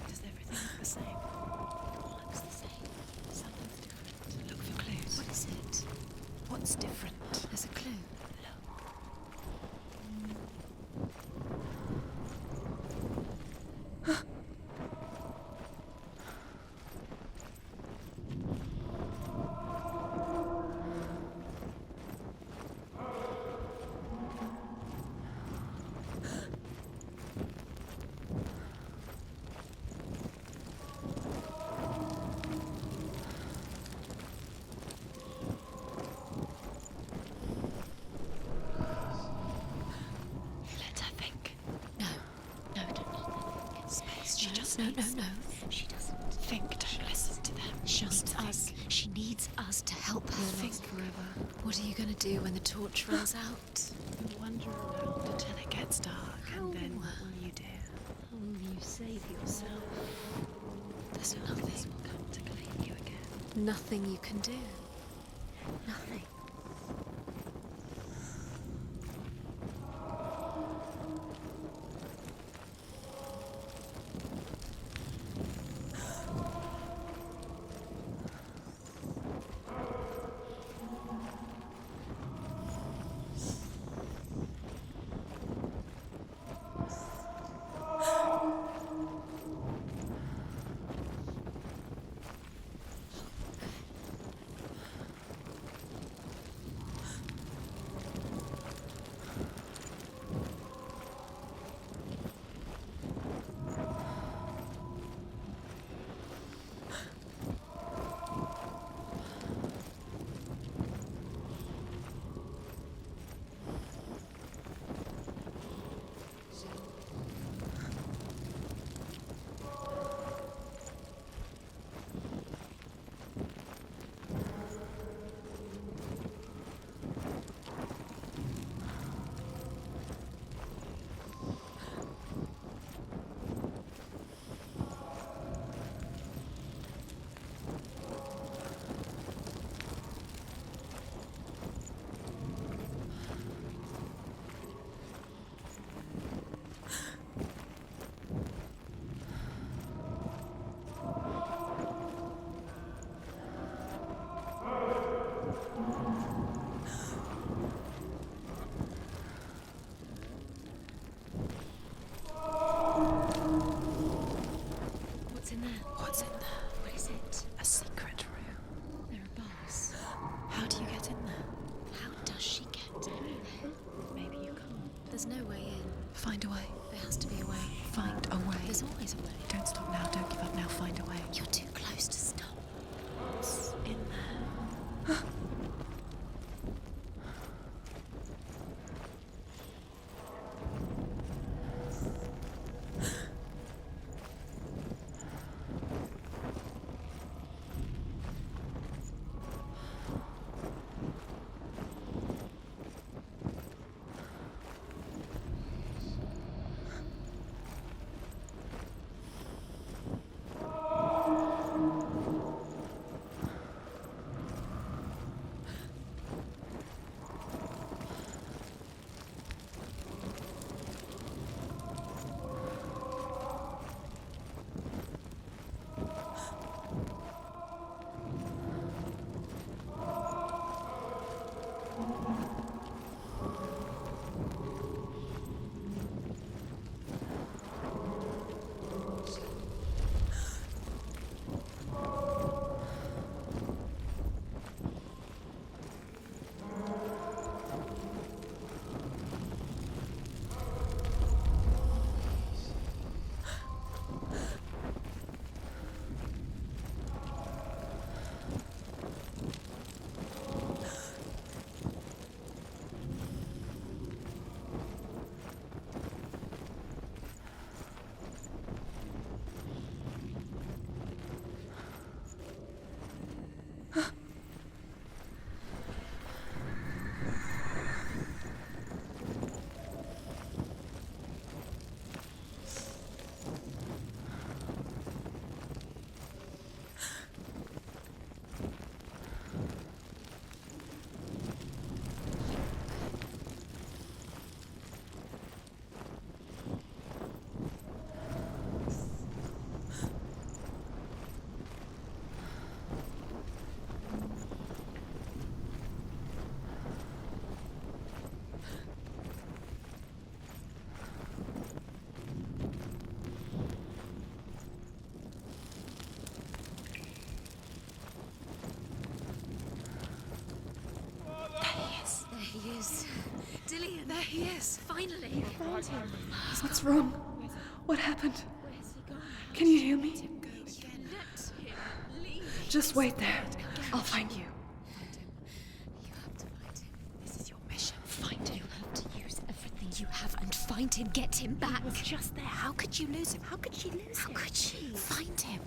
Does everything look the same? Looks the same. Something's different. Look for clues. What is it? What's different? There's a clue. Look. No. She doesn't. Think, don't listen to them. Just us. She needs us to help her. Think forever. What are you gonna do when the torch runs out? And wander around until it gets dark, and then what will you do? How will you save yourself? There's nothing will come to claim you again. Nothing you can do. Nothing. What's in there? What's in there? What is it? A secret room. There are bars. How do you get in there? How does she get in there? Maybe you can't. There's no way in. Find a way. There has to be a way. Find a way. There's always a way. Don't stop now. Don't give up now. Find a way. You're too close to stop. What's in there? He is. Dillian, there he is. Finally. Found him. What's wrong? What happened? Can you hear me? Just wait there. I'll find you. You have to find him. This is your mission. Find him. You have to use everything you have and find find him, get him back. He was just there. How could you lose him? How could she lose him? How could she? Find him.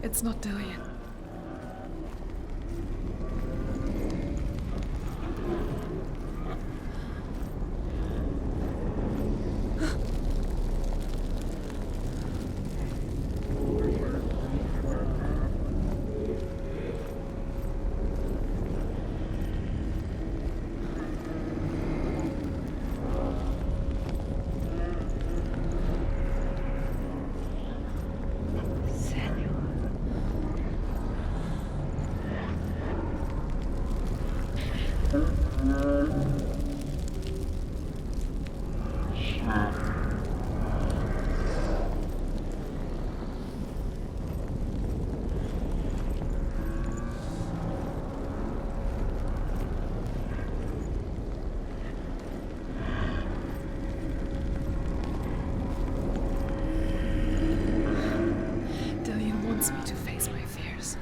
It's not Dillian. Dillian wants me to face my fears.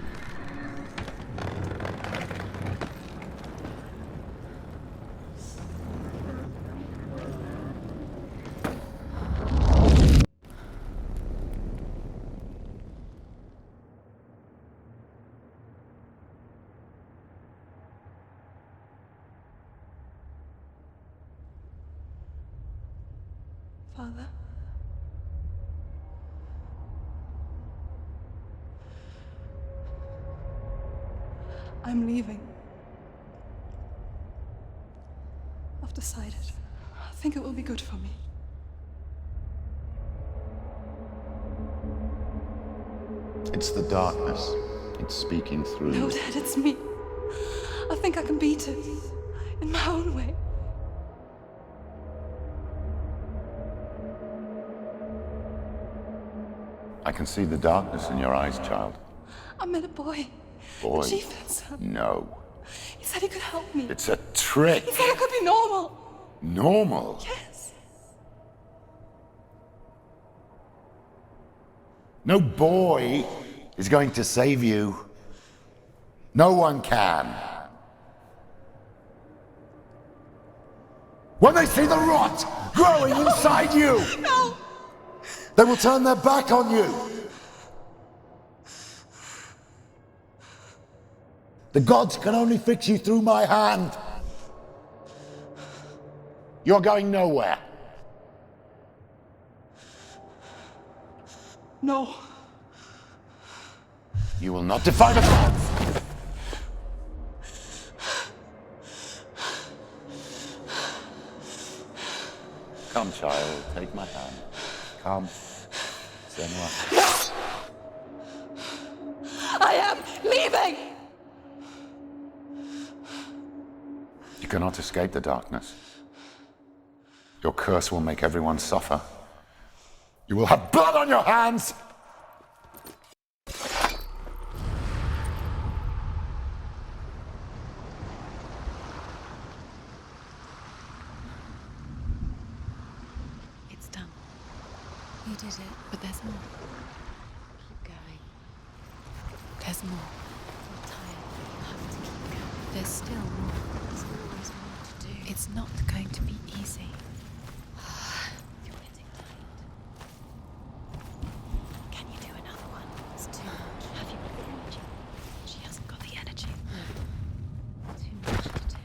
Father? I'm leaving. I've decided. I think it will be good for me. It's the darkness. It's speaking through No, you. Dad, it's me. I think I can beat it. In my own way. I can see the darkness in your eyes, child. I met a boy. Boy. The chief answered. No. He said he could help me. It's a trick. He said I could be normal. Normal? Yes. No boy is going to save you. No one can. When they see the rot growing inside you, No! they will turn their back on you. The gods can only fix you through my hand. You're going nowhere. No. You will not defy the gods. Come, child, take my hand. Come. Senua. I am leaving! You cannot escape the darkness. Your curse will make everyone suffer. You will have blood on your hands! It's done. You did it. But there's more. Keep going. There's more. You're tired. You have to keep going. There's still more. There's always more to do. It's not going to be easy. You're getting tight. Can you do another one? It's too much. Have you got the energy? She hasn't got the energy. Too much to do.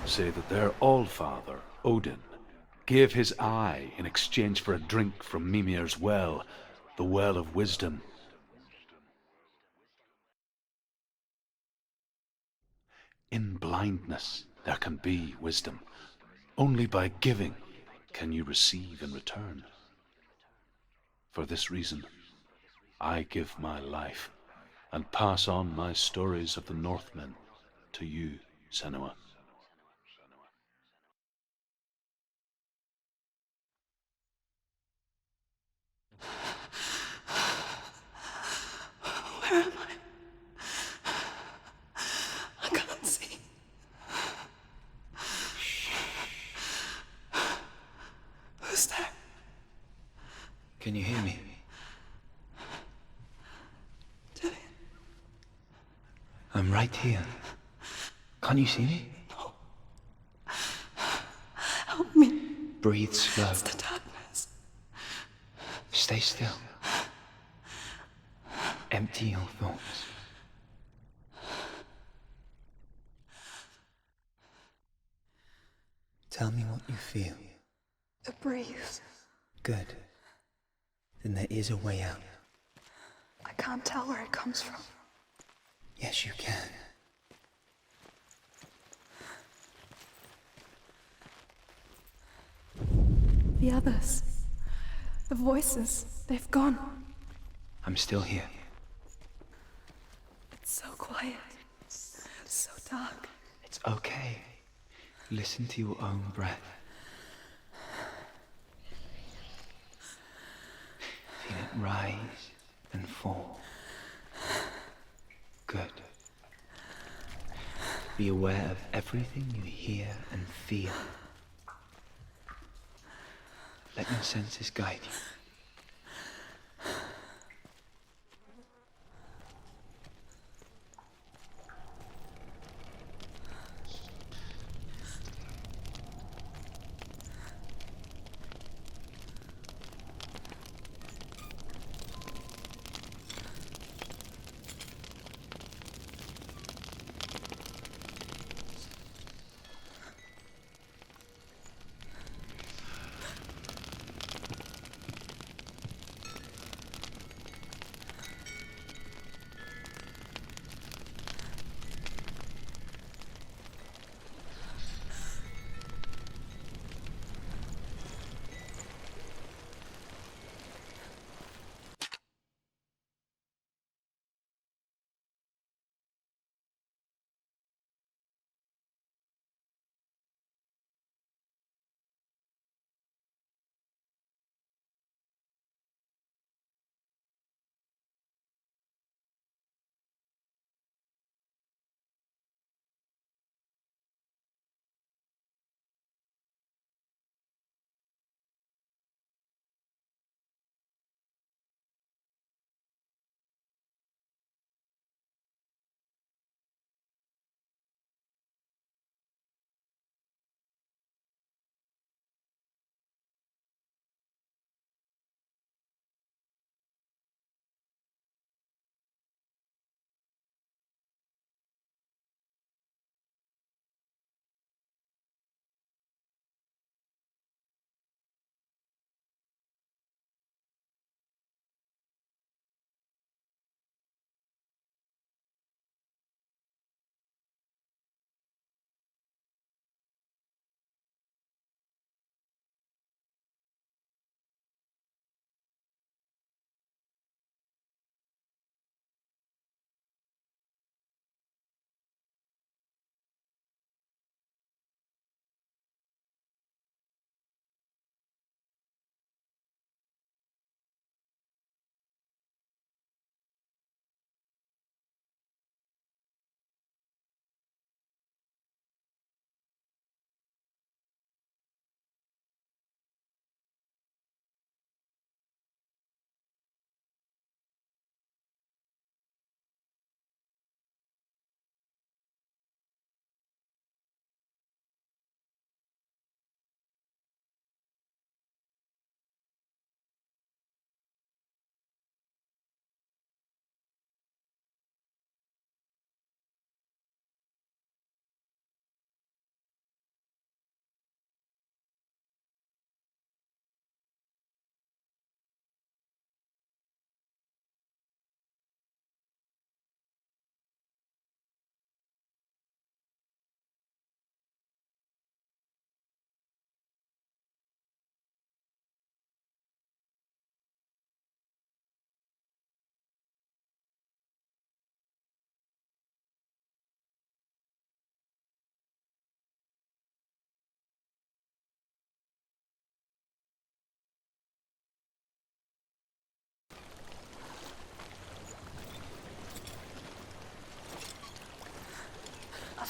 say that their Allfather, Odin, gave his eye in exchange for a drink from Mimir's well, the Well of Wisdom. In blindness there can be wisdom. Only by giving can you receive in return. For this reason, I give my life and pass on my stories of the Northmen to you, Senua. Where am I? I can't see. Who's there? Can you hear me? Dillian. I'm right here. Can't you see me? No. Help me. Breathe slow. It's the darkness. Stay still. Empty your thoughts. Tell me what you feel. The breeze. Good. Then there is a way out. I can't tell where it comes from. Yes, you can. The others. The voices. They've gone. I'm still here. It's so quiet. So dark. It's okay. Listen to your own breath. Feel it rise and fall. Good. Be aware of everything you hear and feel. Let your senses guide you.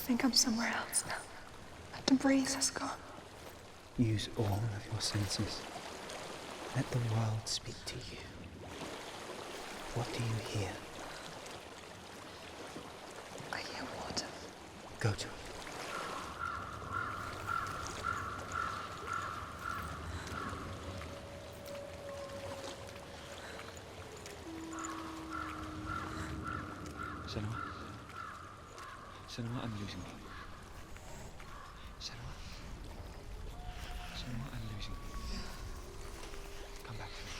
think I'm somewhere else now. The breeze has gone. Use all of your senses. Let the world speak to you. What do you hear? I hear water. Go to it. Senua? Senua, I'm losing you. Senua? Senua, I'm losing you. Come back to me.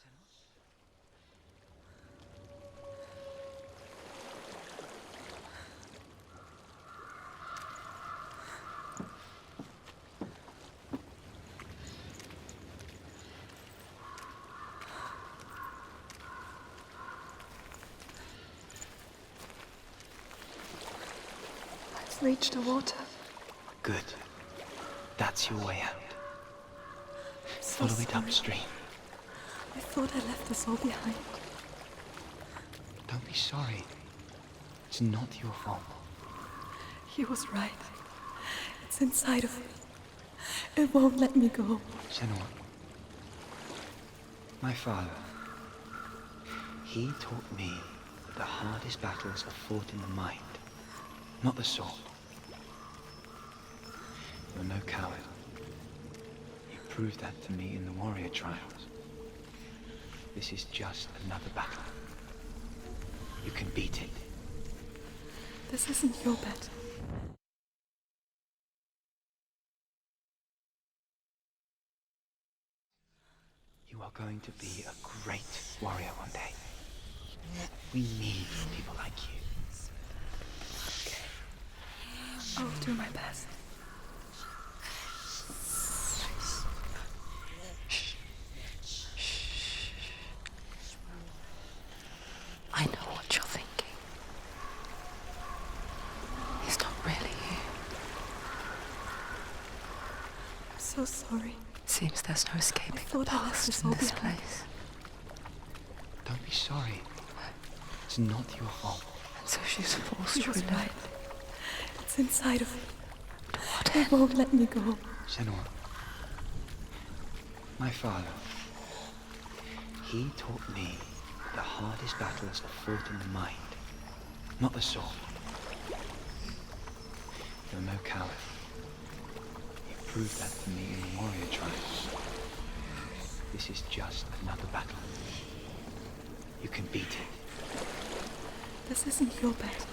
Come back. I've reached the water. Good. That's your way out. I'm so Follow it sorry. upstream. I thought I left us all behind. Don't be sorry. It's not your fault. He was right. It's inside of me. It won't let me go. Senua. My father. He taught me that the hardest battles are fought in the mind, not the sword. You're no coward. You proved that to me in the warrior trials. This is just another battle. You can beat it. This isn't your battle. You are going to be a great warrior one day. We need people like you. I'll do my best. I know what you're thinking. He's not really here. I'm so sorry. Seems there's no escaping the thought I left past us in all this behind. place. Don't be sorry. It's not your fault. And so she's forced He to was relive right. It's inside of me. To what It end? won't let me go. Senua. My father. He taught me that the hardest battles are fought in the mind, not the sword. You're no coward. You proved that to me in the warrior trials. This is just another battle. You can beat it. This isn't your battle.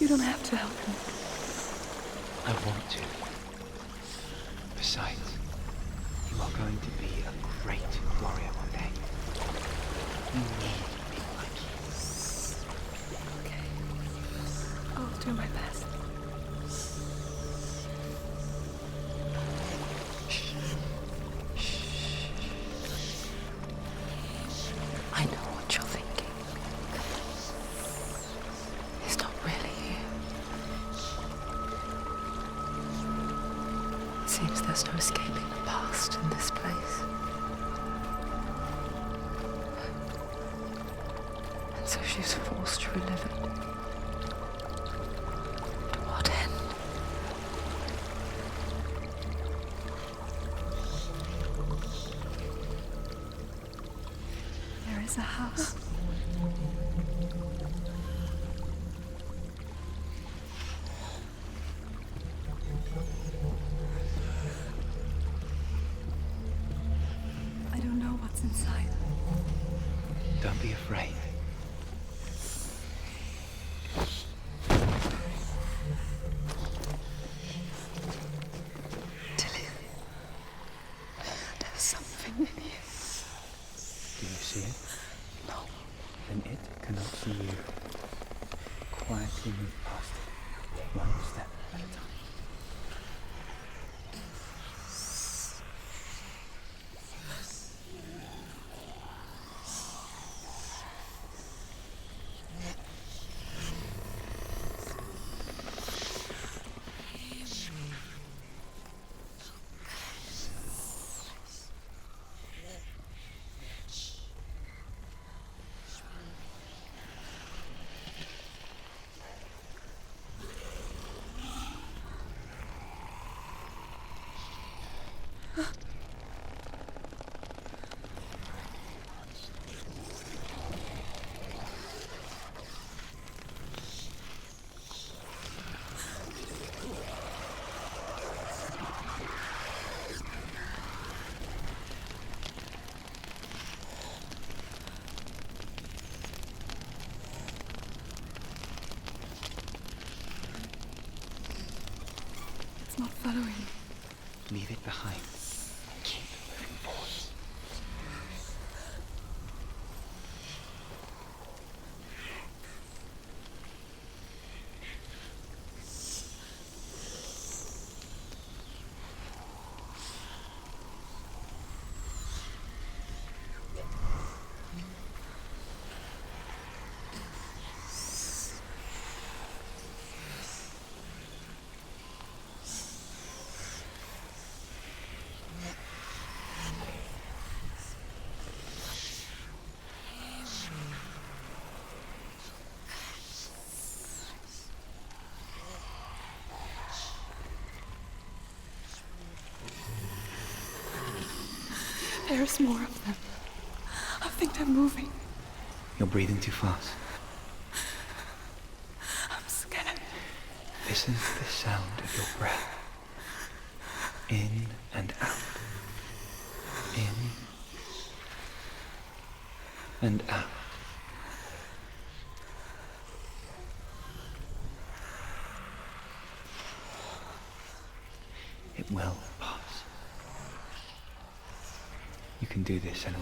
You don't have to help me. I want to. Besides, you are going to be a great warrior one day. We need people like you. Okay. I'll do my best. I know what you're thinking. He's not really here. Seems there's no escaping the past in this place. And so she's forced to relive it. To what end? There is a house. I don't know what's inside. Don't be afraid. There's something in here. Do you see it? No. Then it cannot see you. Quietly move past it, one step at a time. It's not following. Leave it behind. Keep moving forward. There's more of them. I think they're moving. You're breathing too fast. I'm scared. Listen to the sound of your breath. In and out. In and out. It will pass. You can do this, Senua.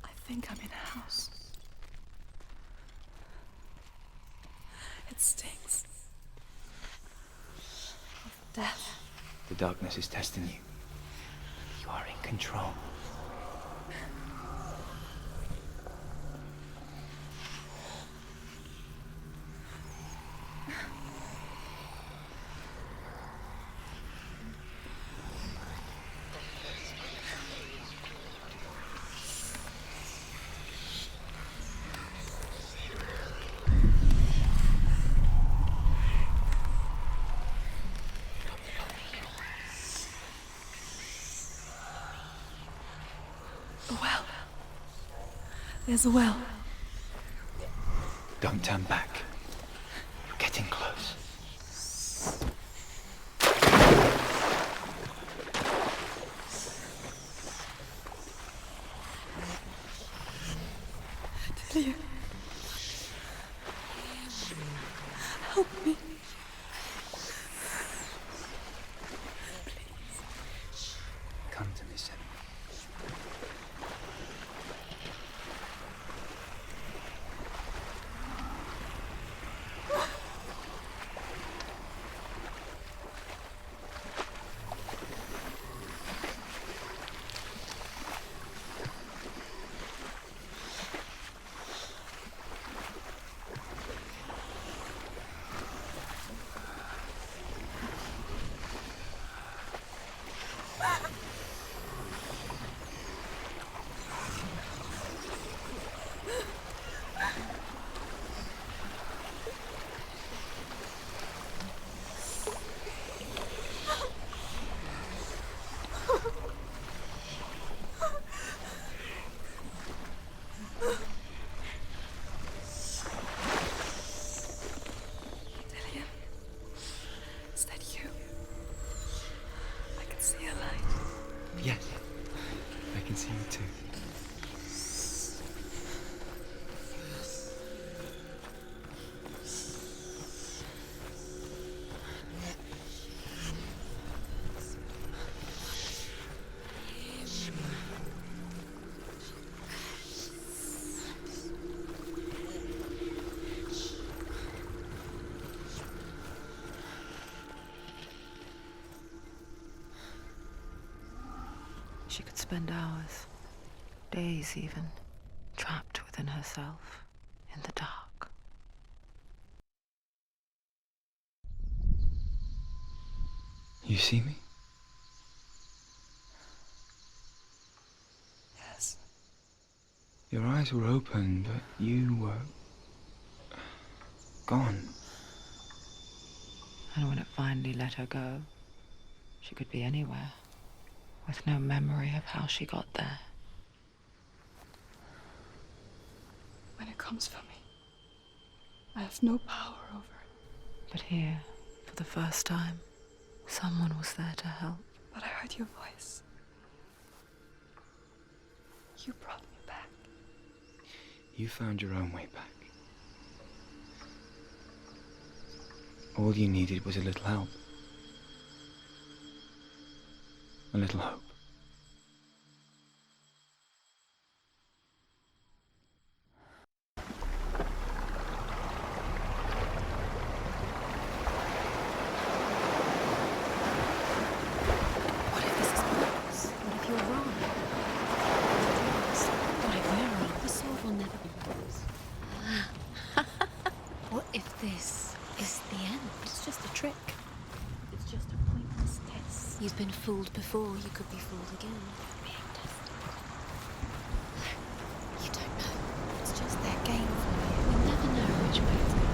I think I'm in a house. It stinks of death. The darkness is testing you. You are in control. A well. There's a well. Don't turn back. You're getting close. Delia. Help me. Come to me, Senua. spend hours, days even, trapped within herself, in the dark. You see me? Yes. Your eyes were open, but you were gone. And when it finally let her go, she could be anywhere, with no memory of how she got there. When it comes for me, I have no power over it. But here, for the first time, someone was there to help. But I heard your voice. You brought me back. You found your own way back. All you needed was a little help. A little hope. What if this is bogus? What if you're wrong? What if we're wrong? The sword will never be yours. What if this is the end? It's just a trick. It's just a pointless test. You've been fooled before. You could be fooled again. Being tested. You don't know. It's just their game for you. We never know which way it's going.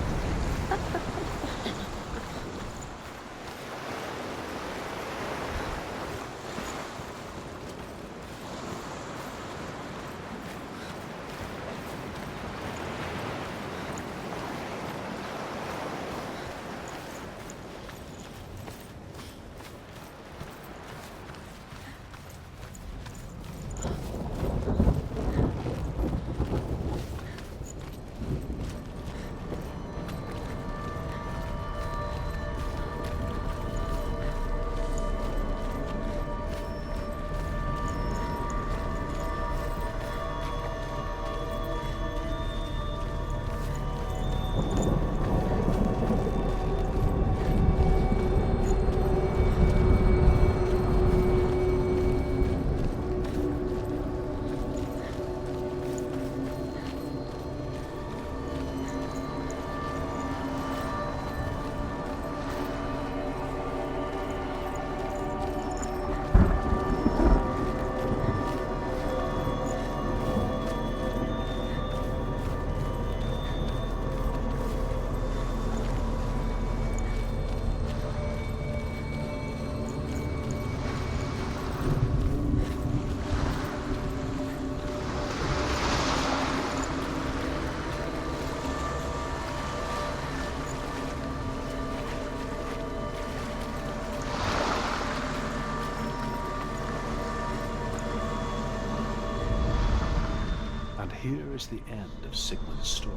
And here is the end of Sigmund's story.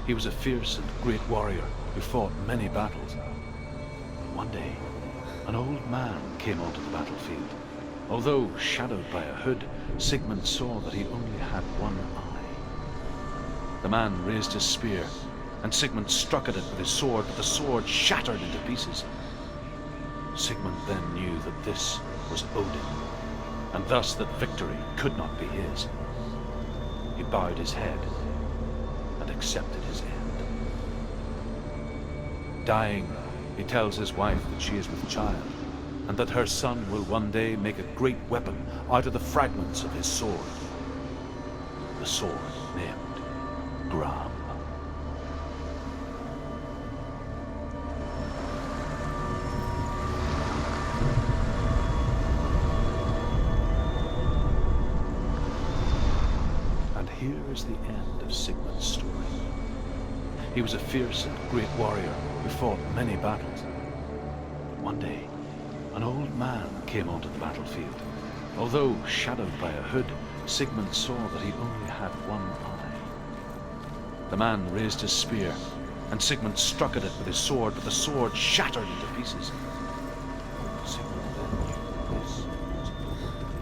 He was a fierce and great warrior who fought many battles. One day, an old man came onto the battlefield. Although shadowed by a hood, Sigmund saw that he only had one eye. The man raised his spear, and Sigmund struck at it with his sword, but the sword shattered into pieces. Sigmund then knew that this was Odin, and thus that victory could not be his. He bowed his head and accepted his end. Dying, he tells his wife that she is with child, and that her son will one day make a great weapon out of the fragments of his sword. The sword named Gram. And here is the end of Sigmund's story. He was a fierce and great warrior who fought many battles. One day, an old man came onto the battlefield. Although shadowed by a hood, Sigmund saw that he only had one eye. The man raised his spear, and Sigmund struck at it with his sword, but the sword shattered into pieces. Sigmund then knew this was Odin.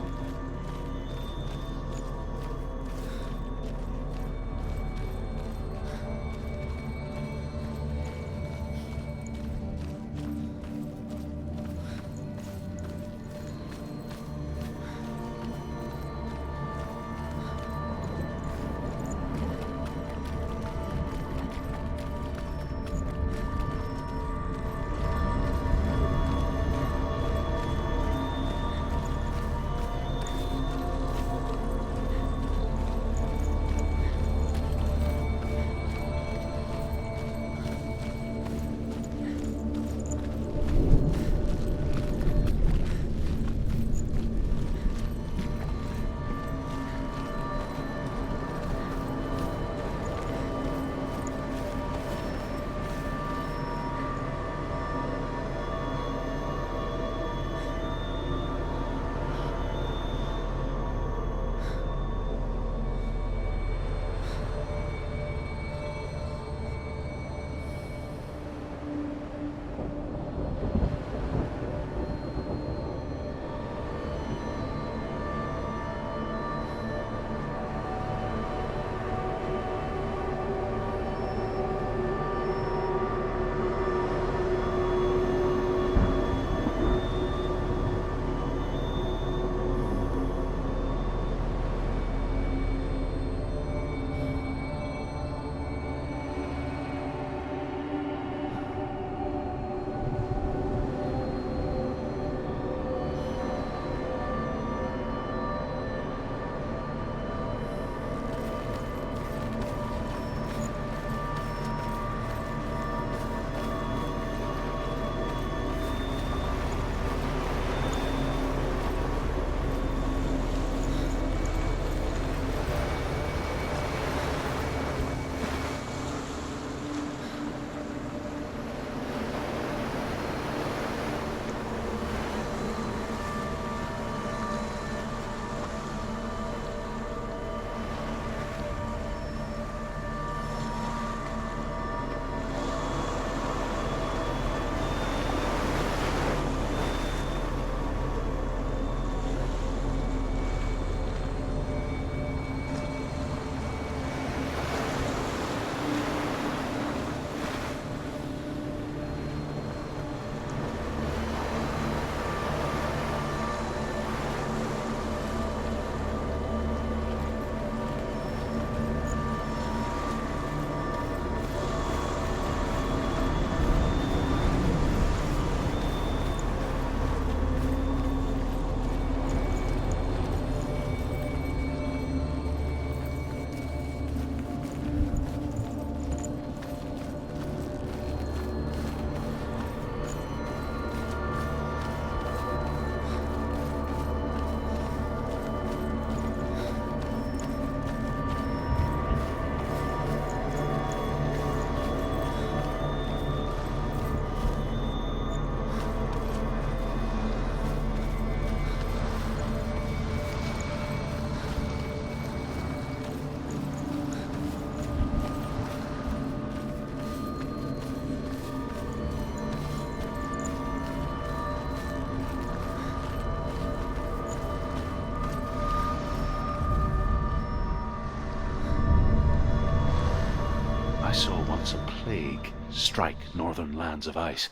plague strike northern lands of ice.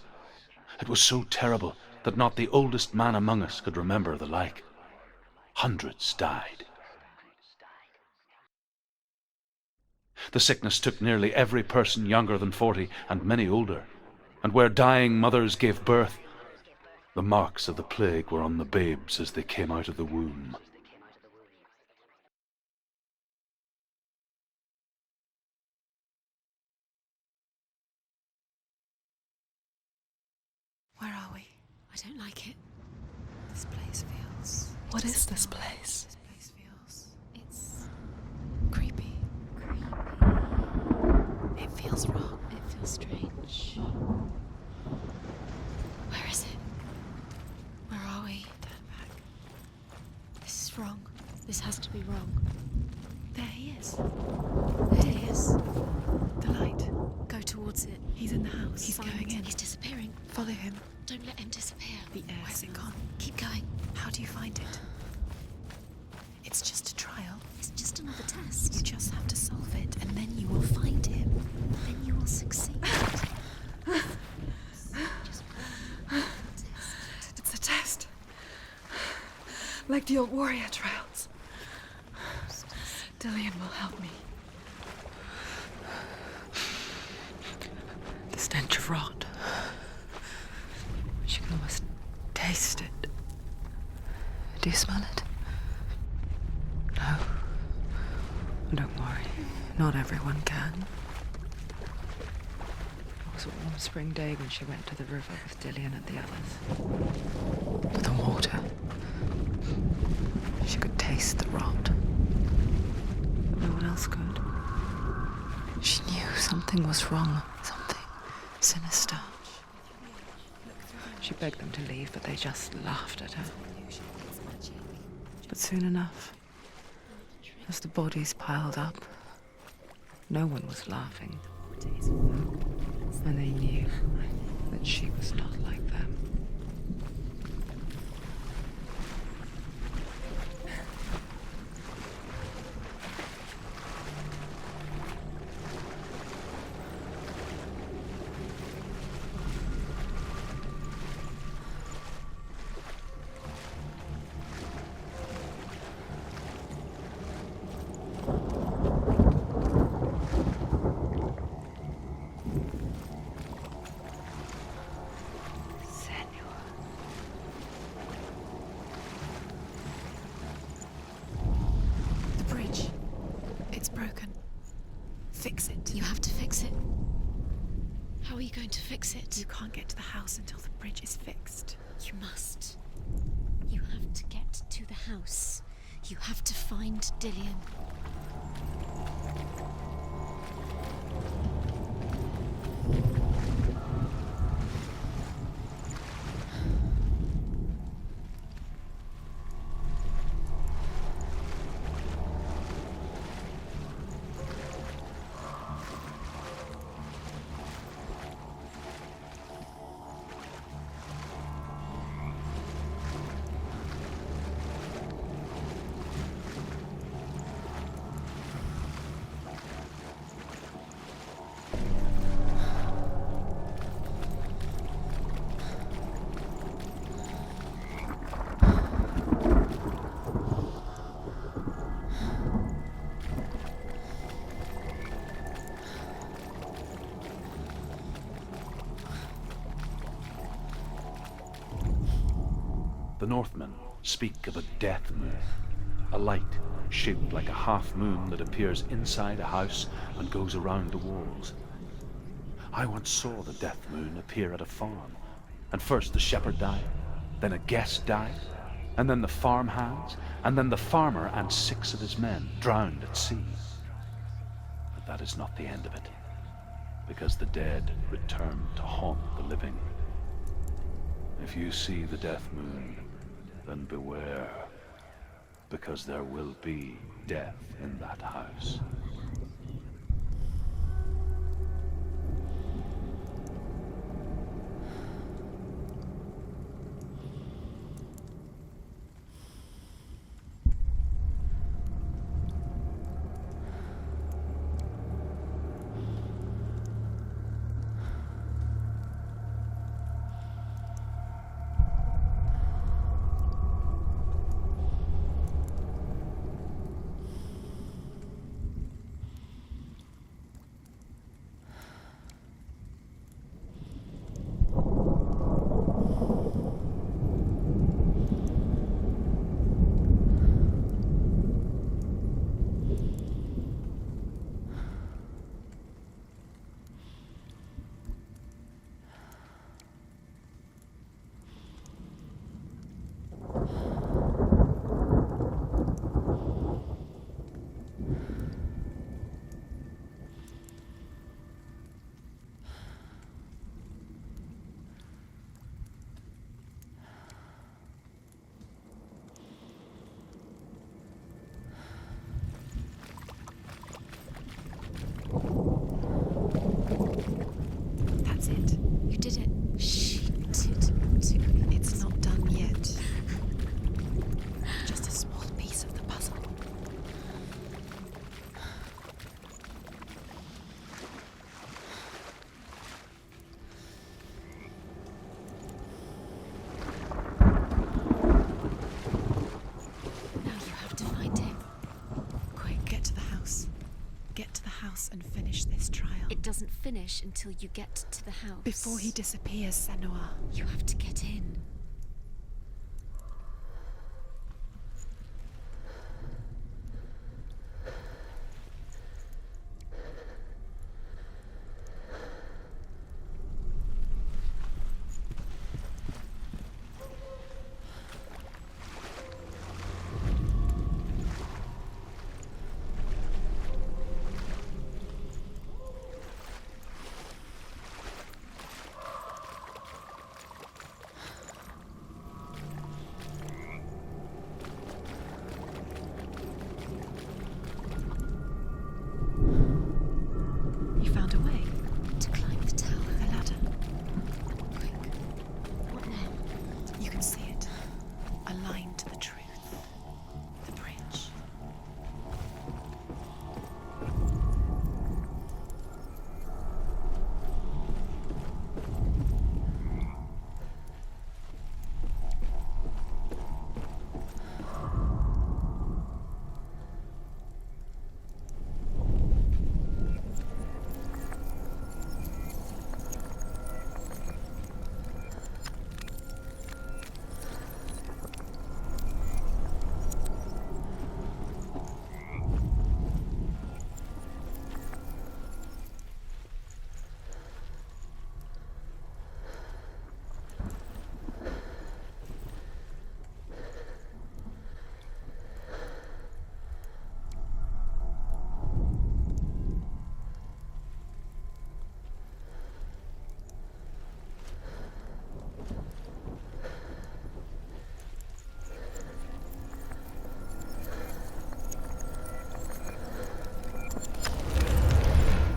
It was so terrible that not the oldest man among us could remember the like. Hundreds died. The sickness took nearly every person younger than 40 and many older, and where dying mothers gave birth, the marks of the plague were on the babes as they came out of the womb. Where are we? I don't like it. This place feels... What is this place? This place feels... It's... creepy. It feels wrong. It feels strange. Where is it? Where are we? Turn back. This is wrong. This has to be wrong. There he is. There he is. The light. Go towards it. He's in the house. He's going in. He's disappearing. Follow him. Don't let him disappear. The air. Where's it gone? Keep going. How do you find it? It's just a trial. It's just another test. You just have to solve it, and then you will find him. Then you will succeed. It's a test. Like the old warrior trials. Dillion will help me. The stench of rot. She can almost taste it. Do you smell it? No. Don't worry. Not everyone can. It was a warm spring day when she went to the river with Dillion and the others. The water. She could taste the rot. But no one else could. She knew something was wrong. Something sinister. She begged them to leave, but they just laughed at her. But soon enough, as the bodies piled up, no one was laughing. And they knew that she was not like them. Fix it. You have to fix it. How are you going to fix it? You can't get to the house until the bridge is fixed. You must. You have to get to the house. You have to find Dillion. The Northmen speak of a death moon, a light shaped like a half moon that appears inside a house and goes around the walls. I once saw the death moon appear at a farm, and first the shepherd died, then a guest died, and then the farm hands, and then the farmer and 6 of his men drowned at sea. But that is not the end of it, because the dead return to haunt the living. If you see the death moon, then beware, because there will be death in that house. It doesn't finish until you get to the house. Before he disappears, Senua. You have to get in. You found a way to climb the tower. The ladder. Quick. What now? You can see it. A line to the truth. The bridge.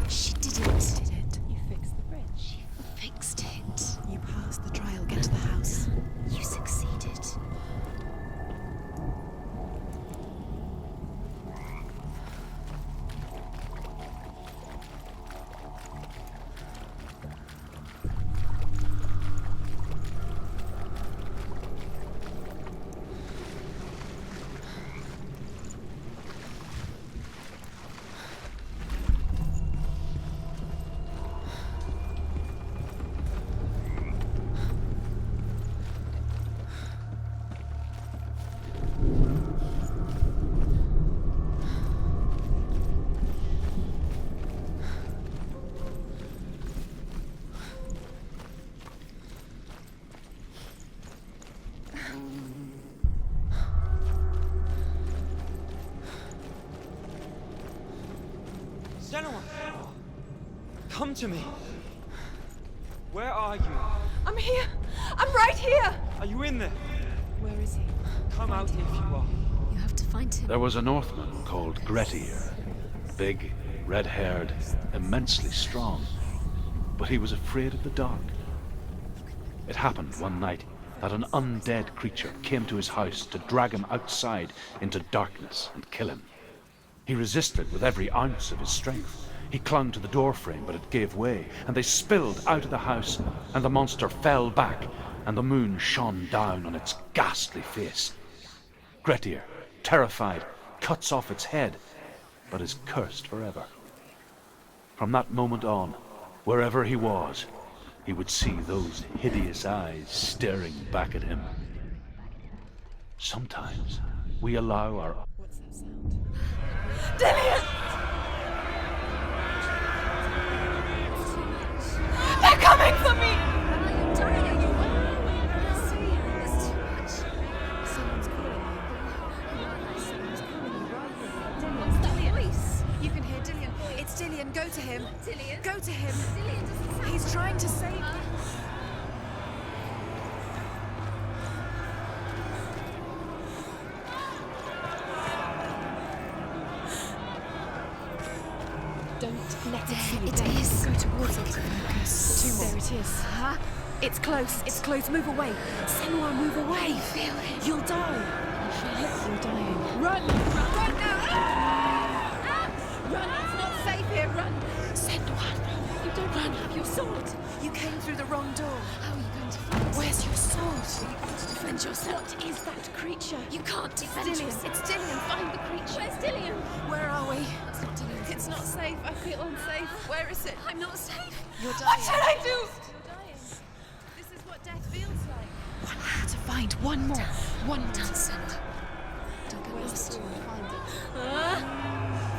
She did it. You fixed the bridge. She fixed it. You passed the trial. Get to the house. You succeeded. Senua! Come to me! Where are you? I'm here! I'm right here! Are you in there? Where is he? Come out if you are. You have to find him. There was a Northman called Grettir. Big, red-haired, immensely strong. But he was afraid of the dark. It happened one night that an undead creature came to his house to drag him outside into darkness and kill him. He resisted with every ounce of his strength. He clung to the doorframe, but it gave way, and they spilled out of the house, and the monster fell back, and the moon shone down on its ghastly face. Grettir, terrified, cuts off its head, but is cursed forever. From that moment on, wherever he was, he would see those hideous eyes staring back at him. Sometimes we allow our... What's that sound? Dillion! They're coming for me! You can hear Dillion. It's Dillion. Go to him. Dillion? Go to him. Dillion doesn't sound He's trying to save you. Don't let it see you. It is. Go towards it. Focus. Two more. There it is. Huh? It's close. It's close. Move away. Senua, move away. I feel it. You'll die. I feel it. You're dying. Run! Run now! Run! It's not safe here! Run! Senua, You don't run! Have your sword! you came through the wrong door. How are you going to find Where's your sword? You've got to defend yourself. What is that creature? You can't defend Dillion. yourself. It's Dillion. Find the creature. Where's Dillion? Where are we? It's not Dillion's It's not safe. I feel unsafe. Where is it? I'm not safe. You're dying. What should I do? You're dying. This is what death feels like. One more to find. One more. One more. Dunsand. Don't get lost. Find it.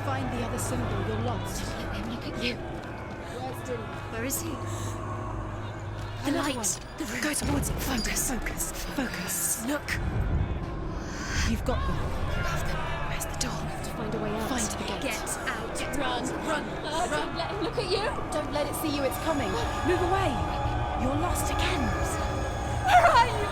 Find the other symbol. You're lost. Don't let him look at you. Where's Dilly? Where is he? The light. The room. Go towards it. Focus. Focus. Focus. Look. You've got them. You have them. Where's the door? You have to find a way out. Find the gate. Get out. Run. Run. Run. Don't let him look at you. Don't let it see you. It's coming. Move away. You're lost again. Where are you?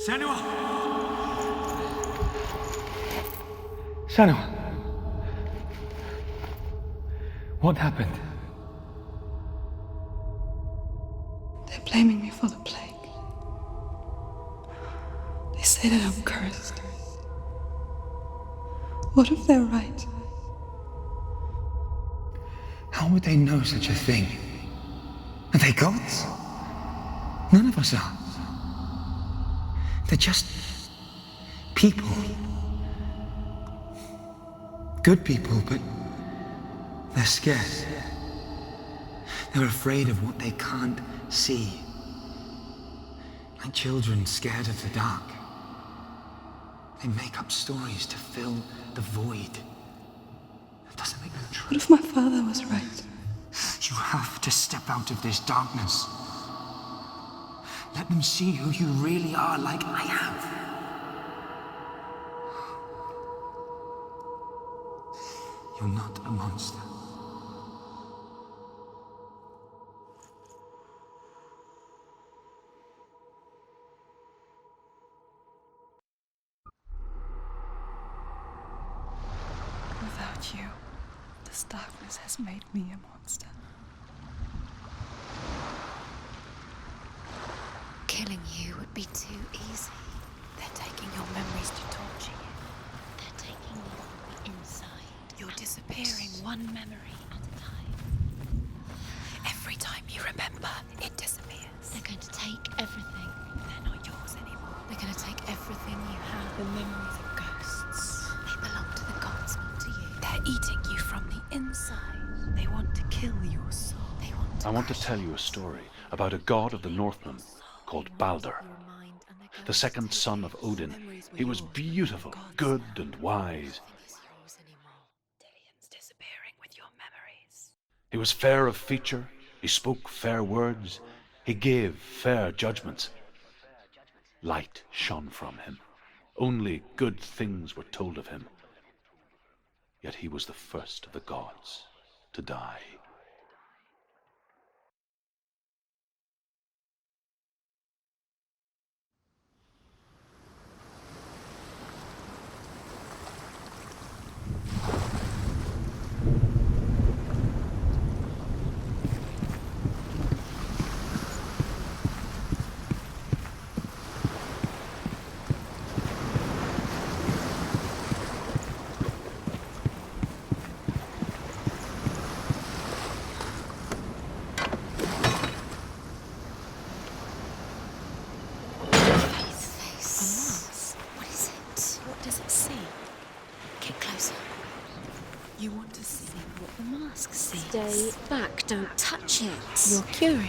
Senua! Senua! What happened? They're blaming me for the plague. They say that I'm cursed. What if they're right? How would they know such a thing? Are they gods? None of us are. They're just people. Good people, but they're scared. They're afraid of what they can't see. Like children scared of the dark. They make up stories to fill the void. That doesn't make them true. What if my father was right? You have to step out of this darkness. Let them see who you really are, like I have. You're not a monster. Without you, this darkness has made me a monster. Killing you would be too easy. They're taking your memories to torture you. They're taking you from the inside. You're disappearing one memory at a time. Every time you remember, it disappears. They're going to take everything. They're not yours anymore. They're going to take everything you have. The memories of ghosts. They belong to the gods, not to you. They're eating you from the inside. They want to kill your soul. They want to I want to tell you a story about a god of the Northmen called Baldur, the second son of Odin. He was beautiful, good and wise. Dillion's disappearing with your memories. He was fair of feature, he spoke fair words, he gave fair judgments. Light shone from him. Only good things were told of him. Yet he was the first of the gods to die. Stay back, don't touch it. You're curious.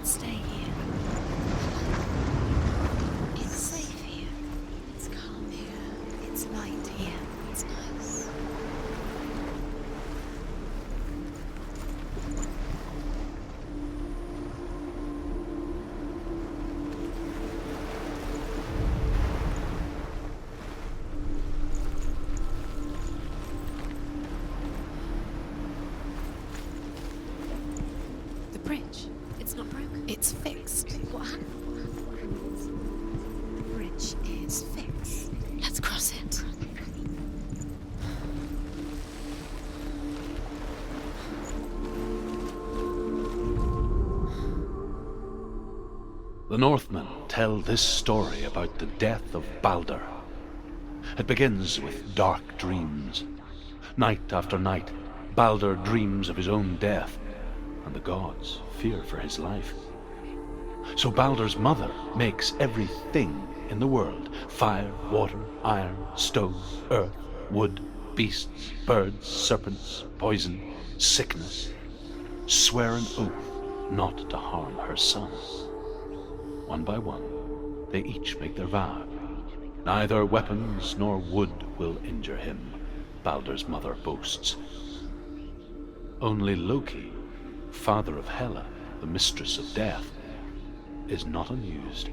Let's stay here. It's safe here. It's calm here. It's light here. It's nice. The bridge. It's not broken. It's fixed. What happened? The bridge is fixed. Let's cross it. The Northmen tell this story about the death of Balder. It begins with dark dreams. Night after night, Balder dreams of his own death, and the gods fear for his life. So Balder's mother makes everything in the world: fire, water, iron, stone, earth, wood, beasts, birds, serpents, poison, sickness, swear an oath not to harm her son. One by one, they each make their vow. Neither weapons nor wood will injure him, Balder's mother boasts. Only Loki, father of Hela, the mistress of death, is not amused.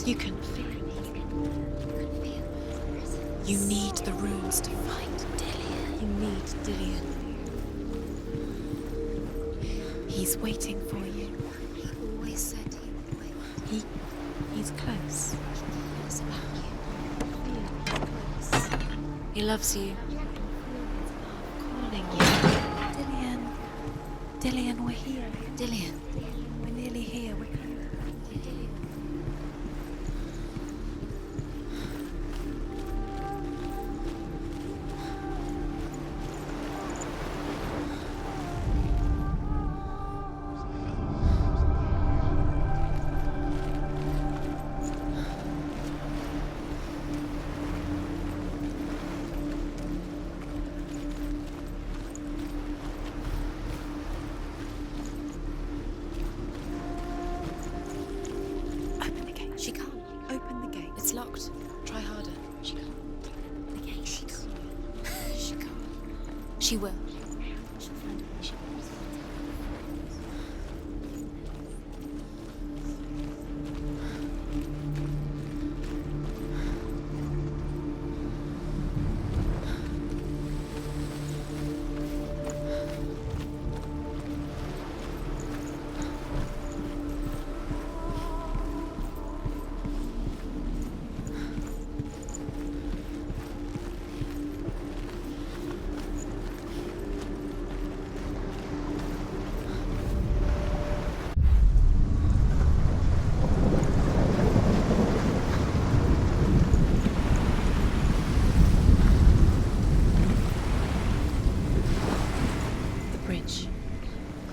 You can feel it. You need the runes to find Dillion. You need Dillion. He's waiting for you. He always said he would wait. He's close. He cares about you. Feel close. He loves you. Calling you. Dillion. Dillion, we're here. Dillion. We're nearly here. We're close. She can't. Open the gate. It's locked. Try harder. She can't. Open the gate. She can't. She can't. She will. She'll find a way. She will.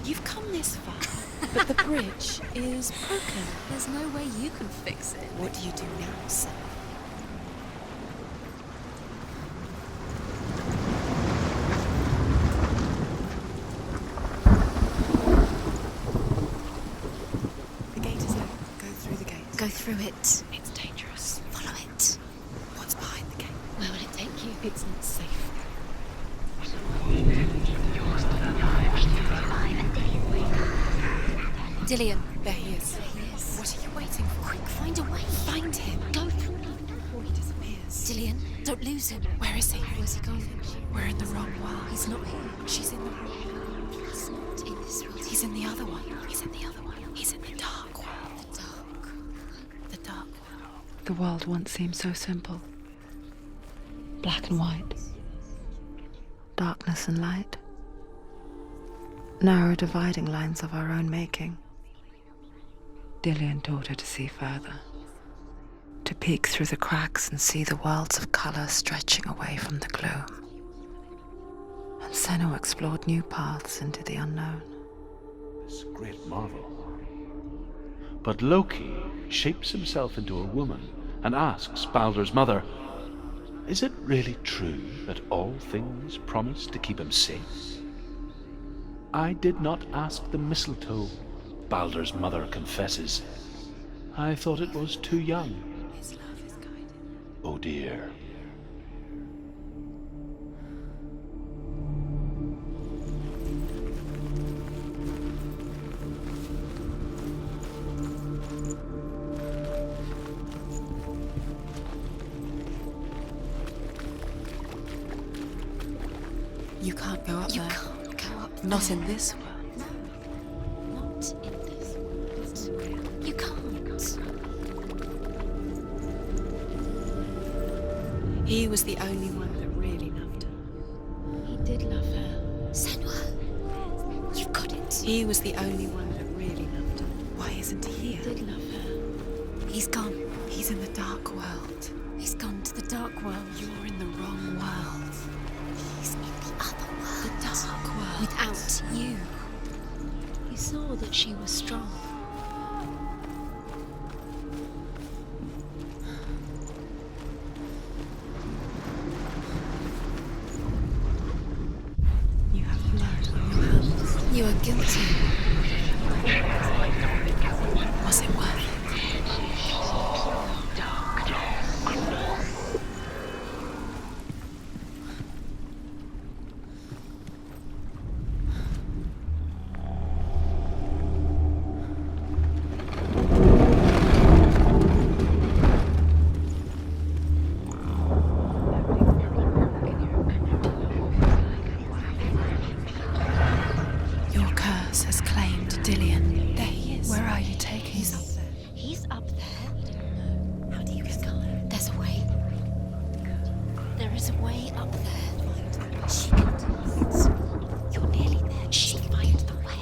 You've come this far, but the bridge is broken. There's no way you can fix it. What do you do now, sir? The gate is open. Go through the gate. Go through it. It's dangerous. Follow it. What's behind the gate? Where will it take you? It's not safe. Dillion. There he is. What are you waiting for? Quick, find a way. Find him. Go through it before he disappears. Dillion, don't lose him. Where is he? Where's he gone? We're in the wrong world. He's not here. She's in the wrong world. He's not in this world. He's in the other one. He's in the other one. He's in the dark world. The dark world. The world once seemed so simple. black and white, darkness and light, narrow dividing lines of our own making. Dillian taught her to see further, to peek through the cracks and see the worlds of colour stretching away from the gloom. And Senua explored new paths into the unknown. This great marvel. But Loki shapes himself into a woman and asks Baldur's mother, is it really true that all things promise to keep him safe? I did not ask the mistletoe, Baldur's mother confesses. I thought it was too young. Oh dear. You can't go up there. You can't go up there. Not in this world. Not in this world. You can't. He was the only one that really loved her. He did love her. Senua, you've got it. He was the only one that really loved her. Why isn't he here? He did love her. He's gone. He's in the dark world. He's gone to the dark world. You're in the wrong world. He's in the other world. The dark world. Without you. He saw that she was strong. You have blood on your hands. You are guilty. Was it worth it? Your curse has claimed Dillian. There he is. Where are you taking He's him? up there. He's up there. How do you get going? There's a way. There is a way up there. She can do it. You're nearly there. She'll find the way.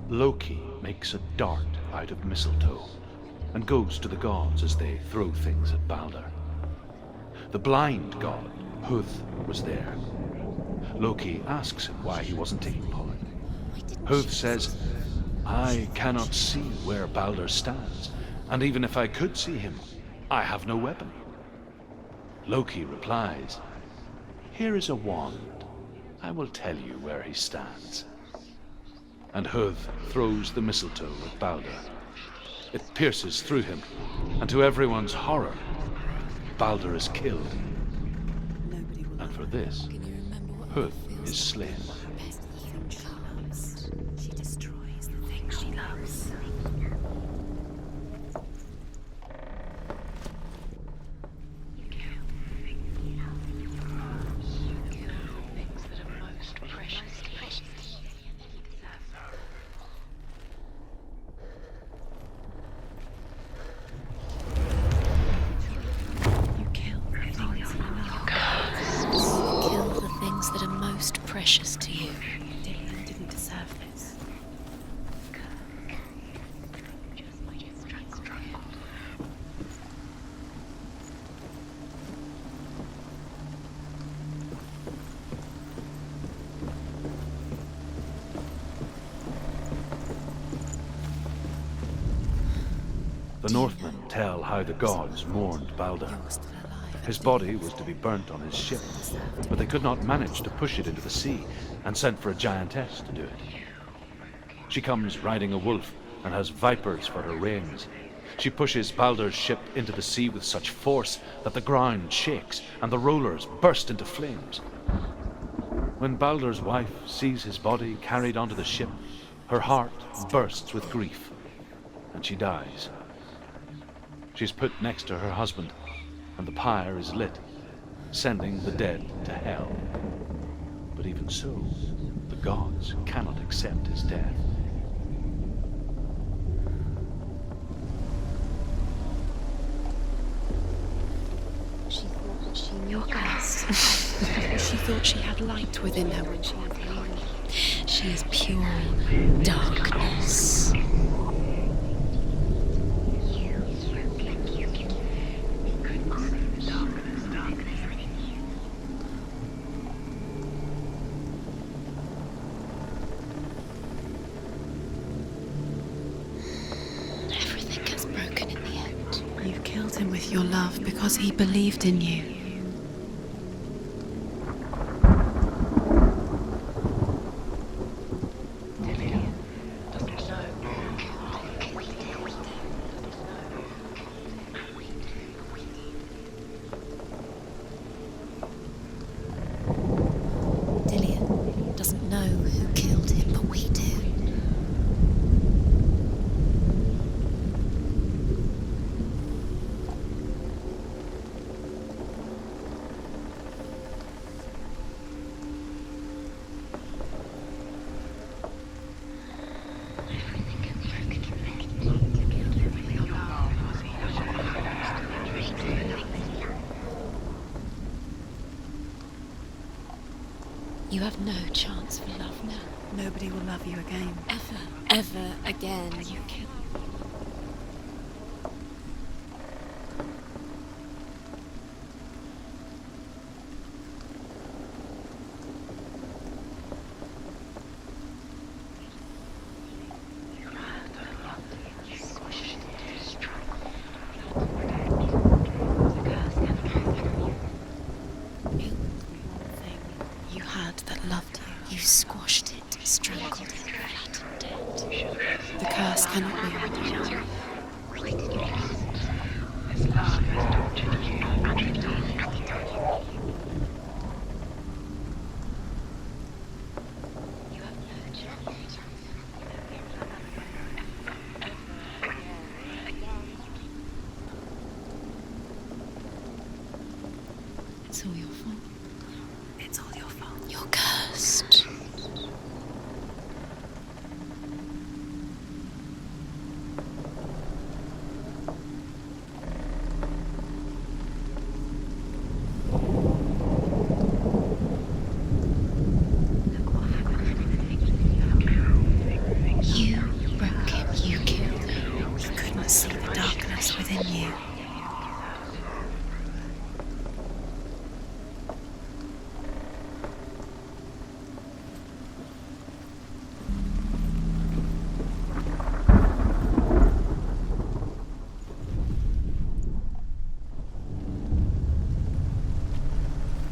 Loki makes a dart out of mistletoe and goes to the gods as they throw things at Baldur. The blind god, Huth, was there. Loki asks him why he wasn't taking part. Huth says, I cannot see where Baldur stands, and even if I could see him, I have no weapon. Loki replies, here is a wand. I will tell you where he stands. And Huth throws the mistletoe at Baldur. It pierces through him, and to everyone's horror, Baldur is killed. And for this, Huth is slain. She destroys the thing she loves. Kill the things that are most precious to you. Dillian didn't deserve this. The Northmen tell how the gods mourned Baldur. His body was to be burnt on his ship, but they could not manage to push it into the sea and sent for a giantess to do it. She comes riding a wolf and has vipers for her reins. She pushes Baldur's ship into the sea with such force that the ground shakes and the rollers burst into flames. When Baldur's wife sees his body carried onto the ship, her heart bursts with grief, and she dies. She's put next to her husband, and the pyre is lit, sending the dead to hell. But even so, the gods cannot accept his death. She knew cursed. She thought she had light within her when she was alone. She is pure darkness. Everything gets broken in the end. You killed him with your love because he believed in you. Dillian doesn't know who killed him, but we do. You have no chance for love now. Nobody will love you again. Ever again. You kill. You had that loved you. You squashed it, strangled it, flattened it. The curse cannot be undone. It's all your fault. It's all your fault. You're cursed. You broke him, you killed him. You couldn't see the darkness within you.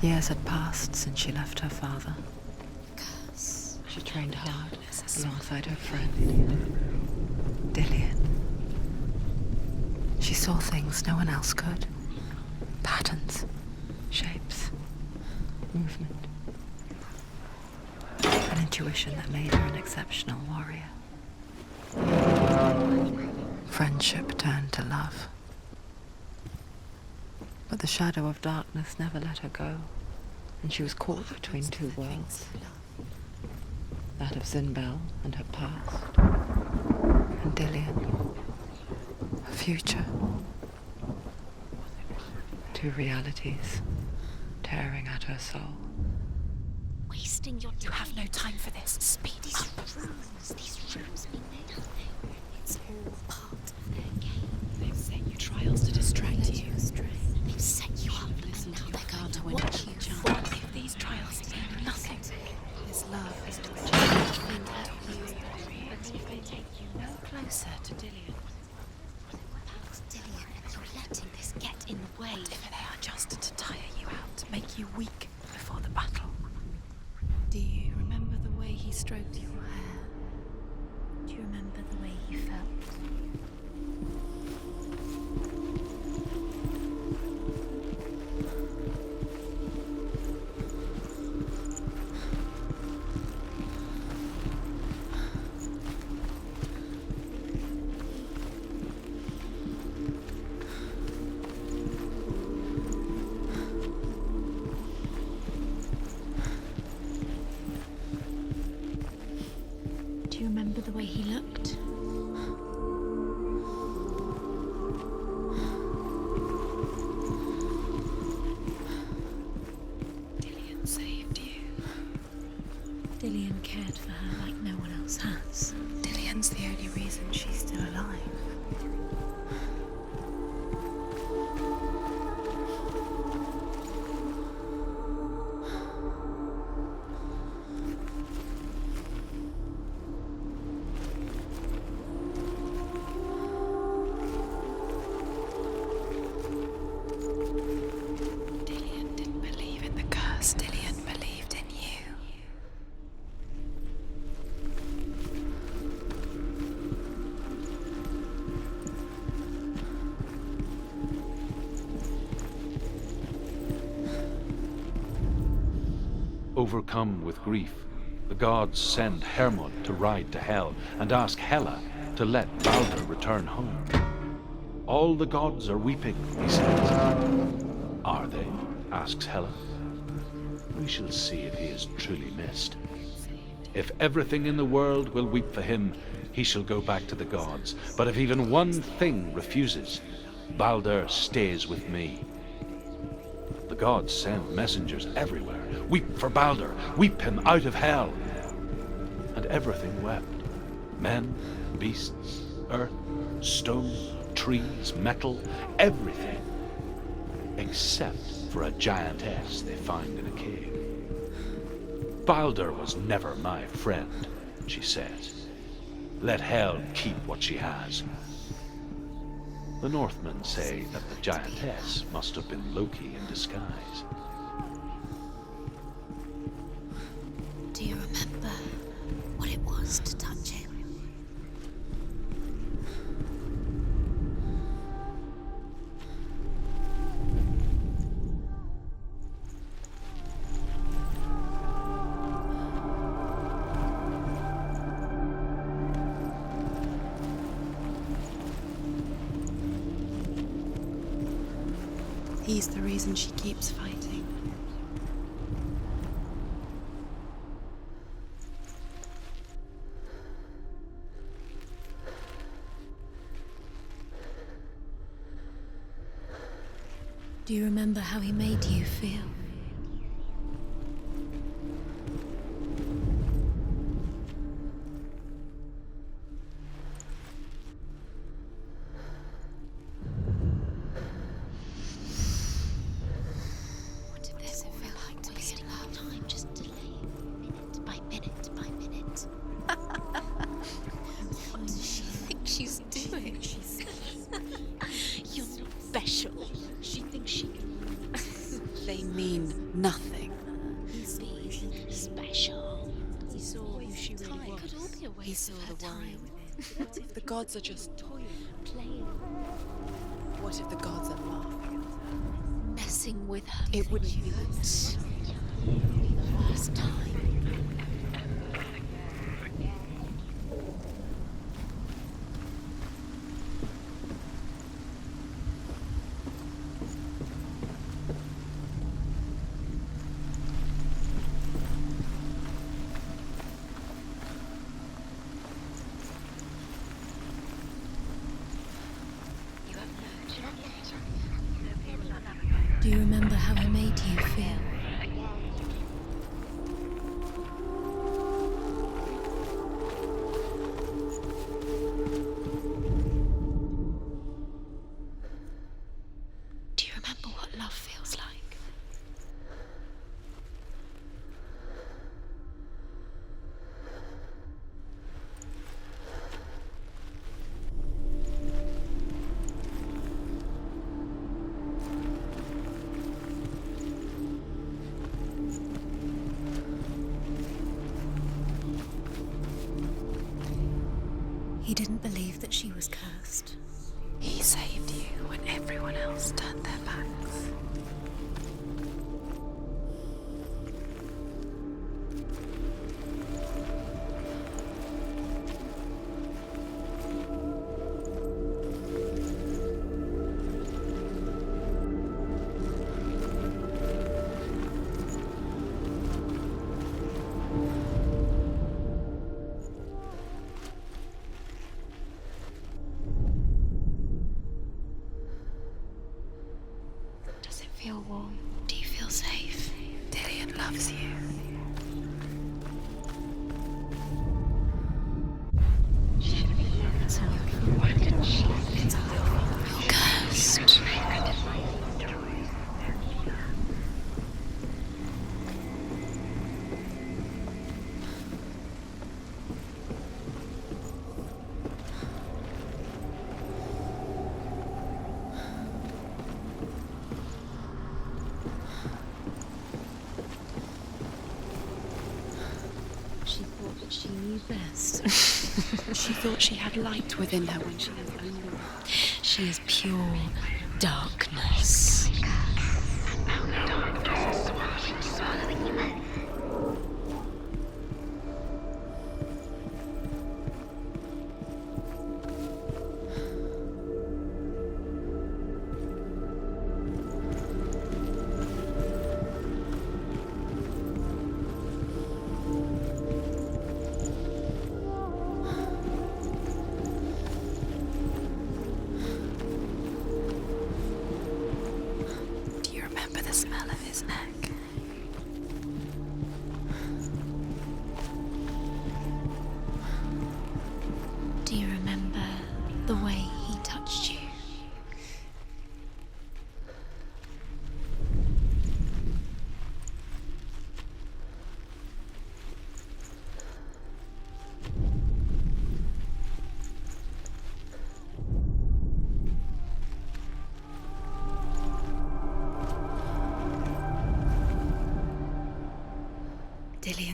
Years had passed since she left her father. She trained hard alongside her friend, Dillian. She saw things no one else could. Patterns, shapes, movement. An intuition that made her an exceptional warrior. Friendship turned to love. But the shadow of darkness never let her go, and she was caught between two worlds. That of Zinbel and her past, and Dillian, her future. Two realities tearing at her soul. Wasting your time. You have no time for this. Speed up. These rooms mean nothing. It's all part of their game. They've set you trials to distract you. They've set you up, and now they're going to watch you. If these trials mean nothing, his love is to If they take you no closer to Dillian. Dillian, you're letting this get in the way. If they are just to tire you out, to make you weak before the battle. Do you remember the way he stroked your hair? Do you remember the way he felt? Overcome with grief, the gods send Hermod to ride to Hel and ask Hela to let Balder return home. All the gods are weeping, he says. Are they? Asks Hela. We shall see if he is truly missed. If everything in the world will weep for him, he shall go back to the gods. But if even one thing refuses, Balder stays with me. The gods send messengers everywhere. Weep for Balder, weep him out of Hell. And everything wept. Men, beasts, earth, stone, trees, metal, everything. Except for a giantess they find in a cave. Balder was never my friend, she says. Let Hel keep what she has. The Northmen say that the giantess must have been Loki in disguise. Do you remember what it was to touch him? He's the reason she keeps fighting. Do you remember how he made you feel? They mean nothing. Special. He saw who she really was. Could all be a waste He saw of her the warrior time. within. What if the gods are just toying? Playing. What if the gods are laughing? Messing with her. It wouldn't be this. First time. Do you remember how I made you feel? Do you remember what love feels like? He didn't believe that she was cursed. He saved you when everyone else turned their backs. Does it feel warm? Do you feel safe? Dillion loves you. Cursed. She thought that she knew best. She thought she had light within her when she was only. She is pure darkness.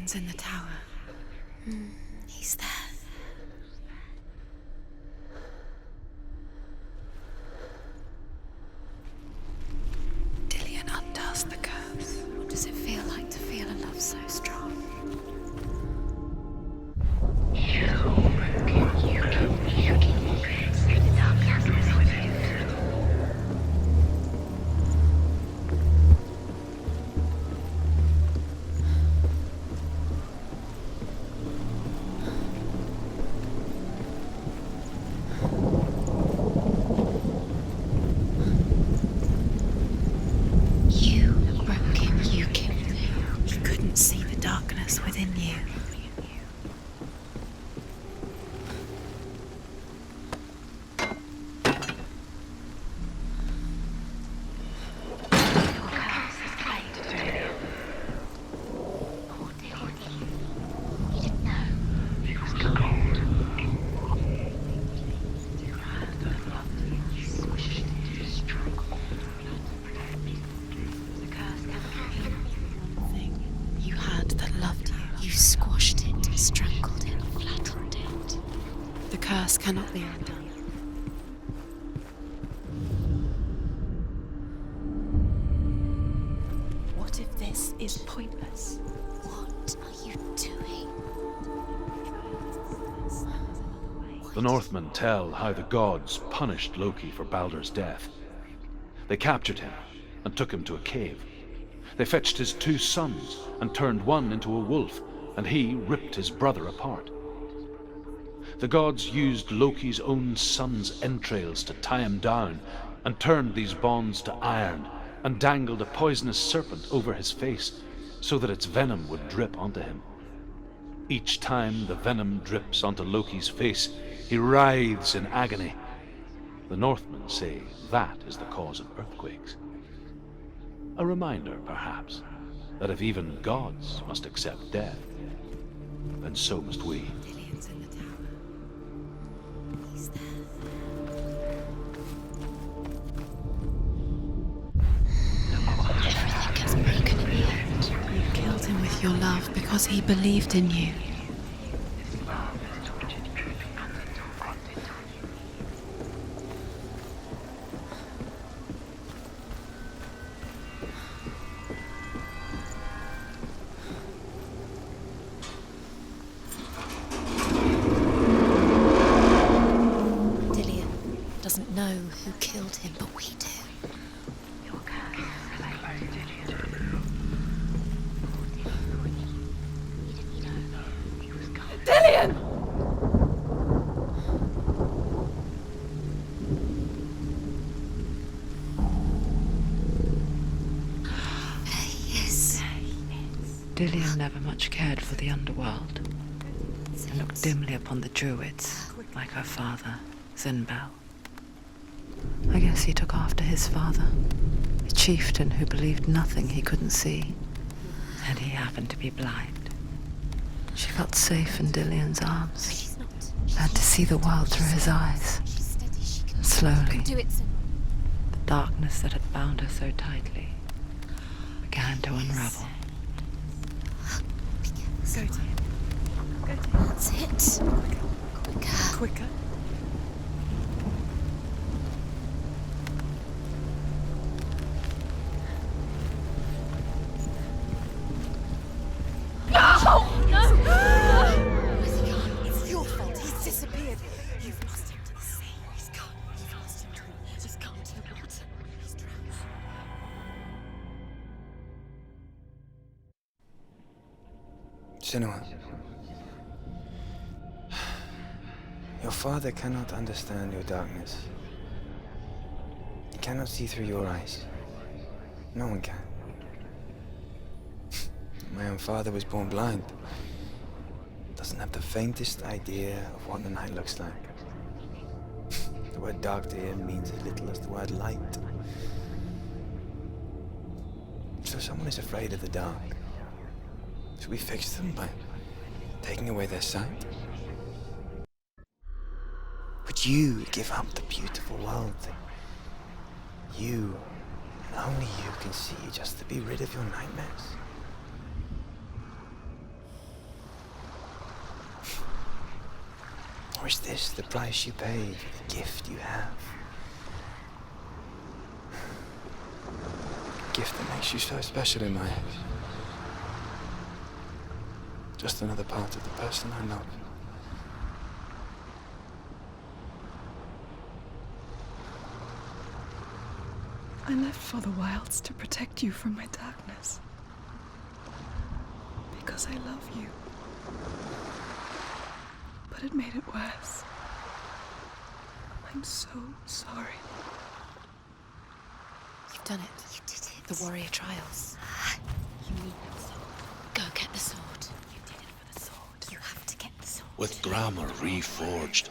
Dillian's in the tower. He's there. Dillian undoes the curse. What does it feel like to feel a love so strong? You broke him, you killed him. You couldn't see the darkness within you. You had that loved you. You squashed it, strangled it, flattened it. The curse cannot be undone. What if this is pointless? What are you doing? The Northmen tell how the gods punished Loki for Baldur's death. They captured him and took him to a cave. They fetched his 2 sons and turned one into a wolf, and he ripped his brother apart. The gods used Loki's own son's entrails to tie him down and turned these bonds to iron and dangled a poisonous serpent over his face so that its venom would drip onto him. Each time the venom drips onto Loki's face, he writhes in agony. The Northmen say that is the cause of earthquakes. A reminder, perhaps, that if even gods must accept death, then so must we. Dillian's in the tower. He's there. Everything gets broken in the end. You killed him with your love because he believed in you. Dillian doesn't know who killed him, but we do. Dillian! Yes. Dillian never much cared for the underworld, and looked dimly upon the druids, like her father, Zinbel. I guess he took after his father, a chieftain who believed nothing he couldn't see, and he happened to be blind. She felt safe in Dillian's arms, learned to see the world through his eyes. And slowly, Do it, Sim. the darkness that had bound her so tightly began to unravel. Go to him. That's it. Quicker. Quicker. Where's he gone? It's your fault. He's disappeared. You've lost him to the sea. He's gone. You've lost him to the... He's gone to the water. He's drowned. Senua, your father cannot understand your darkness. He cannot see through your eyes. No one can. My own father was born blind. Doesn't have the faintest idea of what the night looks like. The word dark to him means as little as the word light. So someone is afraid of the dark. So we fix them by taking away their sight. Would you give up the beautiful world that you, and only you, can see just to be rid of your nightmares? Or is this the price you pay for the gift you have? A gift that makes you so special in my eyes. Just another part of the person I love. I left for the wilds to protect you from my darkness. Because I love you. But it made it worse. I'm so sorry. You've done it. You did it. The warrior trials. You need that sword. Go get the sword. You did it for the sword. You have to get the sword. With Grammar reforged,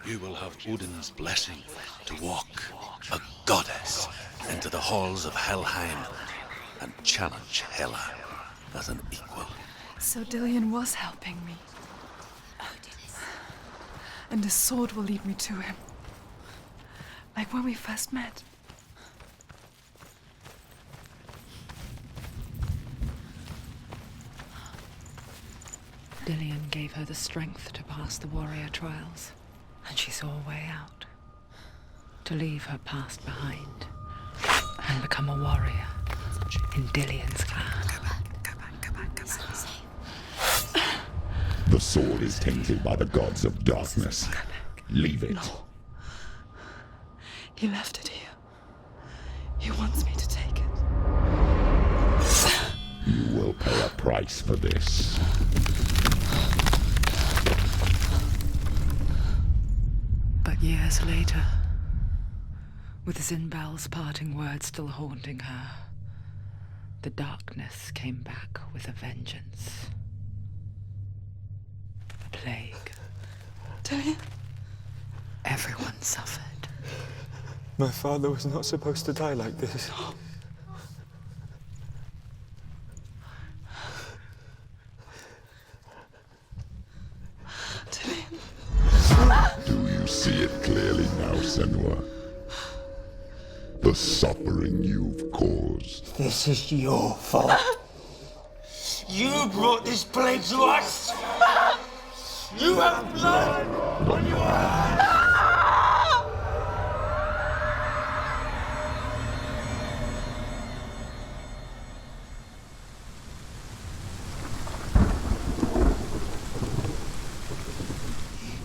you will have Odin's blessing to walk, a goddess, into the halls of Helheim and challenge Hela as an equal. So Dillion was helping me. And the sword will lead me to him. Like when we first met. Dillion gave her the strength to pass the warrior trials, and she saw a way out. To leave her past behind and become a warrior in Dillion's clan. The sword is tainted by the gods of darkness. Leave it. No. He left it here. He wants me to take it. You will pay a price for this. But years later, with Zinbal's parting words still haunting her, the darkness came back with a vengeance. The plague. Dillion? Everyone suffered. My father was not supposed to die like this. Do you see it clearly now, Senua? The suffering you've caused. This is your fault. You brought this plague to us! You have blood on your hands!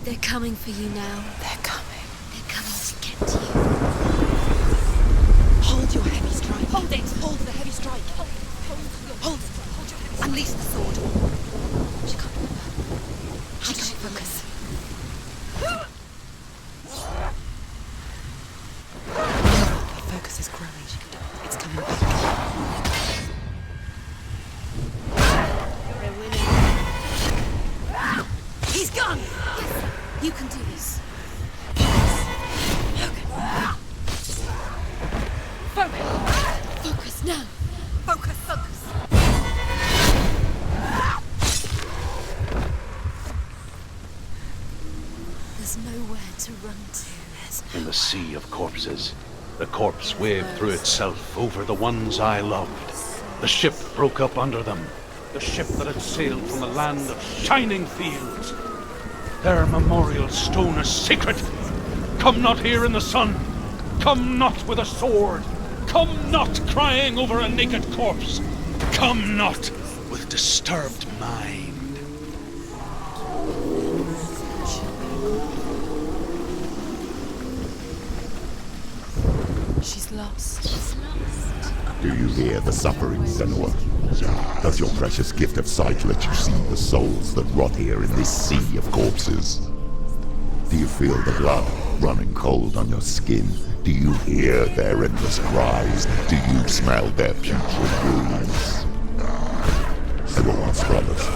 They're coming for you now. They're coming. They're coming to get you. Hold your heavy strike. Hold it. Hold the heavy strike. Hold it. Hold your heavy strike. Unleash the sword. She can't remember. She can't focus. Her focus is growing. It's coming back. You're a winner. He's gone. Yes. You can do this. Focus now. Focus. There's nowhere to run to. In the sea of corpses, the corpse waved through itself over the ones I loved. The ship broke up under them. The ship that had sailed from a land of shining fields. Their memorial stone is sacred. Come not here in the sun. Come not with a sword. Come not crying over a naked corpse. Come not with disturbed mind. She's lost. Do you hear the suffering, Senua? Does your precious gift of sight let you see the souls that rot here in this sea of corpses? Do you feel the blood running cold on your skin? Do you hear their endless cries? Do you smell their putrid wounds? They were once brothers,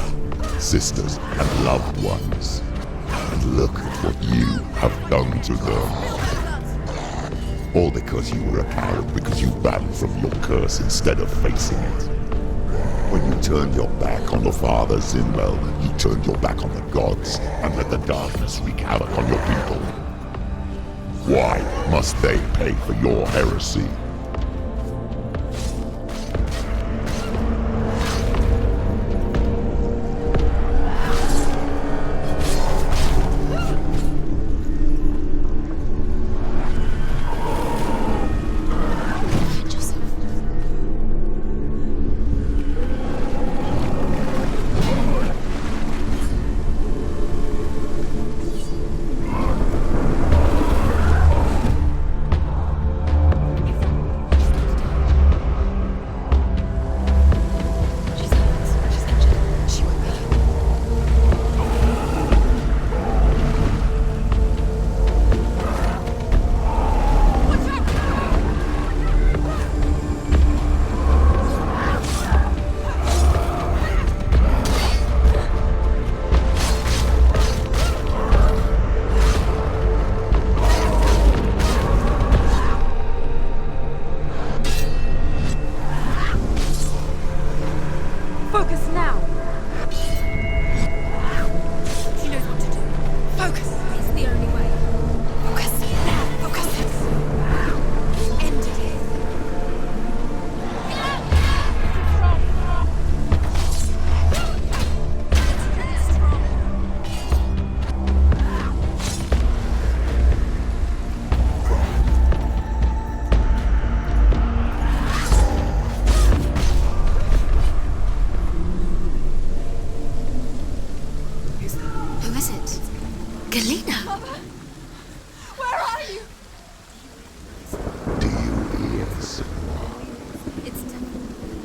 sisters, and loved ones. And look at what you have done to them. All because you were a coward, because you ran from your curse instead of facing it. When you turned your back on the father Zinbel, you turned your back on the gods and let the darkness wreak havoc on your people. Why must they pay for your heresy?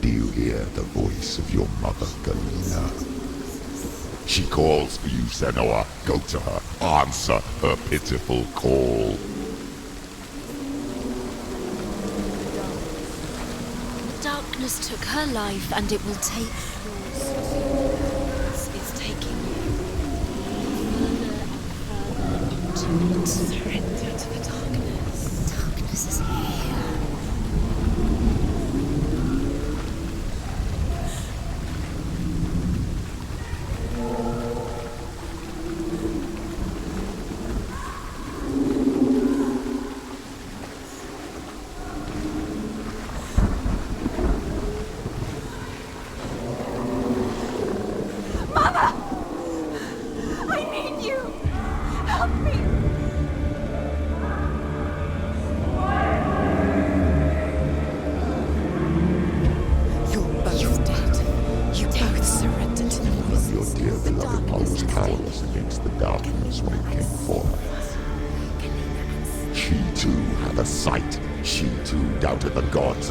Do you hear the voice of your mother, Galena? She calls for you, Senua. Go to her. Answer her pitiful call. Darkness took her life, and it will take yours. It's taking you further and further into it. Surrender to the darkness. Darkness is here.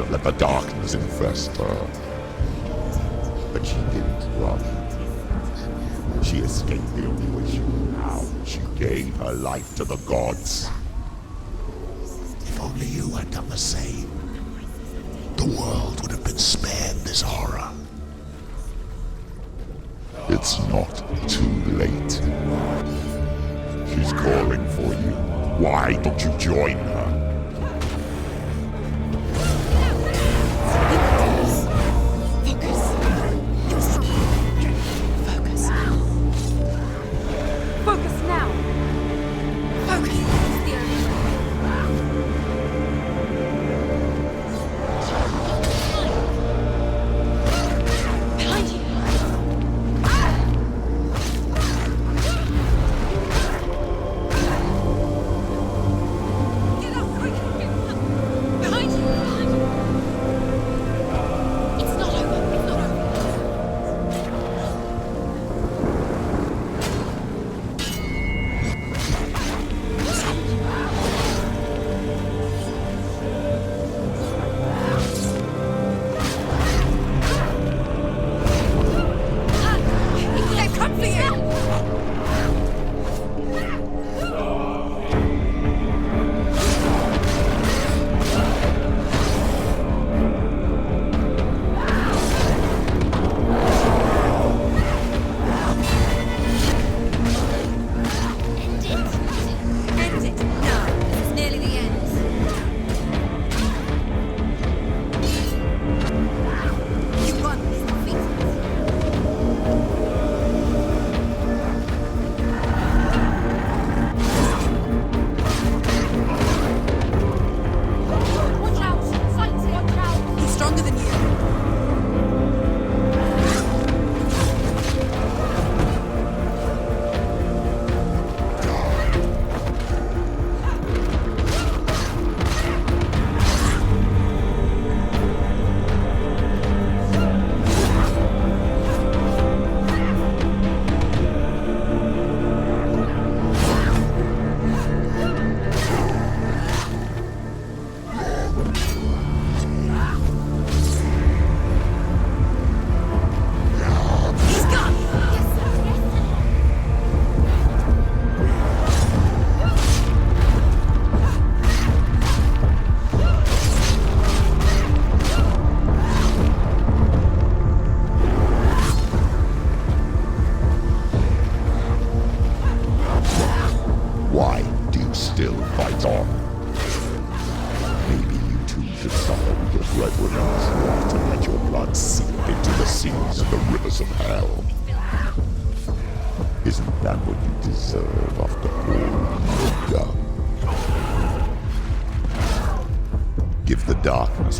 Let the darkness infest her. But she didn't run. She escaped the only way she knew how. She gave her life to the gods. If only you had done the same, the world would have been spared this horror. It's not too late. She's calling for you. Why don't you join her?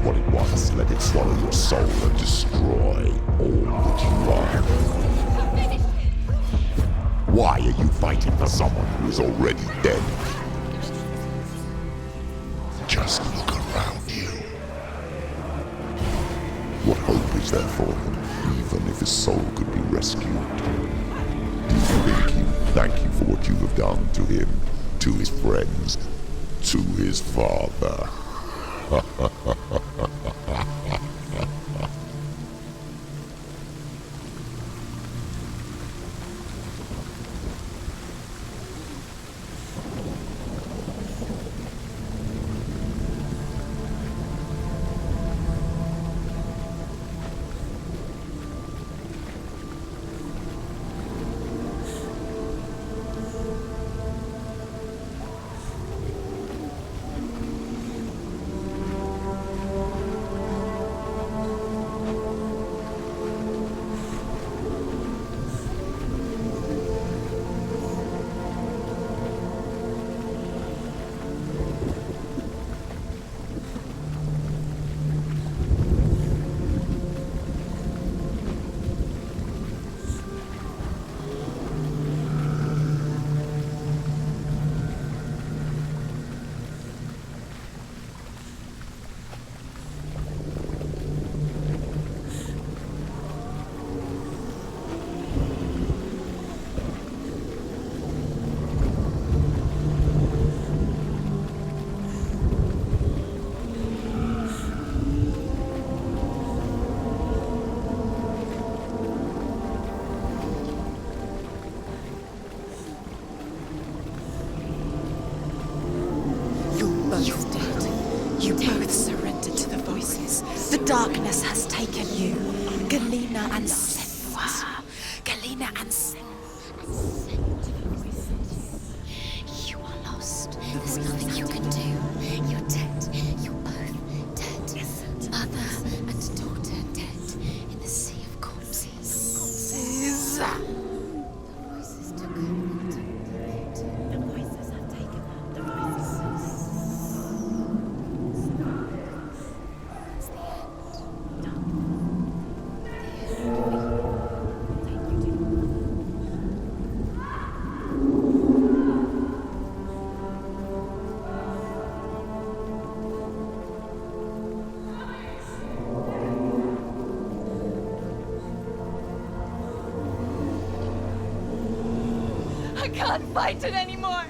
What it wants, let it swallow your soul and destroy all that you are. Why are you fighting for someone who is already dead? Just look around you. What hope is there for him, even if his soul could be rescued? Do you think he would thank you for what you have done to him, to his friends, to his father? darkness has taken you, Galena and Senua. Galena and Senua. You are lost. There's nothing you can do. You're dead. You're both dead. Mother and daughter dead in the sea of corpses. The voices took her. The voices have taken her. The voices. It's the end. Done. The end. Thank you, dear. I can't fight it anymore.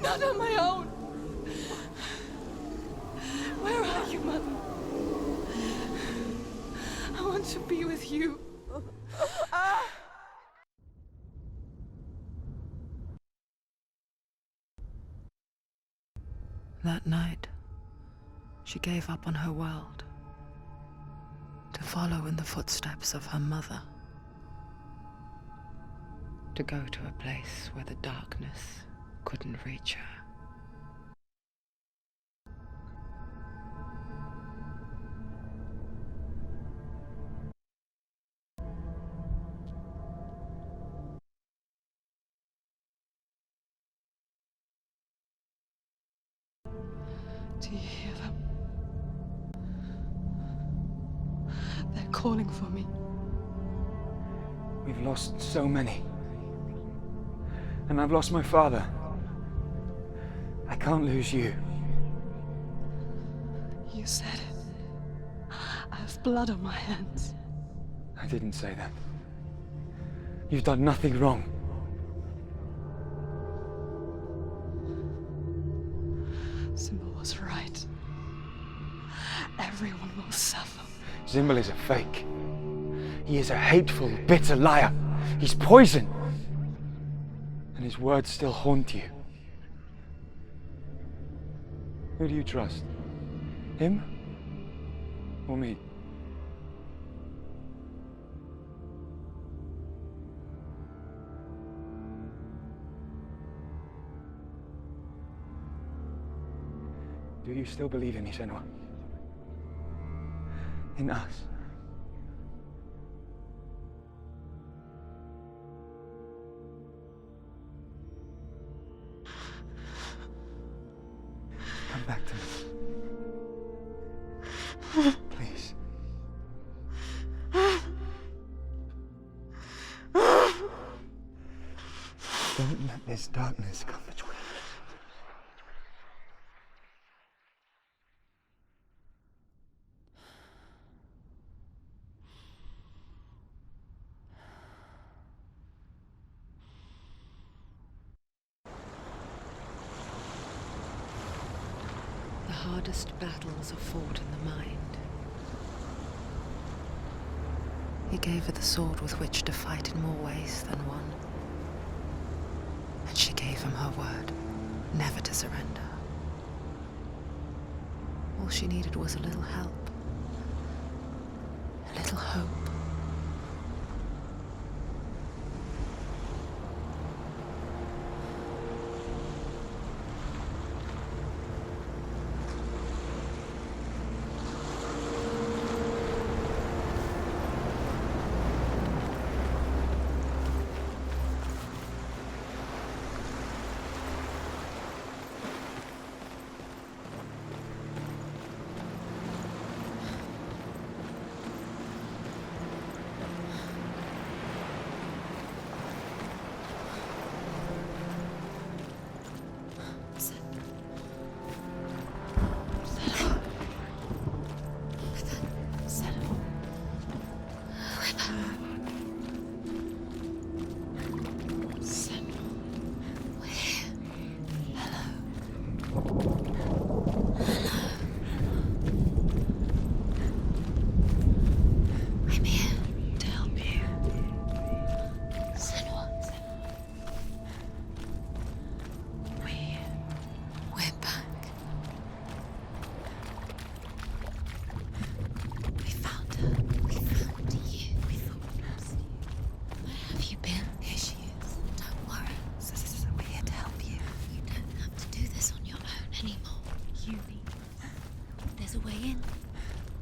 Not on my own. Where are you, Mother? I want to be with you. That night, she gave up on her world to follow in the footsteps of her mother, to go to a place where the darkness couldn't reach her. Do you hear them? They're calling for me. We've lost so many. And I've lost my father. I can't lose you. You said it. I have blood on my hands. I didn't say that. You've done nothing wrong. Symbol was right. Everyone will suffer. Zimbel is a fake. He is a hateful, bitter liar. He's poison. And his words still haunt you. Who do you trust? Him? Or me? Do you still believe in me, Senua? In us? Come back to me. Please. Don't let this darkness come between us. The hardest battles are fought in the mind. He gave her the sword with which to fight in more ways than one. And she gave him her word, never to surrender. All she needed was a little help, a little hope.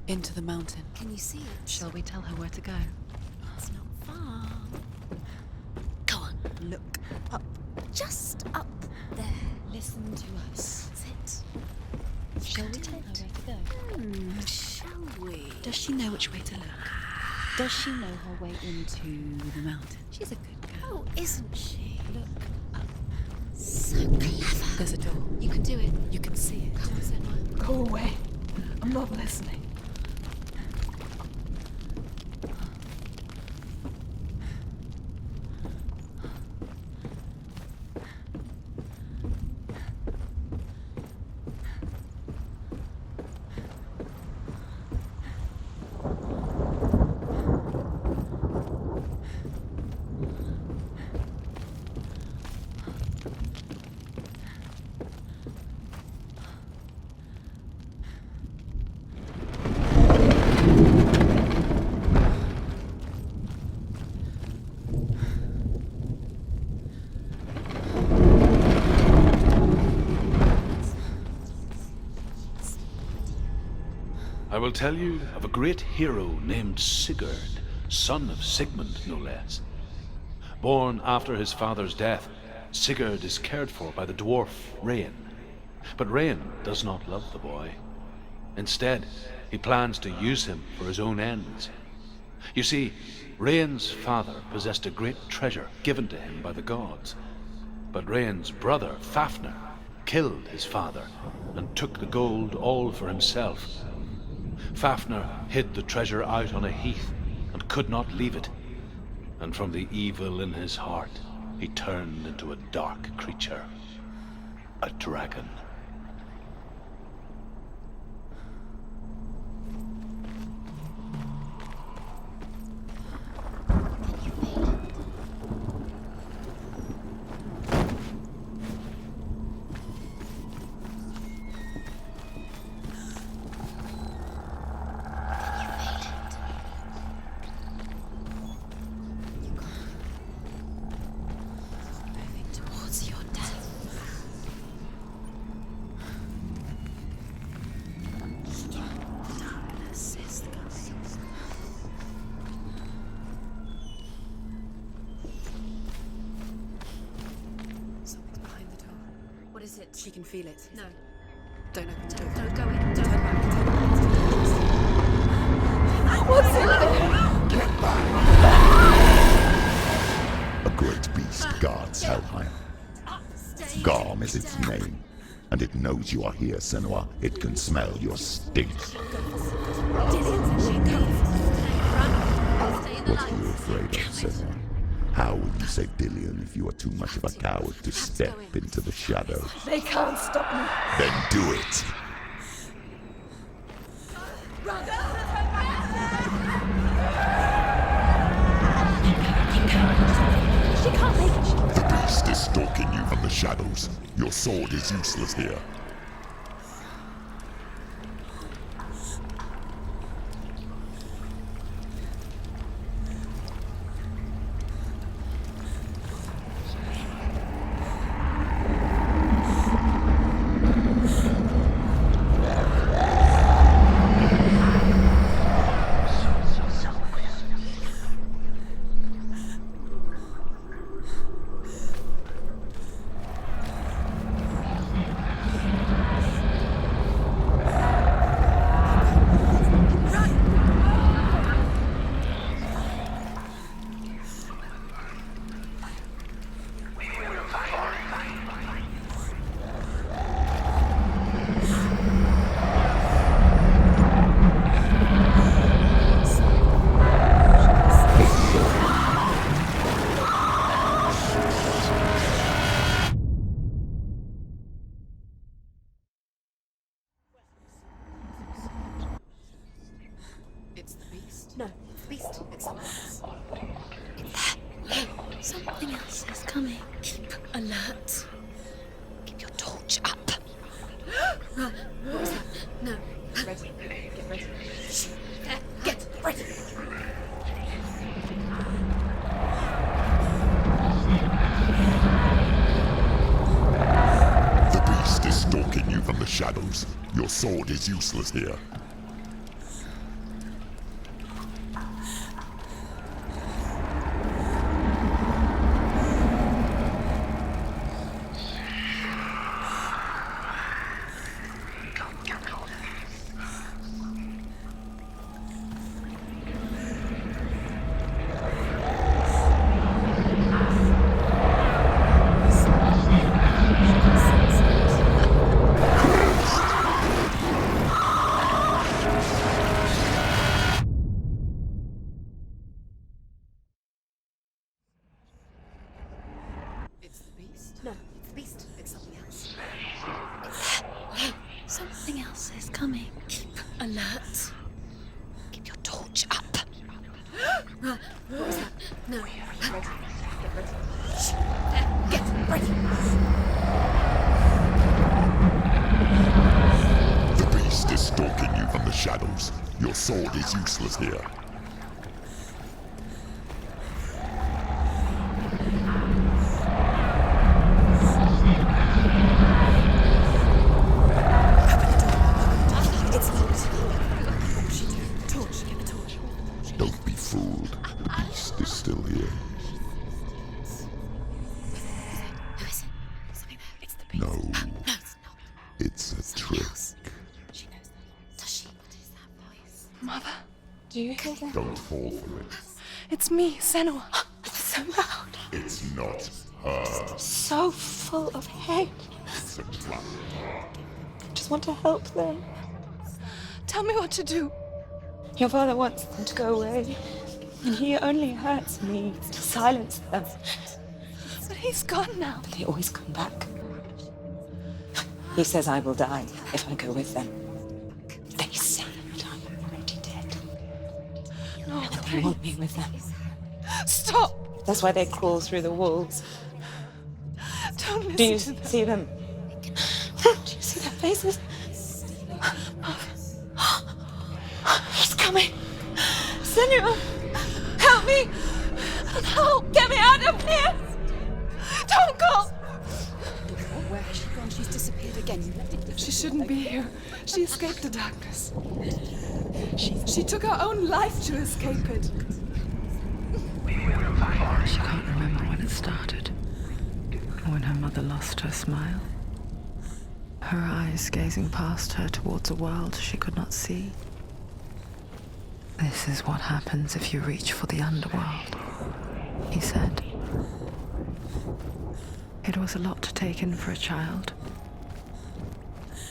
Into the mountain. Can you see it? Shall we tell her where to go? It's not far. Go on. Look up. Just up there. Listen to us. That's it. Shall we tell her where to go? Shall we? Does she know which way to look? Does she know her way into the mountain? She's a good girl. Oh, isn't she? Look up. So clever. There's a door. You can do it. You can see it. Come on, Senua. Go away. I'm not listening. I will tell you of a great hero named Sigurd, son of Sigmund, no less. Born after his father's death, Sigurd is cared for by the dwarf Rain. But Rain does not love the boy. Instead, he plans to use him for his own ends. You see, Rain's father possessed a great treasure given to him by the gods. But Rain's brother, Fafnir, killed his father and took the gold all for himself. Fafnir hid the treasure out on a heath and could not leave it. And from the evil in his heart, he turned into a dark creature, a dragon. She can feel it. No. Don't open the door. No, go in. Don't Turn back. Turn back. What's in there? Get back! A great beast guards Helheim. Garm is its name, and it knows you are here, Senua. It can smell your stink. What are you afraid of, Senua? How will you save Dillion if you are too much of a coward to step into the shadows? They can't stop me. Then do it! She can't make it. The beast is stalking you from the shadows. Your sword is useless here. It's the beast. No, it's the beast. It's something else. It's there. No, something else is coming. Keep alert. Keep your torch up. Run. What was that? No. Ready. Get ready. There. Get ready. The beast is stalking you from the shadows. Your sword is useless here. torch up. What was that? No. Get ready. The beast is stalking you from the shadows. Your sword is useless here. It's locked. She did. Torch. Get the torch. Don't be fooled. The beast is still here. Who is it? Something there. It's the beast. No. No, it's not. It's a trick. She knows that. Does she? What is that voice? Mother, do you hear that? Don't fall for it. It's me, Senua. It's so loud. It's not her. So full of hate. It's a trap. I just want to help them. Tell me what to do. Your father wants them to go away. And he only hurts me to silence them. But he's gone now. But they always come back. He says I will die if I go with them. They say that I'm already dead. No, They want me with them. Stop! That's why they crawl through the walls. Don't listen Do you to them. see them? Do you see their faces? He's coming. Senua, help me. Help, get me out of here. Don't go. Where has she gone? She's disappeared again. She shouldn't be here. She escaped the darkness. She took her own life to escape it. She can't remember when it started. When her mother lost her smile. Her eyes gazing past her towards a world she could not see. This is what happens if you reach for the underworld, he said. It was a lot to take in for a child.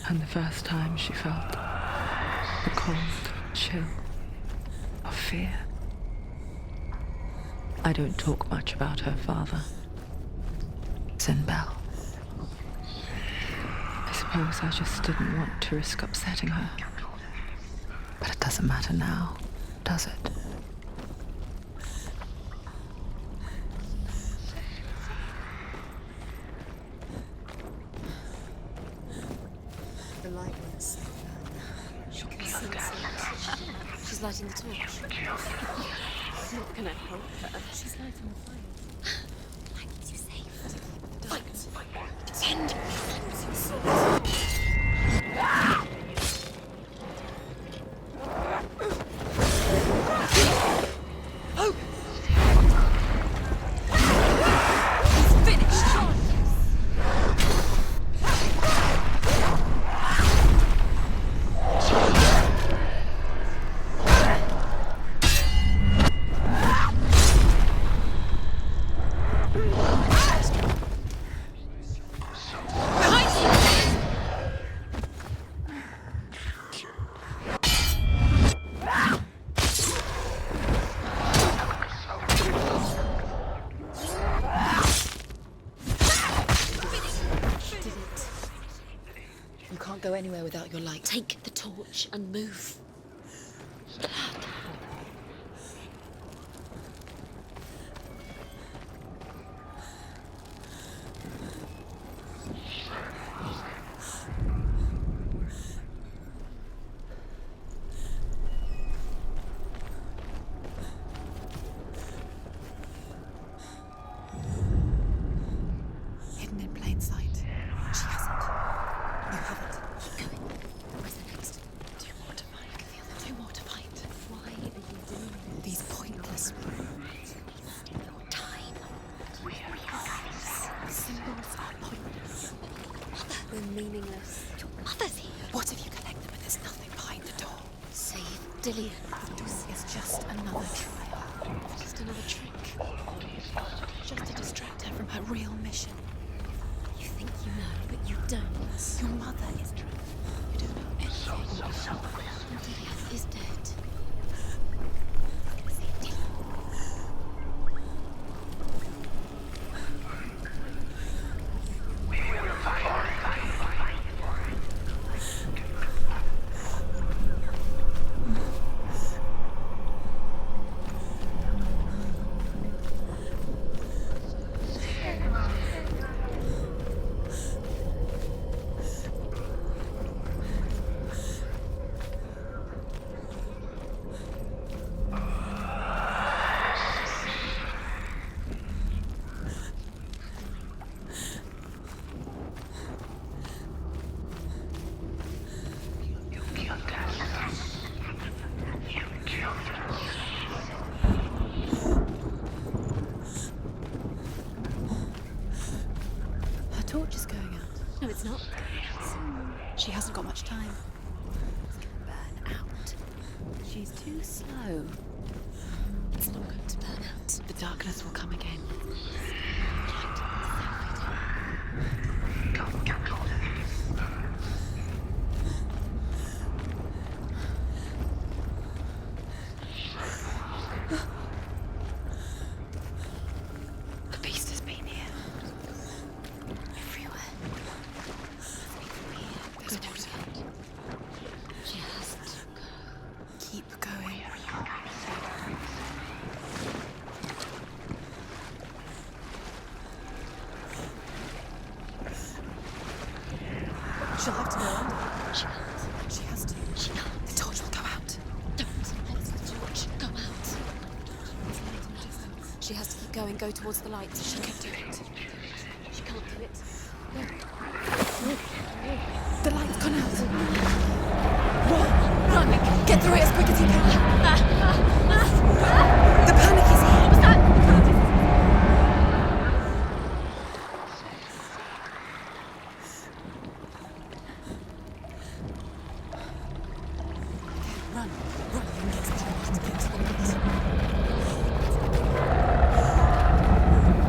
And the first time she felt the cold chill of fear. I don't talk much about her father, Sinbel. I suppose I just didn't want to risk upsetting her. But it doesn't matter now, does it? The light ones. She can see inside. She's lighting the torch. Not gonna help her. She's lighting the fire. Light keeps you safe. Light. Defend. Oh! He's finished. You can't go anywhere without your light. Take the torch and move. Hidden in plain sight. She hasn't. You haven't. Keep going. Where's the next? Two more to find. Two more to find. Why are you doing these pointless time? Symbols are pointless. They're meaningless. Your mother's here. What if you collect them and there's nothing behind the door? Save Dillian. This is just another trial. Just another trick. Just to distract her from her real mission. You think you know, but you don't. Your mother is drunk. You don't know anything. Dillian is dead. She hasn't got much time. It's gonna burn out. She's too slow. It's not going to burn out. The darkness will come again. The beast has been here. Everywhere. There's water. She has to go. Keep going. She'll have to go under. She has to. The torch will go out. Don't let the torch go out. She has to keep going, go towards the light. She can do it. She can't do it. The light's gone out. Run! Get through it as quick as you can. The panic is here. What was that? Run. Run and get to the light. Get to the light.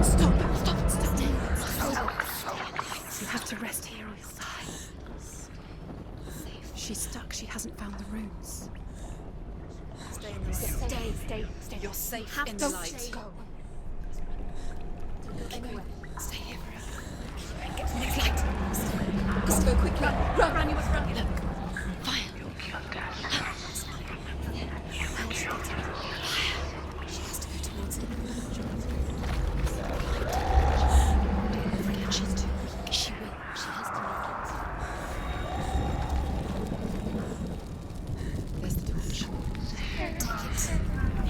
Stop. You have to rest here or you'll die. She's stuck. She hasn't found the rooms. Stay in the light. Stay. You're safe in the light. Go. Stay here forever. Get to the next light. Just go quickly. Run. You must run. Look. Fire. She has to go towards it. She's too weak. She will. She has to make it. There's the torch. Take it.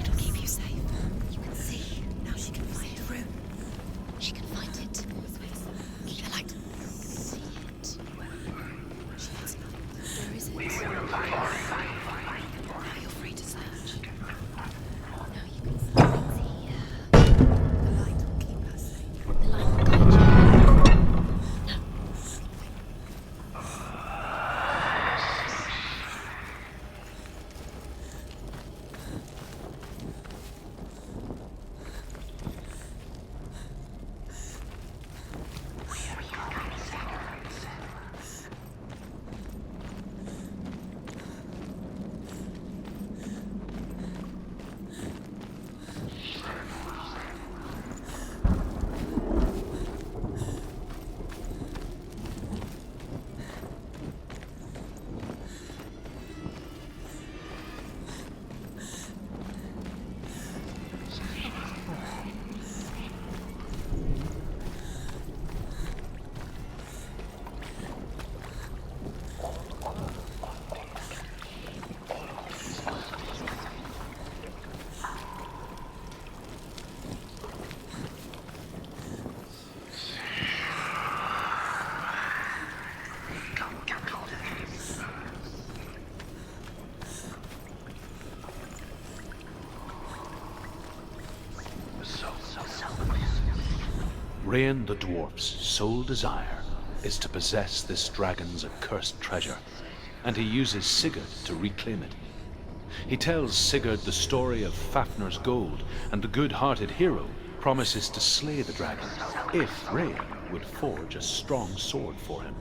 It'll keep you safe. You can see. Now she can find a room. She can find it. Keep the light. See it. She has none. Where is it? Now you're free to search. Now you can see it. The light will keep her safe. The light will guide you. No. Rain the dwarf's sole desire is to possess this dragon's accursed treasure, and he uses Sigurd to reclaim it. He tells Sigurd the story of Fafnir's gold, and the good-hearted hero promises to slay the dragon if Rain would forge a strong sword for him.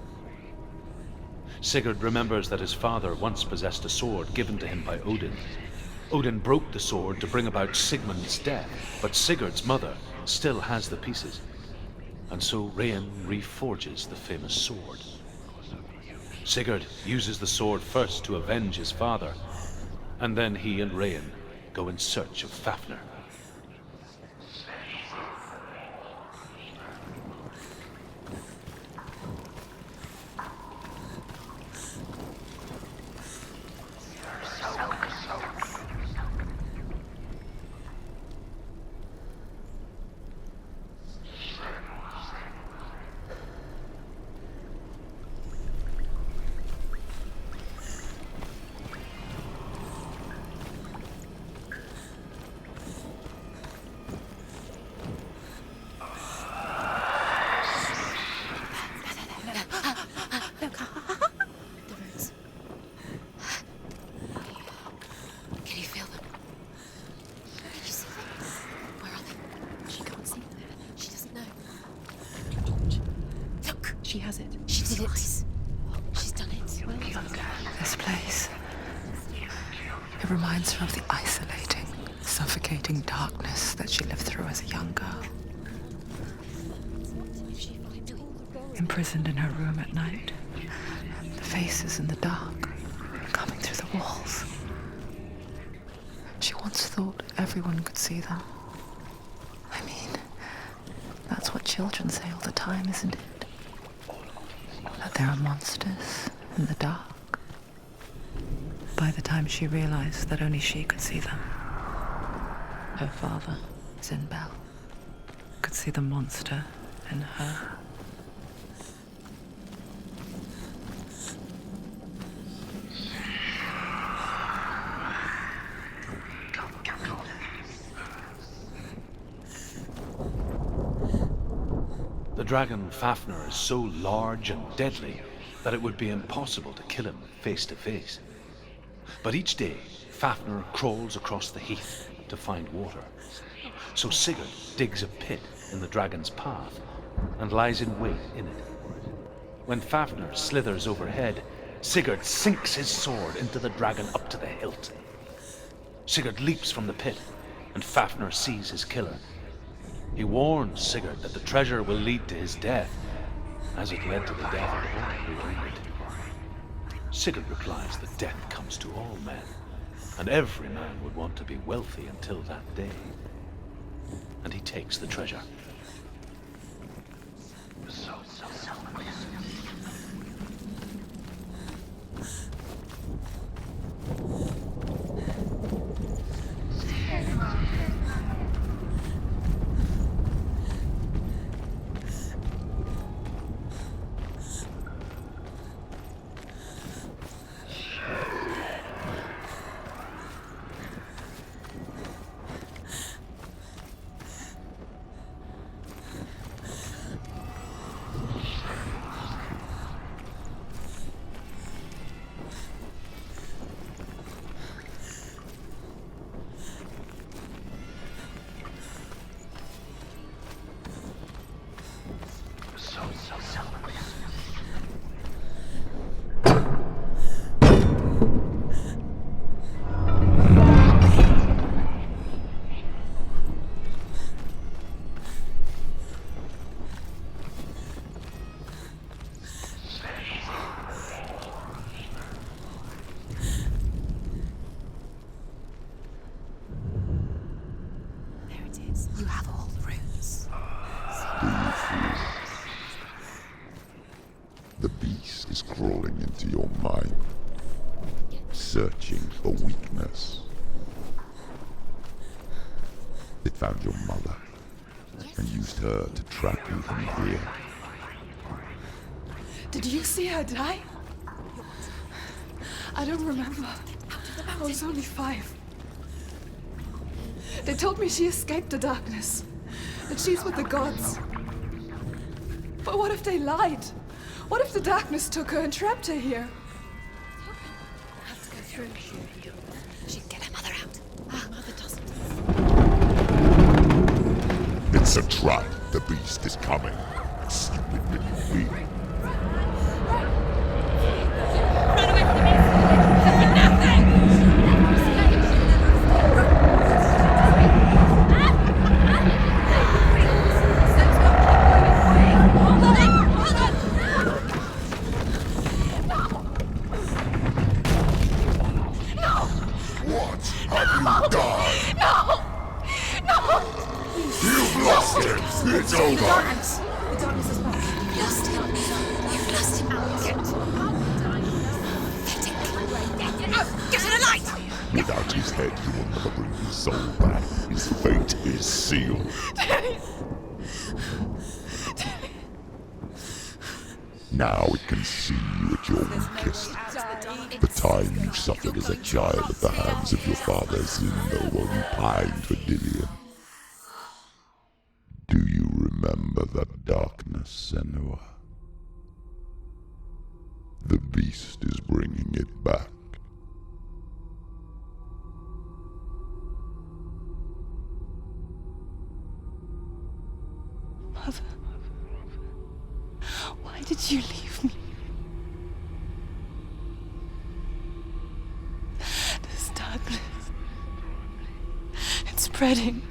Sigurd remembers that his father once possessed a sword given to him by Odin. Odin broke the sword to bring about Sigmund's death, but Sigurd's mother still has the pieces. And so Rain reforges the famous sword. Sigurd uses the sword first to avenge his father, and then he and Rain go in search of Fafnir. She has it. She did it. She's done it. This place. It reminds her of the isolating, suffocating darkness that she lived through as a young girl. Imprisoned in her room at night, the faces in the dark, coming through the walls. She once thought everyone could see them. I mean, that's what children say all the time, isn't it? That there are monsters in the dark. By the time she realized that only she could see them, her father, Zinbel, could see the monster in her. The dragon Fafnir is so large and deadly that it would be impossible to kill him face to face. But each day, Fafnir crawls across the heath to find water. So Sigurd digs a pit in the dragon's path and lies in wait in it. When Fafnir slithers overhead, Sigurd sinks his sword into the dragon up to the hilt. Sigurd leaps from the pit, and Fafnir sees his killer. He warns Sigurd that the treasure will lead to his death, as it led to the death of all who owned it. Sigurd replies that death comes to all men, and every man would want to be wealthy until that day. And he takes the treasure. You have all the runes. The beast is crawling into your mind, searching for weakness. It found your mother and used her to trap you from here. Did you see her die? I don't remember. I was only 5. They told me she escaped the darkness, that she's with the gods. But what if they lied? What if the darkness took her and trapped her here? I have to go through. She'd get her mother out. Her mother doesn't. It's a trap. The beast is coming. Stupid little bee. Run away from the beast! For nothing! It's over. The darkness is back. You've lost him. You've lost him. Get in a light! Without his head, you will never bring his soul back. His fate is sealed. Now it can see you at your weakest. The time you suffered as a child at the hands of your father Zindel while you pined for Dillion. Do you remember that darkness, Senua? The beast is bringing it back. Mother, why did you leave me? This darkness. It's spreading.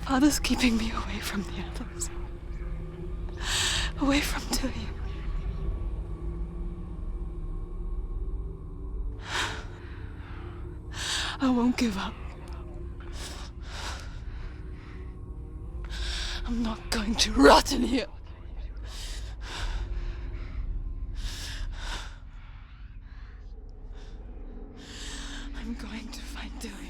Father's keeping me away from the others. Away from Tilly. I won't give up. I'm not going to rot in here. I'm going to find Tilly.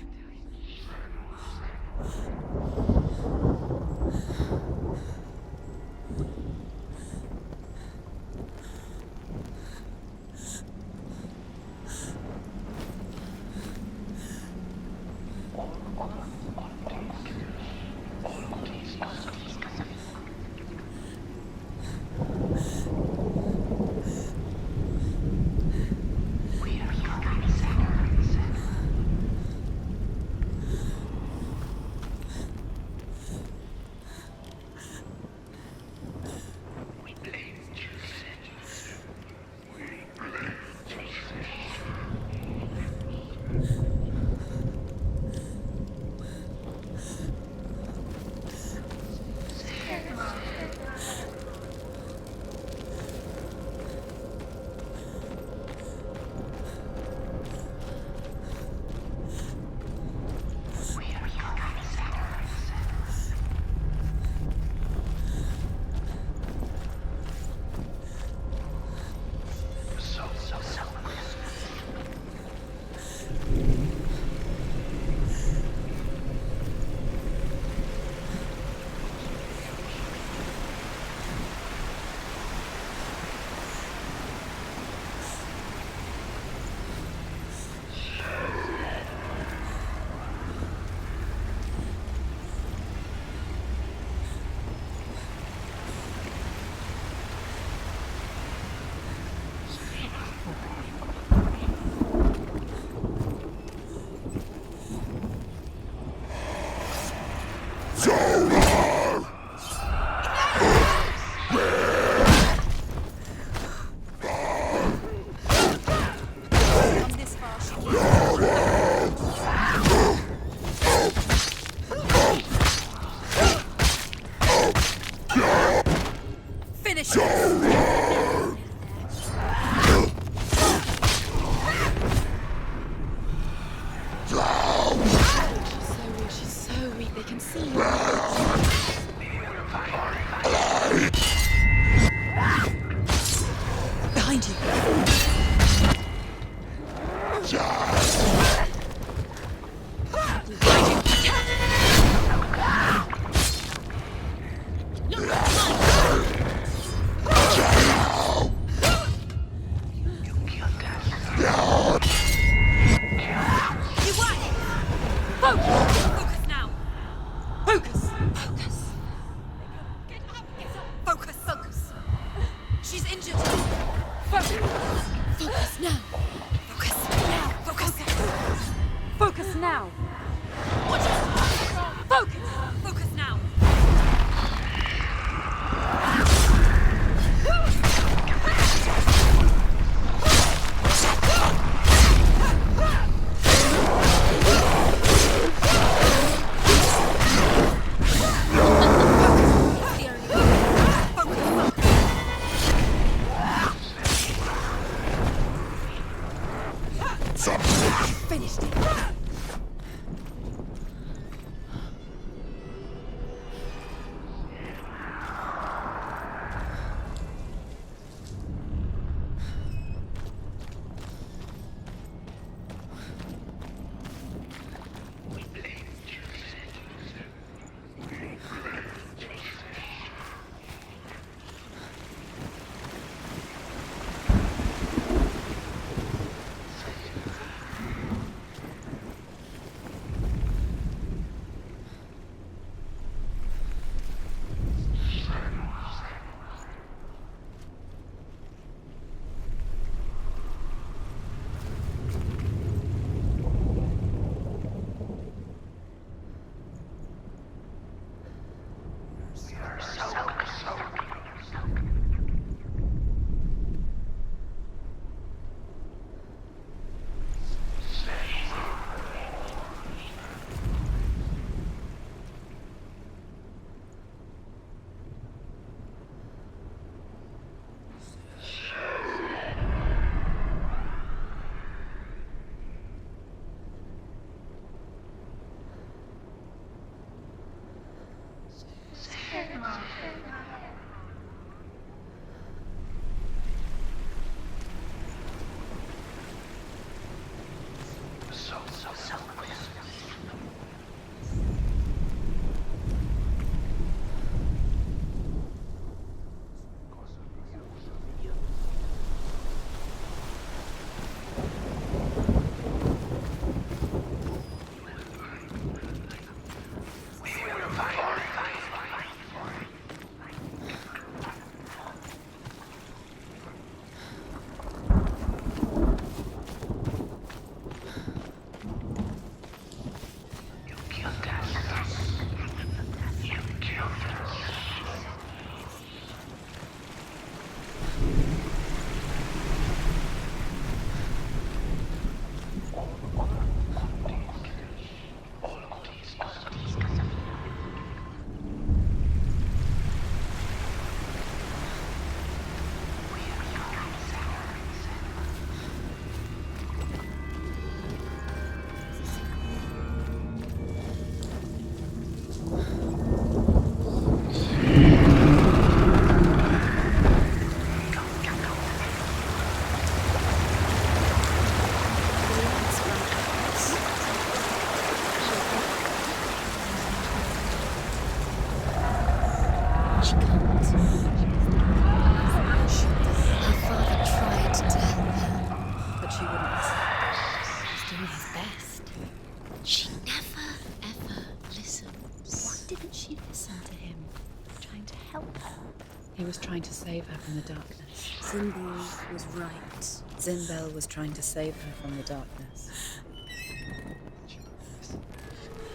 trying to save her from the darkness. Zinbel was right. Zinbel was trying to save her from the darkness.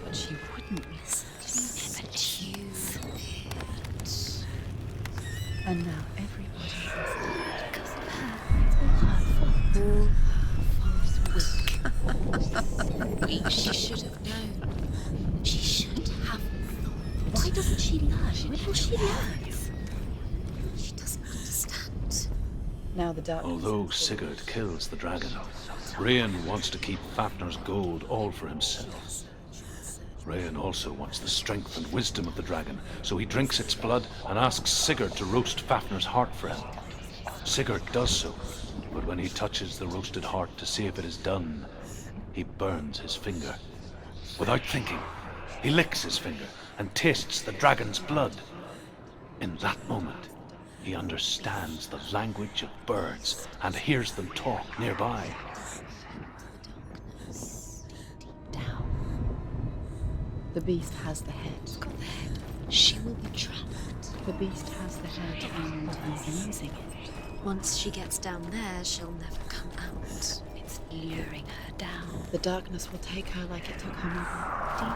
But she wouldn't listen. Never choose. And now everybody is dead. Because of her. It's all her fault. She should have known. She should have known. Why doesn't she learn? Why will she learn? She doesn't understand. Now the darkness. Although Sigurd kills the dragon, Rayan wants to keep Fafnir's gold all for himself. Rayan also wants the strength and wisdom of the dragon, so he drinks its blood and asks Sigurd to roast Fafnir's heart for him. Sigurd does so, but when he touches the roasted heart to see if it is done, he burns his finger. Without thinking, he licks his finger and tastes the dragon's blood. In that moment, he understands the language of birds and hears them talk nearby. The beast has the head. She will be trapped. The beast has the head and is using it. Once she gets down there, she'll never come out. It's luring her down. The darkness will take her like it took her mother.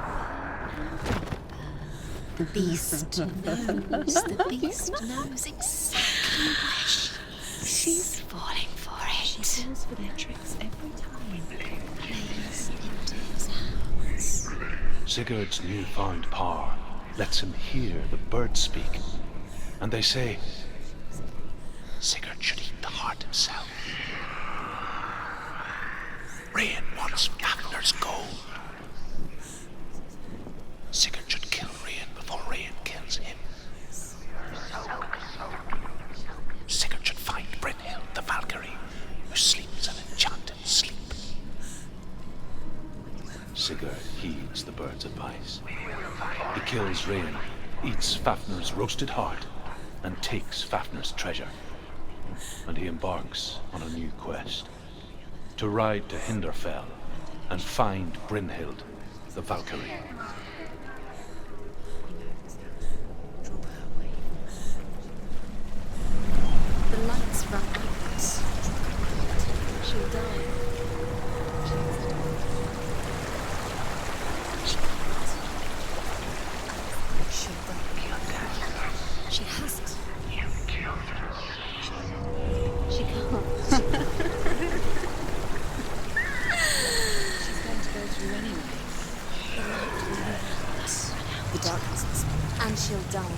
The beast knows. The beast knows exactly where she is. She's falling for it. She falls for their tricks every time. Plays into his hands. Sigurd's newfound power lets him hear the birds speak, and they say, Sigurd should eat the heart himself. Rayan wants Fafnir's gold. Sigurd should kill Rayan before Rayan kills him. Sigurd should find Brynhild the Valkyrie, who sleeps an enchanted sleep. Sigurd heeds the bird's advice. He kills Rayan, eats Fafnir's roasted heart, and takes Fafnir's treasure. And he embarks on a new quest, to ride to Hinderfell and find Brynhild the Valkyrie. The lights run out. She'll die. She has to. She can't. She's going to go through anyway. The light will leave us. The darkness is. And she'll die.